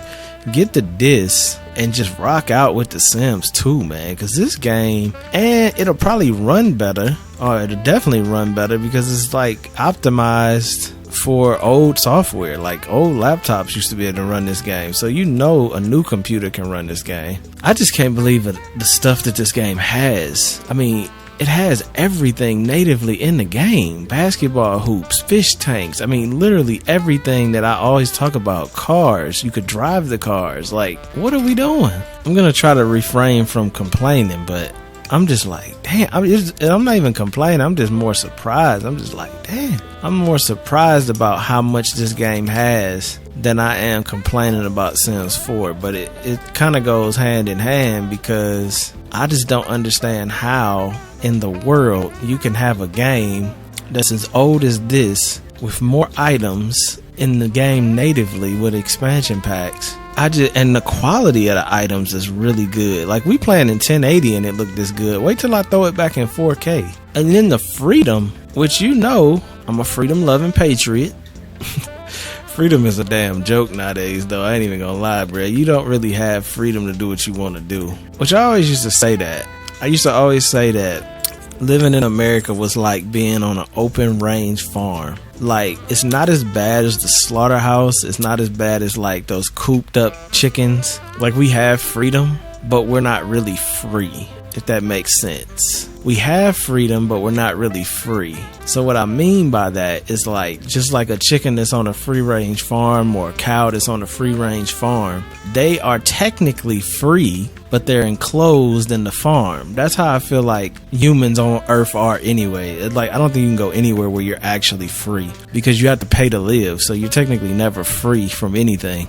Speaker 1: Get the disc and just rock out with the Sims 2, man, because this game, and it'll probably run better, or it'll definitely run better because it's like optimized for old software. Like old laptops used to be able to run this game, so you know a new computer can run this game. I just can't believe the stuff that this game has. I mean, it has everything natively in the game. Basketball hoops, fish tanks. I mean, literally everything that I always talk about. Cars. You could drive the cars. Like, what are we doing? I'm going to try to refrain from complaining, but I'm just like, damn. I'm not even complaining. I'm just more surprised. I'm just like, damn. I'm more surprised about how much this game has than I am complaining about Sims 4. But it kind of goes hand in hand because I just don't understand how in the world you can have a game that's as old as this with more items in the game natively with expansion packs. And the quality of the items is really good. Like, we playing in 1080 and it looked this good. Wait till I throw it back in 4K. And then the freedom, which you know, I'm a freedom loving patriot. Freedom is a damn joke nowadays, though. I ain't even gonna lie, bro. You don't really have freedom to do what you want to do. Which I always used to say that. I used to always say that living in America was like being on an open range farm. Like, it's not as bad as the slaughterhouse. It's not as bad as like those cooped up chickens. Like, we have freedom, but we're not really free, if that makes sense. We have freedom, but we're not really free. So what I mean by that is like, just like a chicken that's on a free range farm or a cow that's on a free range farm, they are technically free, but they're enclosed in the farm. That's how I feel like humans on Earth are anyway. It's like, I don't think you can go anywhere where you're actually free because you have to pay to live. So you're technically never free from anything.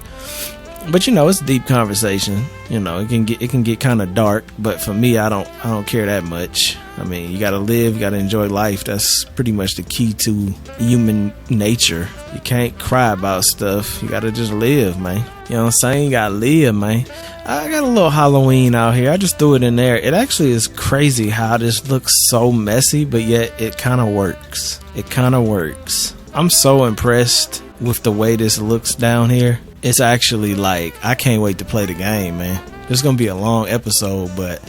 Speaker 1: But you know, it's a deep conversation. You know, it can get kind of dark, but for me, I don't care that much. I mean, you gotta live, you gotta enjoy life. That's pretty much the key to human nature. You can't cry about stuff. You gotta just live, man. You know what I'm saying? You gotta live, man. I got a little Halloween out here. I just threw it in there. It actually is crazy how this looks so messy, but yet it kind of works. It kind of works. I'm so impressed with the way this looks down here. It's actually like, I can't wait to play the game, man. It's gonna be a long episode, but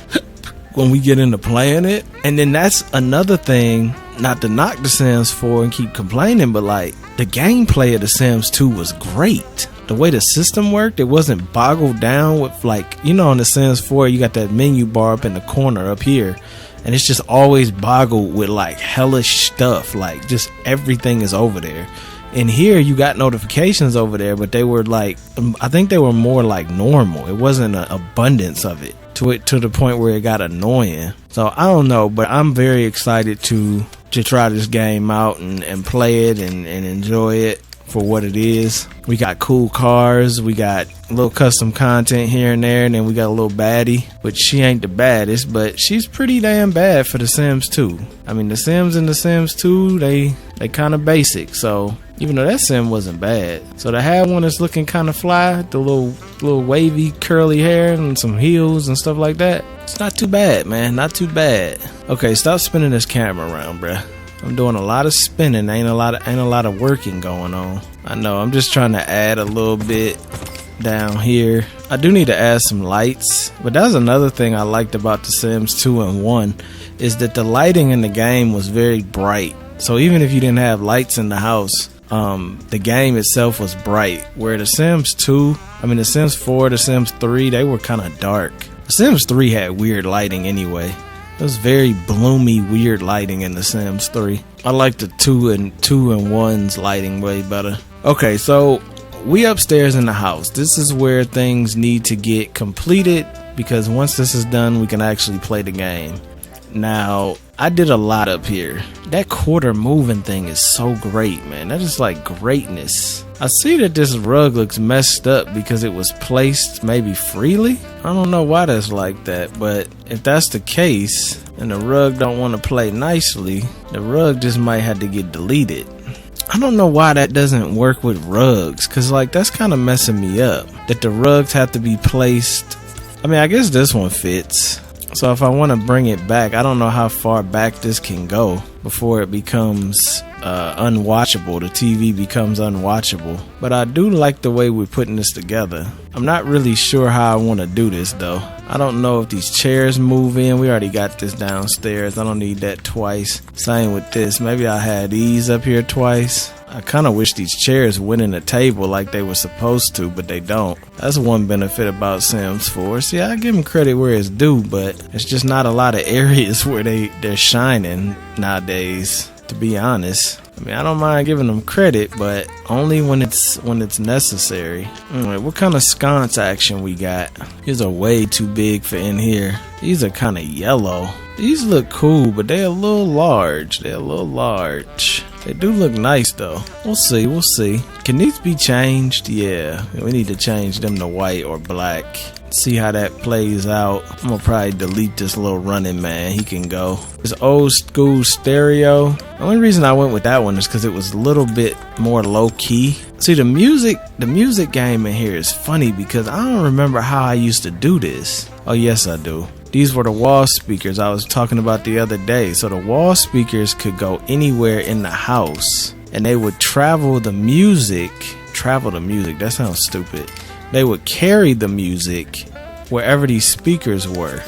Speaker 1: when we get into playing it, and then that's another thing, not to knock The Sims 4 and keep complaining, but like, the gameplay of The Sims 2 was great. The way the system worked, it wasn't boggled down with, like, you know, on The Sims 4, you got that menu bar up in the corner up here, and it's just always boggled with like hellish stuff, like just everything is over there. And here you got notifications over there, but they were like, I think they were more like normal. It wasn't an abundance of it to the point where it got annoying. So I don't know, but I'm very excited to try this game out and play it and enjoy it. for what it is. We got cool cars, we got a little custom content here and there, and then we got a little baddie, which she ain't the baddest, but she's pretty damn bad for The Sims 2. I mean, The Sims and The Sims 2, they kind of basic, so even though that sim wasn't bad. So to have one that's looking kind of fly, the little wavy curly hair and some heels and stuff like that, it's not too bad, man, not too bad. Okay, stop spinning this camera around, bruh. I'm doing a lot of spinning, ain't a lot of working going on. I know, I'm just trying to add a little bit down here. I do need to add some lights, but that's another thing I liked about The Sims 2 and 1 is that the lighting in the game was very bright. So even if you didn't have lights in the house, the game itself was bright. Where The Sims 2, The Sims 4, The Sims 3, they were kind of dark. The Sims 3 had weird lighting anyway. It was very bloomy, weird lighting in The Sims 3. I like the 2 and 1's lighting way better. Okay, so we upstairs in the house. This is where things need to get completed because once this is done, we can actually play the game. Now, I did a lot up here. That quarter moving thing is so great, man. That is like greatness. I see that this rug looks messed up because it was placed maybe freely. I don't know why that's like that, but if that's the case and the rug don't want to play nicely, the rug just might have to get deleted. I don't know why that doesn't work with rugs, cause like that's kind of messing me up that the rugs have to be placed. I guess this one fits. So if I want to bring it back, I don't know how far back this can go before it becomes unwatchable. The TV becomes unwatchable. But I do like the way we're putting this together. I'm not really sure how I want to do this though. I don't know if these chairs move in. We already got this downstairs. I don't need that twice. Same with this. Maybe I had these up here twice. I kind of wish these chairs went in the table like they were supposed to, but they don't. That's one benefit about Sims 4. See, I give them credit where it's due, but it's just not a lot of areas where they're shining nowadays, to be honest. I don't mind giving them credit, but only when it's necessary. Alright, what kind of sconce action we got? These are way too big for in here. These are kind of yellow. These look cool, but they're a little large. They do look nice though. We'll see. Can these be changed? Yeah, we need to change them to white or black. See how that plays out. I'm gonna probably delete this little running man. He can go. This old school stereo. The only reason I went with that one is because it was a little bit more low key. See, the music game in here is funny because I don't remember how I used to do this. Oh yes, I do. These were the wall speakers I was talking about the other day. So the wall speakers could go anywhere in the house and they would travel the music. That sounds stupid. They would carry the music wherever these speakers were.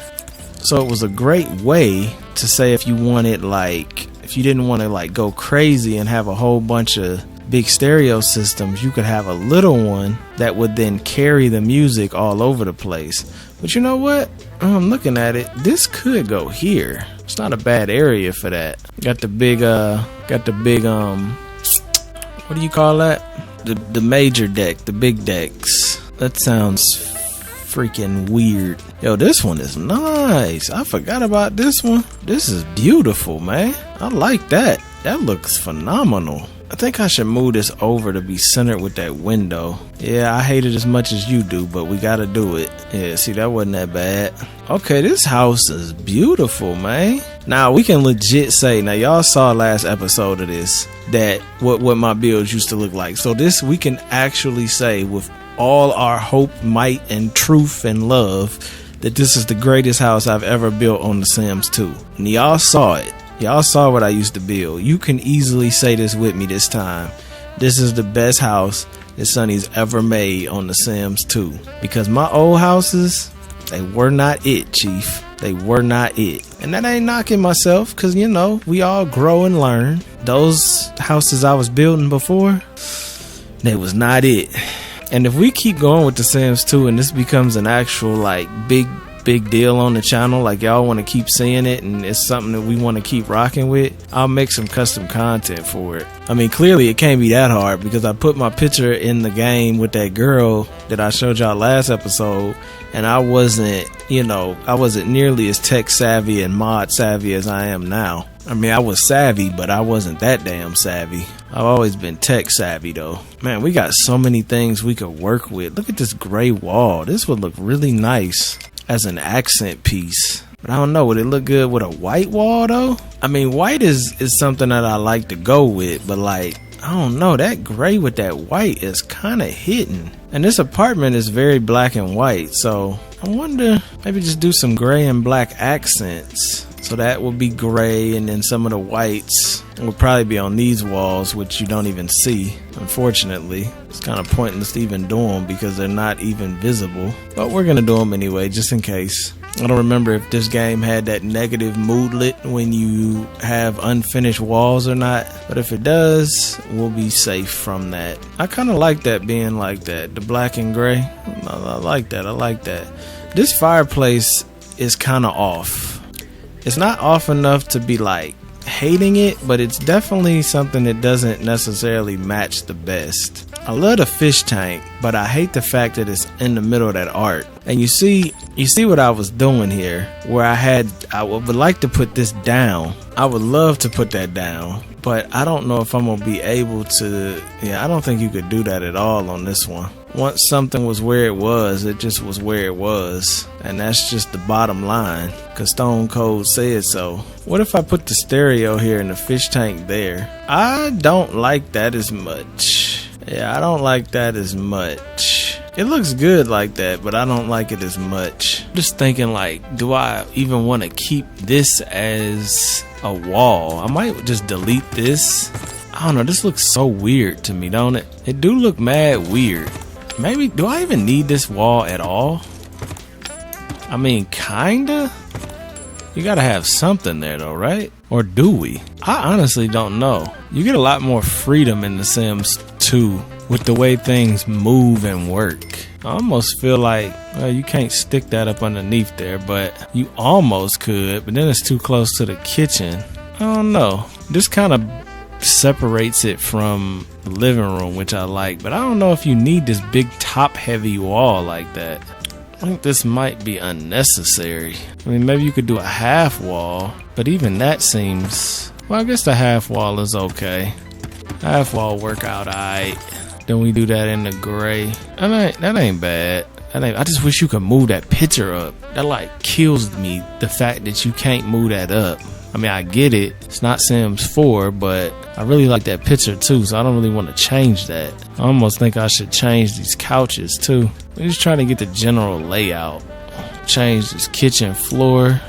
Speaker 1: So it was a great way to say if you didn't want to go crazy and have a whole bunch of big stereo systems, you could have a little one that would then carry the music all over the place. But you know what? I'm looking at it. This could go here. It's not a bad area for that. Got the big what do you call that? The major deck, the big decks. That sounds freaking weird. Yo, this one is nice. I forgot about this one. This is beautiful, man. I like that. That looks phenomenal. I think I should move this over to be centered with that window. Yeah, I hate it as much as you do, but we gotta do it. Yeah, see, that wasn't that bad. Okay, this house is beautiful, man. Now, we can legit say, now y'all saw last episode of this, that what my builds used to look like. So this, we can actually say with all our hope, might, and truth and love that this is the greatest house I've ever built on The Sims 2. And y'all saw it. Y'all saw what I used to build. You can easily say this with me this time. This is the best house that Sonny's ever made on The Sims 2. Because my old houses, they were not it, Chief. They were not it. And that ain't knocking myself, because, we all grow and learn. Those houses I was building before, they was not it. And if we keep going with The Sims 2 and this becomes an actual, big deal on the channel, like y'all want to keep seeing it and it's something that we want to keep rocking with, I'll make some custom content for it. Clearly it can't be that hard because I put my picture in the game with that girl that I showed y'all last episode, and I wasn't nearly as tech savvy and mod savvy as I am now. I mean, I was savvy, but I wasn't that damn savvy. I've always been tech savvy though. Man, we got so many things we could work with. Look at this gray wall. This would look really nice as an accent piece. But I don't know, would it look good with a white wall though? I mean, white is something that I like to go with, but like, I don't know, that gray with that white is kind of hitting. And this apartment is very black and white, so I wonder, maybe just do some gray and black accents. So that will be gray, and then some of the whites will probably be on these walls, which you don't even see. Unfortunately, it's kind of pointless to even do them because they're not even visible. But we're going to do them anyway, just in case. I don't remember if this game had that negative moodlet when you have unfinished walls or not. But if it does, we'll be safe from that. I kind of like that being like that. The black and gray. I like that. I like that. This fireplace is kind of off. It's not off enough to be like hating it, but it's definitely something that doesn't necessarily match the best. I love the fish tank, but I hate the fact that it's in the middle of that art. And you see what I was doing here, where I would like to put this down. I would love to put that down, but I don't know if I'm gonna be able to. Yeah, I don't think you could do that at all on this one. Once something was where it just was where it was. And that's just the bottom line, because Stone Cold said so. What if I put the stereo here and the fish tank there? I don't like that as much. Yeah, I don't like that as much. It looks good like that, but I don't like it as much. Just thinking like, do I even want to keep this as a wall? I might just delete this. I don't know, this looks so weird to me, don't it? It do look mad weird. Maybe, do I even need this wall at all? I mean, kinda. You gotta have something there though, right? Or do we? I honestly don't know. You get a lot more freedom in The Sims 2 with the way things move and work. I almost feel like, well, you can't stick that up underneath there, but you almost could, but then it's too close to the kitchen. I don't know. This kind of separates it from the living room, which I like, but I don't know if you need this big top heavy wall like that. I think this might be unnecessary. I mean, maybe you could do a half wall, but even that seems, well, I guess the half wall is okay. Half wall work out alright. Then we do that in the gray. That ain't bad. I just wish you could move that picture up. That like kills me, the fact that you can't move that up. I mean, I get it. It's not Sims 4, but I really like that picture too, so I don't really want to change that. I almost think I should change these couches too. I'm just trying to get the general layout. Change this kitchen floor.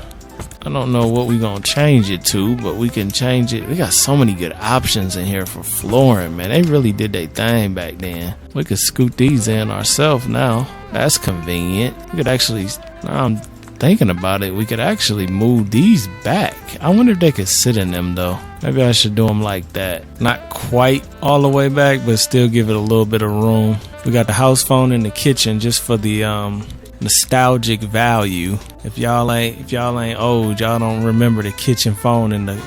Speaker 1: I don't know what we're going to change it to, but we can change it. We got so many good options in here for flooring, man. They really did their thing back then. We could scoot these in ourselves now. That's convenient. We could actually, now I'm thinking about it, we could actually move these back. I wonder if they could sit in them though. Maybe I should do them like that. Not quite all the way back, but still give it a little bit of room. We got the house phone in the kitchen just for the nostalgic value. If y'all ain't old, y'all don't remember the kitchen phone the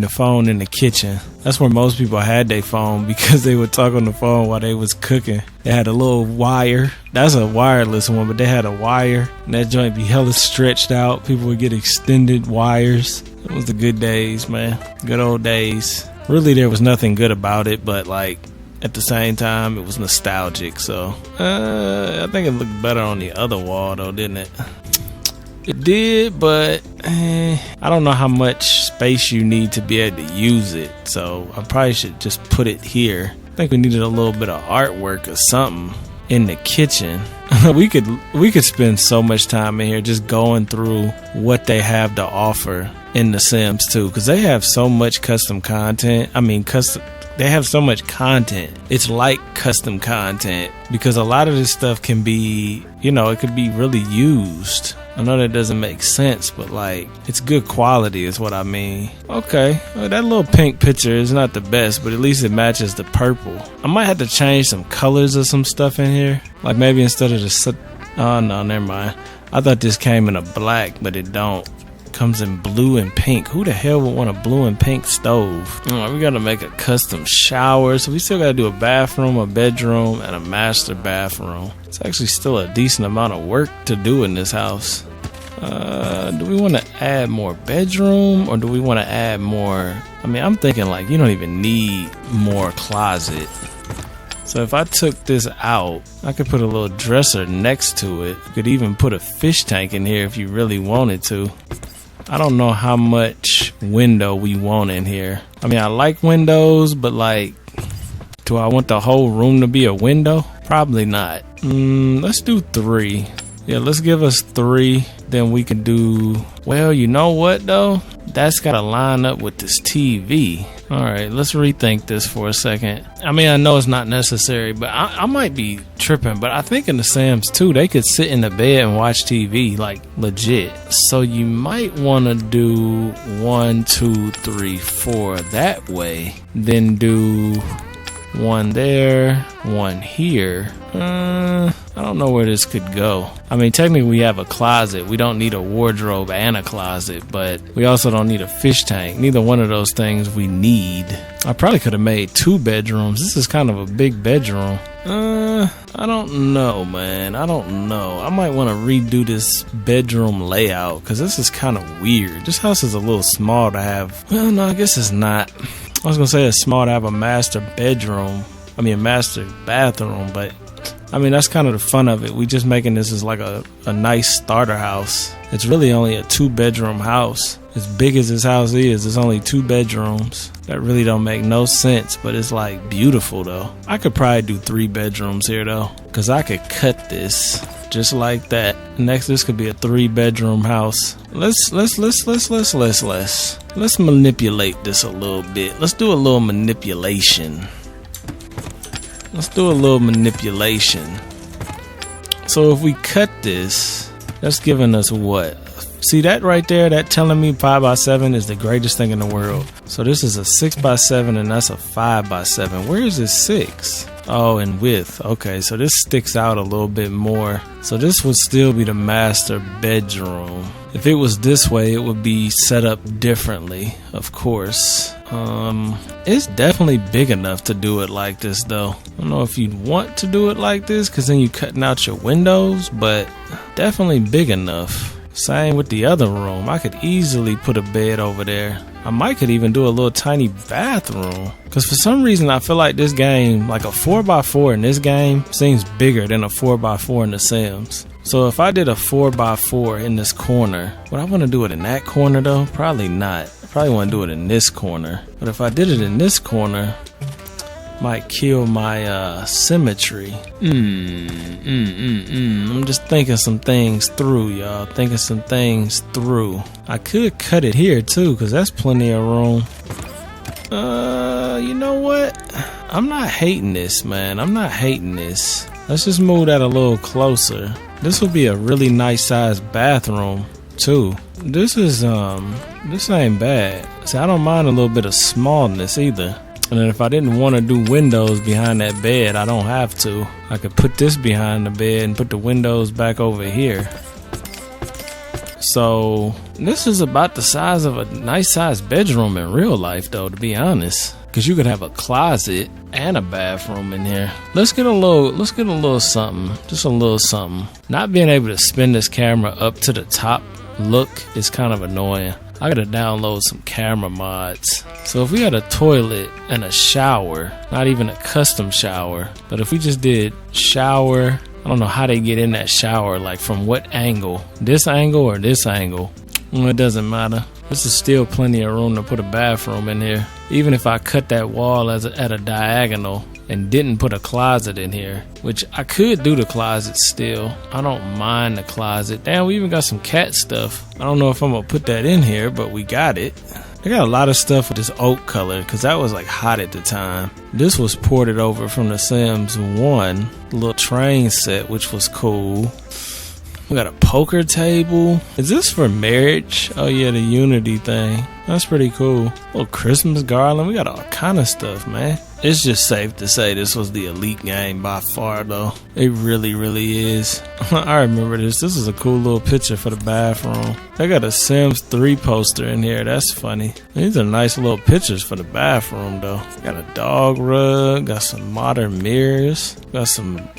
Speaker 1: phone in the kitchen. That's where most people had their phone, because they would talk on the phone while they was cooking. They had a little wire. That's a wireless one, but they had a wire, and that joint be hella stretched out. People would get extended wires. It was the good days, man. Good old days. Really, there was nothing good about it, but like, at the same time, it was nostalgic. So I think it looked better on the other wall though, didn't it? It did, but I don't know how much space you need to be able to use it. So I probably should just put it here. I think we needed a little bit of artwork or something in the kitchen. we could spend so much time in here just going through what they have to offer in The Sims 2, because they have so much custom content. They have so much content. It's like custom content, because a lot of this stuff can be, it could be really used. I know that doesn't make sense, but like, it's good quality is what I mean. Okay, well, that little pink picture is not the best, but at least it matches the purple. I might have to change some colors of some stuff in here. Like maybe instead of oh no, never mind. I thought this came in a black, but it don't. Comes in blue and pink. Who the hell would want a blue and pink stove? We gotta make a custom shower, so we still gotta do a bathroom, a bedroom, and a master bathroom. It's actually still a decent amount of work to do in this house. Do we want to add more bedroom or do we want to add more? I mean, I'm thinking like you don't even need more closet. So if I took this out, I could put a little dresser next to it. You could even put a fish tank in here if you really wanted to. I don't know how much window we want in here. I mean, I like windows, but like, do I want the whole room to be a window? Probably not. Let's do 3. Yeah, let's give us 3. Then we can do, well, you know what though? That's got to line up with this TV. All right, let's rethink this for a second. I mean, I know it's not necessary, but I might be tripping. But I think in the Sims too, they could sit in the bed and watch TV, like legit. So you might want to do 1, 2, 3, 4 that way. Then do 1 there, 1 here. I don't know where this could go. I mean, technically we have a closet. We don't need a wardrobe and a closet, but we also don't need a fish tank. Neither one of those things we need. I probably could have made 2 bedrooms. This is kind of a big bedroom. I don't know, man. I don't know. I might want to redo this bedroom layout because this is kind of weird. This house is a little small to have. Well, no, I guess it's not. I was going to say it's small to have a master bedroom. I mean, a master bathroom, but I mean, that's kind of the fun of it. We just making this as like a nice starter house. It's really only a 2-bedroom house. As big as this house is, it's only 2 bedrooms. That really don't make no sense, but it's like beautiful though. I could probably do 3 bedrooms here though, because I could cut this just like that. Next, this could be a 3-bedroom house. Let's manipulate this a little bit. Let's do a little manipulation. So if we cut this, that's giving us what? See that right there? That telling me 5x7 is the greatest thing in the world. So this is a 6x7 and that's a 5x7. Where is this 6? Oh, in width. Okay, so this sticks out a little bit more. So this would still be the master bedroom. If it was this way, it would be set up differently, of course. It's definitely big enough to do it like this though. I don't know if you'd want to do it like this because then you're cutting out your windows, but definitely big enough. Same with the other room. I could easily put a bed over there. I could even do a little tiny bathroom. Because for some reason I feel like this game, like a 4x4 in this game, seems bigger than a 4x4 in the Sims. So if I did a 4x4 in this corner, would I want to do it in that corner though? Probably not. I probably want to do it in this corner. But if I did it in this corner, might kill my symmetry. I'm just thinking some things through, y'all. Thinking some things through. I could cut it here too, because that's plenty of room. You know what? I'm not hating this, man. I'm not hating this. Let's just move that a little closer. This would be a really nice sized bathroom too. This ain't bad. See, I don't mind a little bit of smallness either. And then if I didn't want to do windows behind that bed, I don't have to. I could put this behind the bed and put the windows back over here. So this is about the size of a nice sized bedroom in real life though, to be honest. Because you could have a closet and a bathroom in here. Let's get a little something. Just a little something. Not being able to spin this camera up to the top look is kind of annoying. I gotta download some camera mods. So if we had a toilet and a shower, not even a custom shower, but if we just did shower, I don't know how they get in that shower, like from what angle? This angle or this angle? Well, it doesn't matter. This is still plenty of room to put a bathroom in here. Even if I cut that wall at a diagonal and didn't put a closet in here, which I could do the closet still. I don't mind the closet. Damn, we even got some cat stuff. I don't know if I'm gonna put that in here, but we got it. I got a lot of stuff with this oak color because that was like hot at the time. This was ported over from the Sims 1, the little train set, which was cool. We got a poker table. Is this for marriage? Oh yeah, the Unity thing. That's pretty cool. A little Christmas garland. We got all kind of stuff, man. It's just safe to say this was the elite game by far, though. It really, really is. I remember this. This is a cool little picture for the bathroom. They got a Sims 3 poster in here. That's funny. These are nice little pictures for the bathroom, though. Got a dog rug. Got some modern mirrors. Got some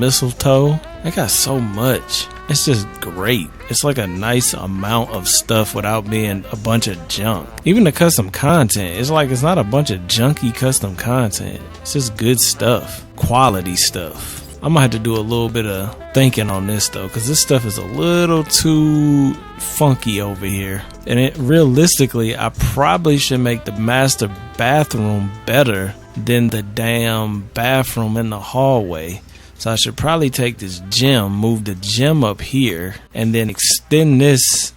Speaker 1: mistletoe. They got so much. it's just great. It's like a nice amount of stuff without being a bunch of junk. Even the custom content, it's like it's not a bunch of junky custom content. It's just good stuff, quality stuff. I'm gonna have to do a little bit of thinking on this though, because this stuff is a little too funky over here. And it realistically, I probably should make the master bathroom better than the damn bathroom in the hallway. So I should probably take this gym, move the gym up here, and then extend this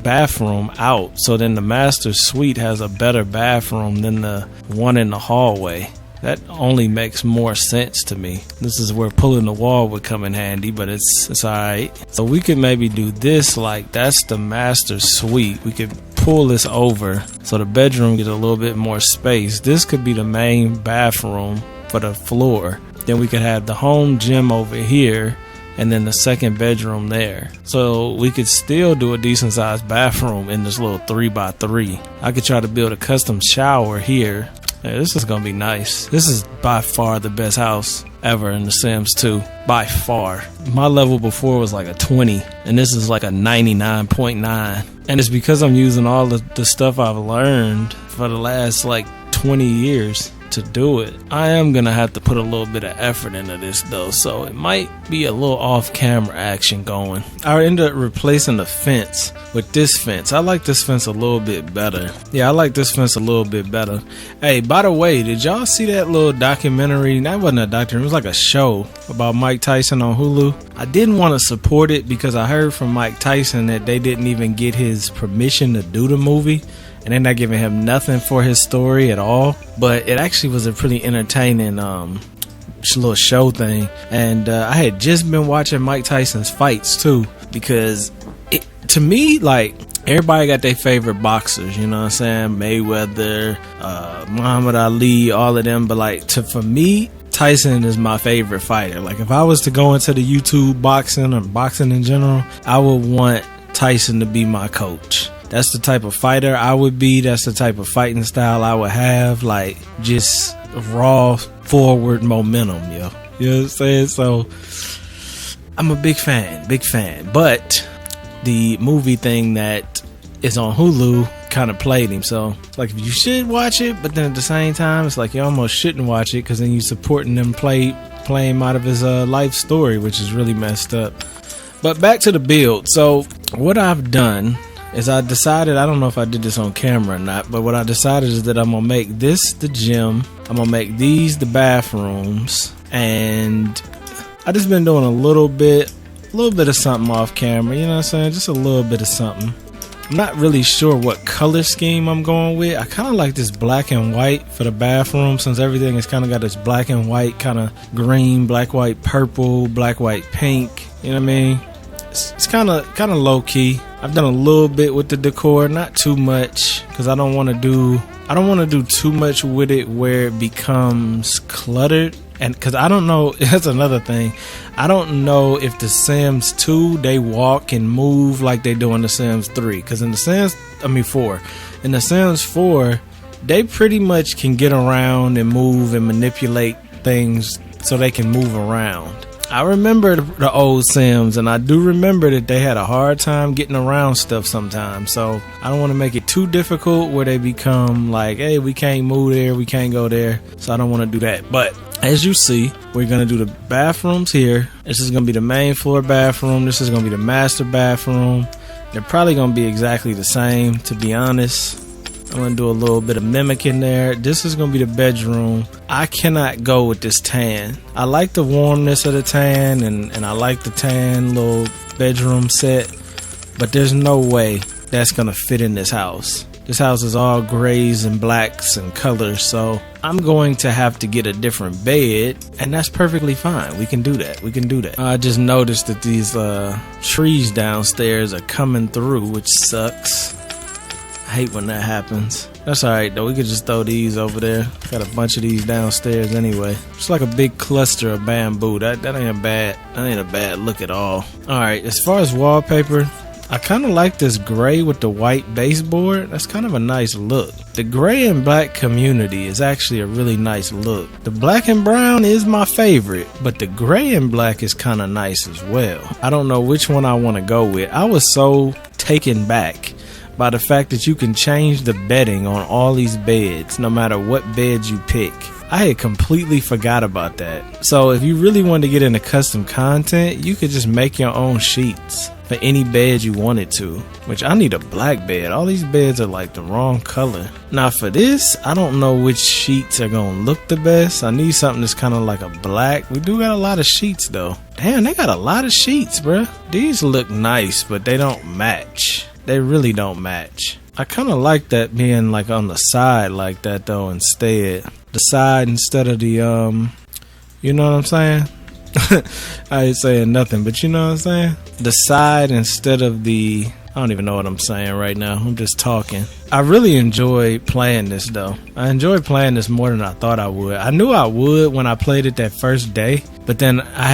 Speaker 1: bathroom out, so then the master suite has a better bathroom than the one in the hallway. That only makes more sense to me. This is where pulling the wall would come in handy, but it's alright. So we could maybe do this, like that's the master suite. We could pull this over so the bedroom gets a little bit more space. This could be the main bathroom for the floor. Then we could have the home gym over here and then the second bedroom there. So we could still do a decent sized bathroom in this little 3x3. I could try to build a custom shower here. Yeah, this is gonna be nice. This is by far the best house ever in The Sims 2. By far. My level before was like a 20, and this is like a 99.9. And it's because I'm using all the stuff I've learned for the last like 20 years to do it. I am gonna have to put a little bit of effort into this though, so it might be a little off-camera action going. I ended up replacing the fence with this fence. I like this fence a little bit better. Yeah, I like this fence a little bit better. Hey, by the way, did y'all see that little documentary? That wasn't a documentary, it was like a show about Mike Tyson on Hulu. I didn't want to support it because I heard from Mike Tyson that they didn't even get his permission to do the movie, and they're not giving him nothing for his story at all. But it actually was a pretty entertaining little show thing. And I had just been watching Mike Tyson's fights too, because to me, like, everybody got their favorite boxers, you know what I'm saying? Mayweather, Muhammad Ali, all of them. But like, for me, Tyson is my favorite fighter. Like, if I was to go into the YouTube boxing or boxing in general, I would want Tyson to be my coach. That's the type of fighter I would be. That's the type of fighting style I would have. Like, just raw forward momentum, yo. You know what I'm saying? So, I'm a big fan. But the movie thing that is on Hulu kind of played him. So, it's like, if you should watch it, but then at the same time, it's like you almost shouldn't watch it, because then you supporting him play him out of his life story, which is really messed up. But back to the build. So, what I've done is I decided, I don't know if I did this on camera or not, but what I decided is that I'm gonna make this the gym, I'm gonna make these the bathrooms, and I just been doing a little bit of something off camera, you know what I'm saying? Just a little bit of something. I'm not really sure what color scheme I'm going with. I kind of like this black and white for the bathroom, since everything has kind of got this black and white, kind of green, black, white, purple, black, white, pink, you know what I mean? It's kind of low key. I've done a little bit with the decor, not too much, because I don't want to do too much with it where it becomes cluttered. And because I don't know, that's another thing, I don't know if the Sims 2, they walk and move like they do in the Sims 3. Because in the Sims 4, in the Sims 4, they pretty much can get around and move and manipulate things so they can move around. I remember the old Sims, and I do remember that they had a hard time getting around stuff sometimes. So I don't want to make it too difficult where they become like, hey, we can't move there, we can't go there. So I don't want to do that. But as you see, we're going to do the bathrooms here. This is going to be the main floor bathroom. This is going to be the master bathroom. They're probably going to be exactly the same, to be honest. I'm going to do a little bit of mimicking there. This is going to be the bedroom. I cannot go with this tan. I like the warmness of the tan, and I like the tan little bedroom set, but there's no way that's going to fit in this house. This house is all grays and blacks and colors, so I'm going to have to get a different bed, and that's perfectly fine. We can do that. I just noticed that these trees downstairs are coming through, which sucks. I hate when that happens. That's alright though, we could just throw these over there. Got a bunch of these downstairs anyway. It's like a big cluster of bamboo. That ain't a bad look at all. Alright, as far as wallpaper, I kind of like this gray with the white baseboard. That's kind of a nice look. The gray and black community is actually a really nice look. The black and brown is my favorite, but the gray and black is kind of nice as well. I don't know which one I want to go with. I was so taken back by the fact that you can change the bedding on all these beds, no matter what beds you pick. I had completely forgot about that. So if you really wanted to get into custom content, you could just make your own sheets for any bed you wanted to, which I need a black bed. All these beds are like the wrong color. Now for this, I don't know which sheets are gonna look the best. I need something that's kind of like a black. We do got a lot of sheets though. Damn, they got a lot of sheets, bruh. These look nice, but they don't match. They really don't match. I kind of like that being like on the side like that though instead. The side instead of the, you know what I'm saying? I ain't saying nothing, but you know what I'm saying? The side instead of the, I don't even know what I'm saying right now. I'm just talking. I really enjoy playing this though. I enjoy playing this more than I thought I would. I knew I would when I played it that first day, but then I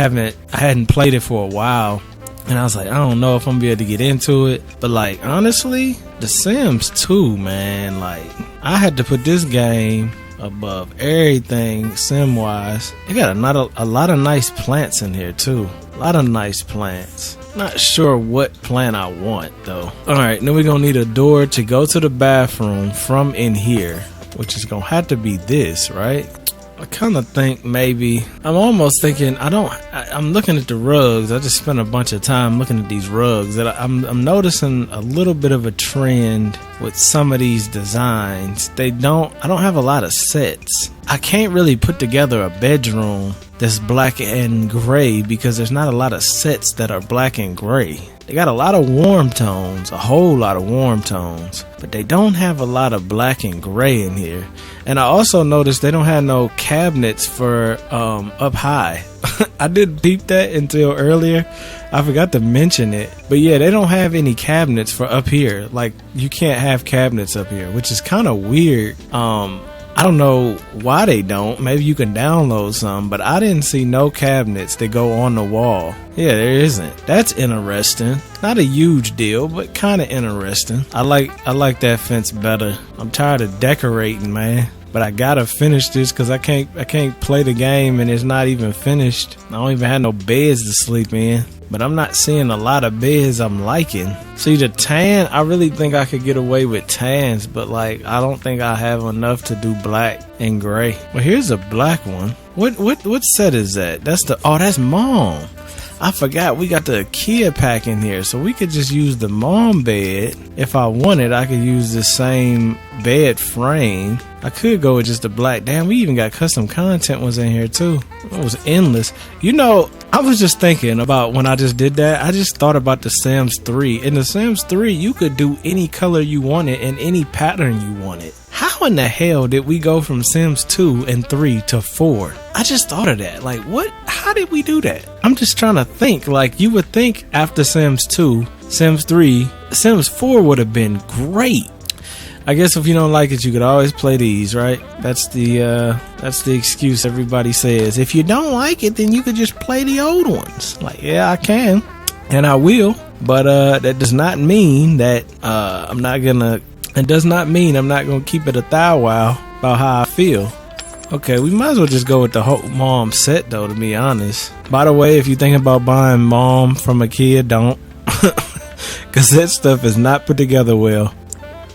Speaker 1: hadn't played it for a while. And I was like, I don't know if I'm gonna be able to get into it. But like, honestly, The Sims 2, man, like, I had to put this game above everything sim-wise. They got a lot of nice plants in here too. A lot of nice plants. Not sure what plant I want though. Alright, then we're gonna need a door to go to the bathroom from in here, which is gonna have to be this, right? I kind of think maybe, I'm almost thinking, I'm looking at the rugs. I just spent a bunch of time looking at these rugs that I'm noticing a little bit of a trend with some of these designs. I don't have a lot of sets. I can't really put together a bedroom that's black and gray because there's not a lot of sets that are black and gray. They got a lot of warm tones, a whole lot of warm tones, but they don't have a lot of black and gray in here. And I also noticed they don't have no cabinets for up high. I didn't peep that until earlier. I forgot to mention it. But yeah, they don't have any cabinets for up here. Like, you can't have cabinets up here, which is kind of weird. I don't know why they don't. Maybe you can download some, but I didn't see no cabinets that go on the wall. Yeah, there isn't. That's interesting. Not a huge deal, but kind of interesting. I like that fence better. I'm tired of decorating, man. But I gotta finish this because I can't play the game and it's not even finished. I don't even have no beds to sleep in. But I'm not seeing a lot of beds I'm liking. See, the tan, I really think I could get away with tans, but like, I don't think I have enough to do black and gray. Well, here's a black one. What set is that? That's Mom. I forgot we got the IKEA pack in here, so we could just use the Mom bed. If I wanted, I could use the same bed frame. I could go with just the black. Damn, we even got custom content was in here too. It was endless. You know, I was just thinking about when I just did that. I just thought about the Sims 3. In the Sims 3, you could do any color you wanted and any pattern you wanted. How in the hell did we go from Sims 2 and 3 to 4? I just thought of that. Like, what? How did we do that? I'm just trying to think. Like, you would think after Sims 2, Sims 3, Sims 4 would have been great. I guess if you don't like it, you could always play these, right? That's the excuse everybody says. If you don't like it, then you could just play the old ones. Like, yeah, I can, and I will. But that does not mean that I'm not gonna. It does not mean I'm not gonna keep it a thou wow about how I feel. Okay, we might as well just go with the whole Mom set though, to be honest. By the way, if you think about buying Mom from IKEA, don't. Cause that stuff is not put together well.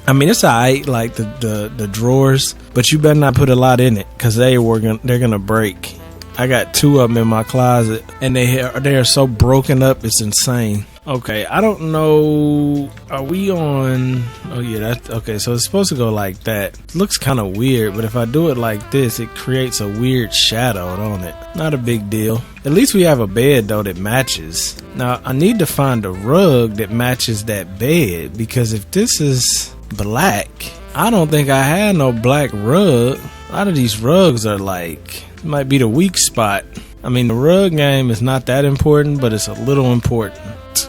Speaker 1: I mean, it's alright, like the drawers, but you better not put a lot in it, cause they're gonna break. I got 2 of them in my closet, and they are so broken up, it's insane. Okay, I don't know. Are we on? Oh yeah, that's okay. So it's supposed to go like that. It looks kind of weird, but if I do it like this, it creates a weird shadow, don't it? Not a big deal. At least we have a bed though that matches. Now I need to find a rug that matches that bed, because if this is black, I don't think I had no black rug. A lot of these rugs are like, it might be the weak spot. I mean, the rug game is not that important, but it's a little important.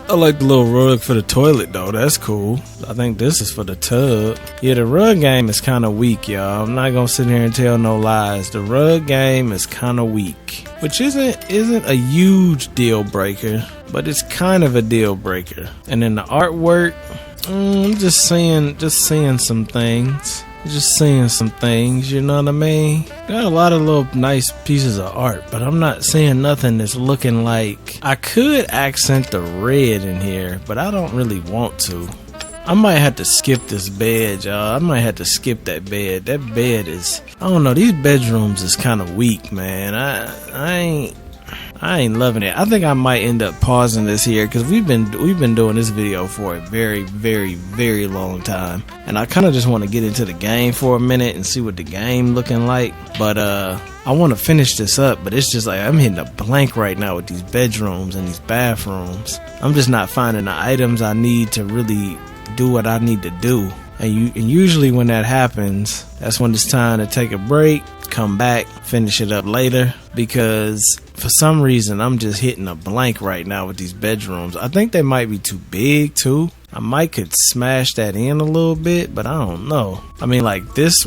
Speaker 1: I like the little rug for the toilet though. That's cool. I think this is for the tub. Yeah, the rug game is kind of weak, y'all. I'm not gonna sit here and tell no lies. The rug game is kind of weak, which isn't a huge deal breaker, but it's kind of a deal breaker. And then the artwork, I'm just seeing some things. Just seeing some things, you know what I mean? Got a lot of little nice pieces of art, but I'm not seeing nothing that's looking like... I could accent the red in here, but I don't really want to. I might have to skip this bed, y'all. I might have to skip that bed. That bed is... I don't know, these bedrooms is kind of weak, man. I ain't loving it. I think I might end up pausing this here because we've been doing this video for a very, very, very long time, and I kind of just want to get into the game for a minute and see what the game looking like. But I want to finish this up, but it's just like I'm hitting a blank right now with these bedrooms and these bathrooms. I'm just not finding the items I need to really do what I need to do. And usually when that happens, that's when it's time to take a break, come back, finish it up later, because for some reason I'm just hitting a blank right now with these bedrooms. I think they might be too big too. I might could smash that in a little bit, but I don't know. I mean, like this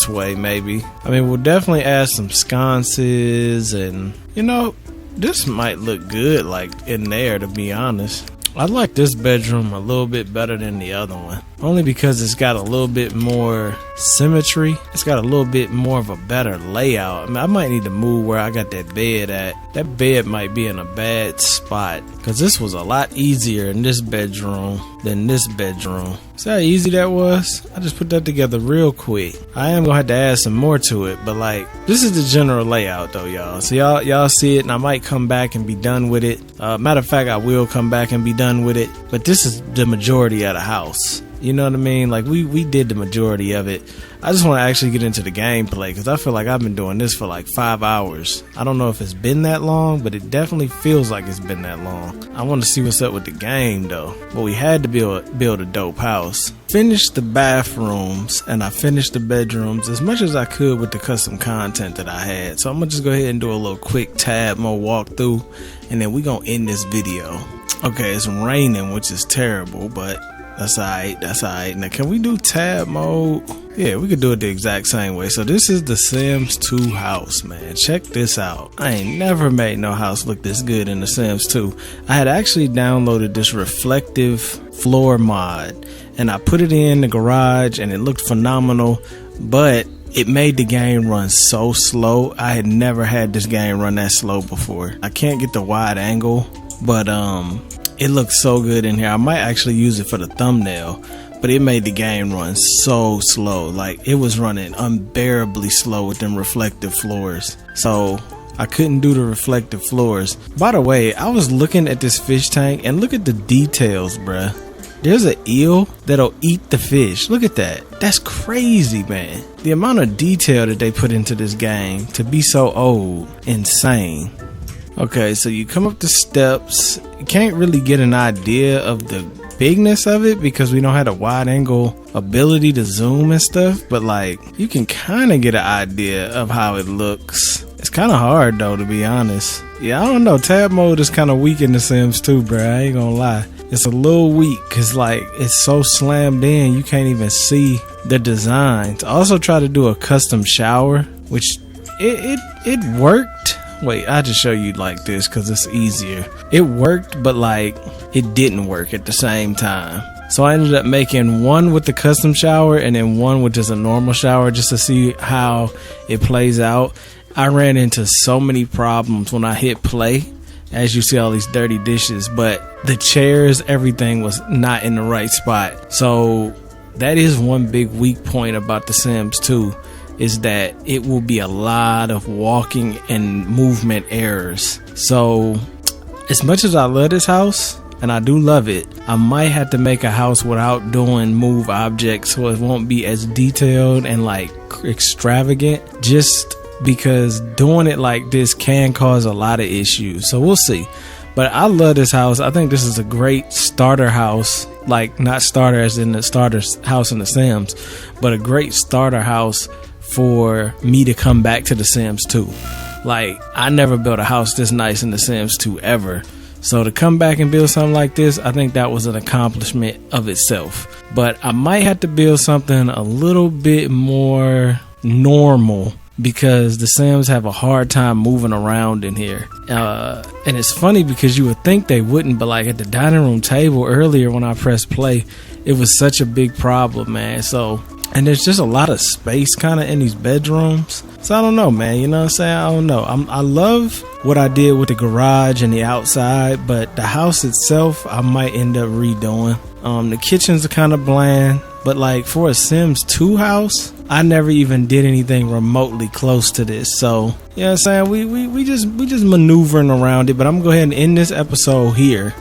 Speaker 1: way maybe. I mean, we'll definitely add some sconces, and you know, this might look good like in there, to be honest. I like this bedroom a little bit better than the other one, only because it's got a little bit more symmetry. It's got a little bit more of a better layout. I mean, I might need to move where I got that bed at. That bed might be in a bad spot, because this was a lot easier in this bedroom than this bedroom. See how easy that was? I just put that together real quick. I am gonna have to add some more to it, but like, this is the general layout though, y'all. So y'all see it, and I might come back and be done with it. Matter of fact, I will come back and be done with it, but this is the majority of the house. You know what I mean? Like, we did the majority of it. I just want to actually get into the gameplay, because I feel like I've been doing this for like 5 hours. I don't know if it's been that long, but it definitely feels like it's been that long. I want to see what's up with the game though. But we had to build a dope house. Finished the bathrooms, and I finished the bedrooms as much as I could with the custom content that I had. So I'm gonna just go ahead and do a little quick tab mode walkthrough, and then we gonna end this video. Okay, it's raining, which is terrible, but that's alright, that's alright. Now, can we do tab mode? Yeah, we could do it the exact same way. So this is the Sims 2 house, man. Check this out. I ain't never made no house look this good in the Sims 2. I had actually downloaded this reflective floor mod, and I put it in the garage, and it looked phenomenal, but it made the game run so slow. I had never had this game run that slow before. I can't get the wide angle, but it looks so good in here. I might actually use it for the thumbnail, but it made the game run so slow. Like, it was running unbearably slow with them reflective floors. So I couldn't do the reflective floors. By the way, I was looking at this fish tank, and look at the details, bruh. There's an eel that'll eat the fish. Look at that. That's crazy, man. The amount of detail that they put into this game to be so old, insane. Okay, so you come up the steps. You can't really get an idea of the bigness of it because we don't have a wide angle ability to zoom and stuff, but like, you can kind of get an idea of how it looks. It's kind of hard though, to be honest. Yeah, I don't know. Tab mode is kind of weak in The Sims 2, bro. I ain't gonna lie. It's a little weak because like, it's so slammed in, you can't even see the designs. I also try to do a custom shower, which it worked. Wait, I'll just show you like this because it's easier. It worked, but like, it didn't work at the same time. So I ended up making one with the custom shower and then one with just a normal shower, just to see how it plays out. I ran into so many problems when I hit play, as you see all these dirty dishes, but the chairs, everything was not in the right spot. So that is one big weak point about The Sims 2, is that it will be a lot of walking and movement errors. So as much as I love this house, and I do love it, I might have to make a house without doing move objects, so it won't be as detailed and like extravagant, just because doing it like this can cause a lot of issues. So we'll see. But I love this house. I think this is a great starter house. Like, not starter as in the starter house in The Sims, but a great starter house for me to come back to The Sims 2. Like, I never built a house this nice in The Sims 2 ever. So to come back and build something like this, I think that was an accomplishment of itself. But I might have to build something a little bit more normal because the Sims have a hard time moving around in here. And it's funny because you would think they wouldn't, but like at the dining room table earlier when I pressed play, it was such a big problem, man. So, and there's just a lot of space kind of in these bedrooms. So I don't know, man. You know what I'm saying? I don't know. I love what I did with the garage and the outside, but the house itself, I might end up redoing. The kitchens are kind of bland, but like for a Sims 2 house, I never even did anything remotely close to this. So, you know what I'm saying? We just maneuvering around it, but I'm gonna go ahead and end this episode here.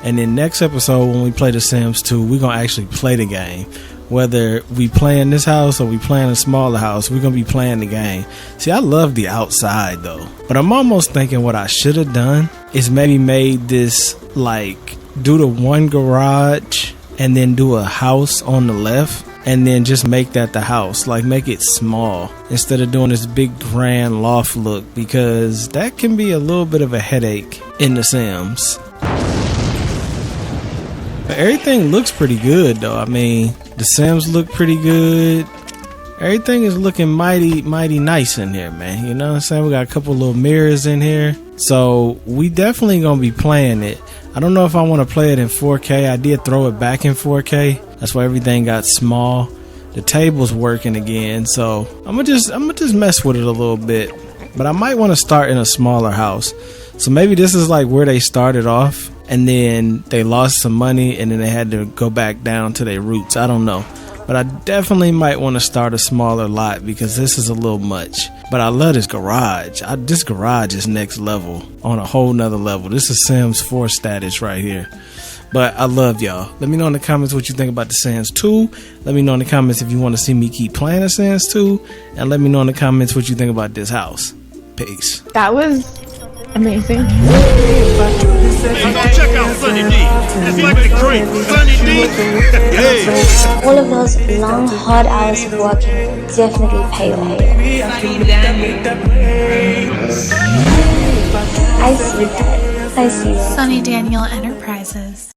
Speaker 1: And then next episode, when we play the Sims 2, we're gonna actually play the game. Whether we play in this house or we play in a smaller house, we're gonna be playing the game. See, I love the outside though, but I'm almost thinking what I should have done is maybe made this like do the one garage and then do a house on the left and then just make that the house, like make it small instead of doing this big grand loft look, because that can be a little bit of a headache in the Sims. Everything looks pretty good though. I mean, the Sims look pretty good. Everything is looking mighty nice in here, man. You know what I'm saying? We got a couple little mirrors in here. So we definitely gonna be playing it. I don't know if I want to play it in 4K. I did throw it back in 4K. That's why everything got small. The table's working again, so I'm gonna just mess with it a little bit. But I might want to start in a smaller house. So maybe this is like where they started off, and then they lost some money, and then they had to go back down to their roots. I don't know. But I definitely might want to start a smaller lot because this is a little much. But I love this garage. This garage is next level, on a whole nother level. This is Sims 4 status right here. But I love y'all. Let me know in the comments what you think about the Sims 2. Let me know in the comments if you want to see me keep playing the Sims 2. And let me know in the comments what you think about this house. Peace.
Speaker 4: That was amazing.
Speaker 5: Check out Sonny D. That's like the great Sonny D. Hey.
Speaker 2: All of those long, hard hours of working definitely pay off. I see that.
Speaker 6: Sonny Daniel Enterprises.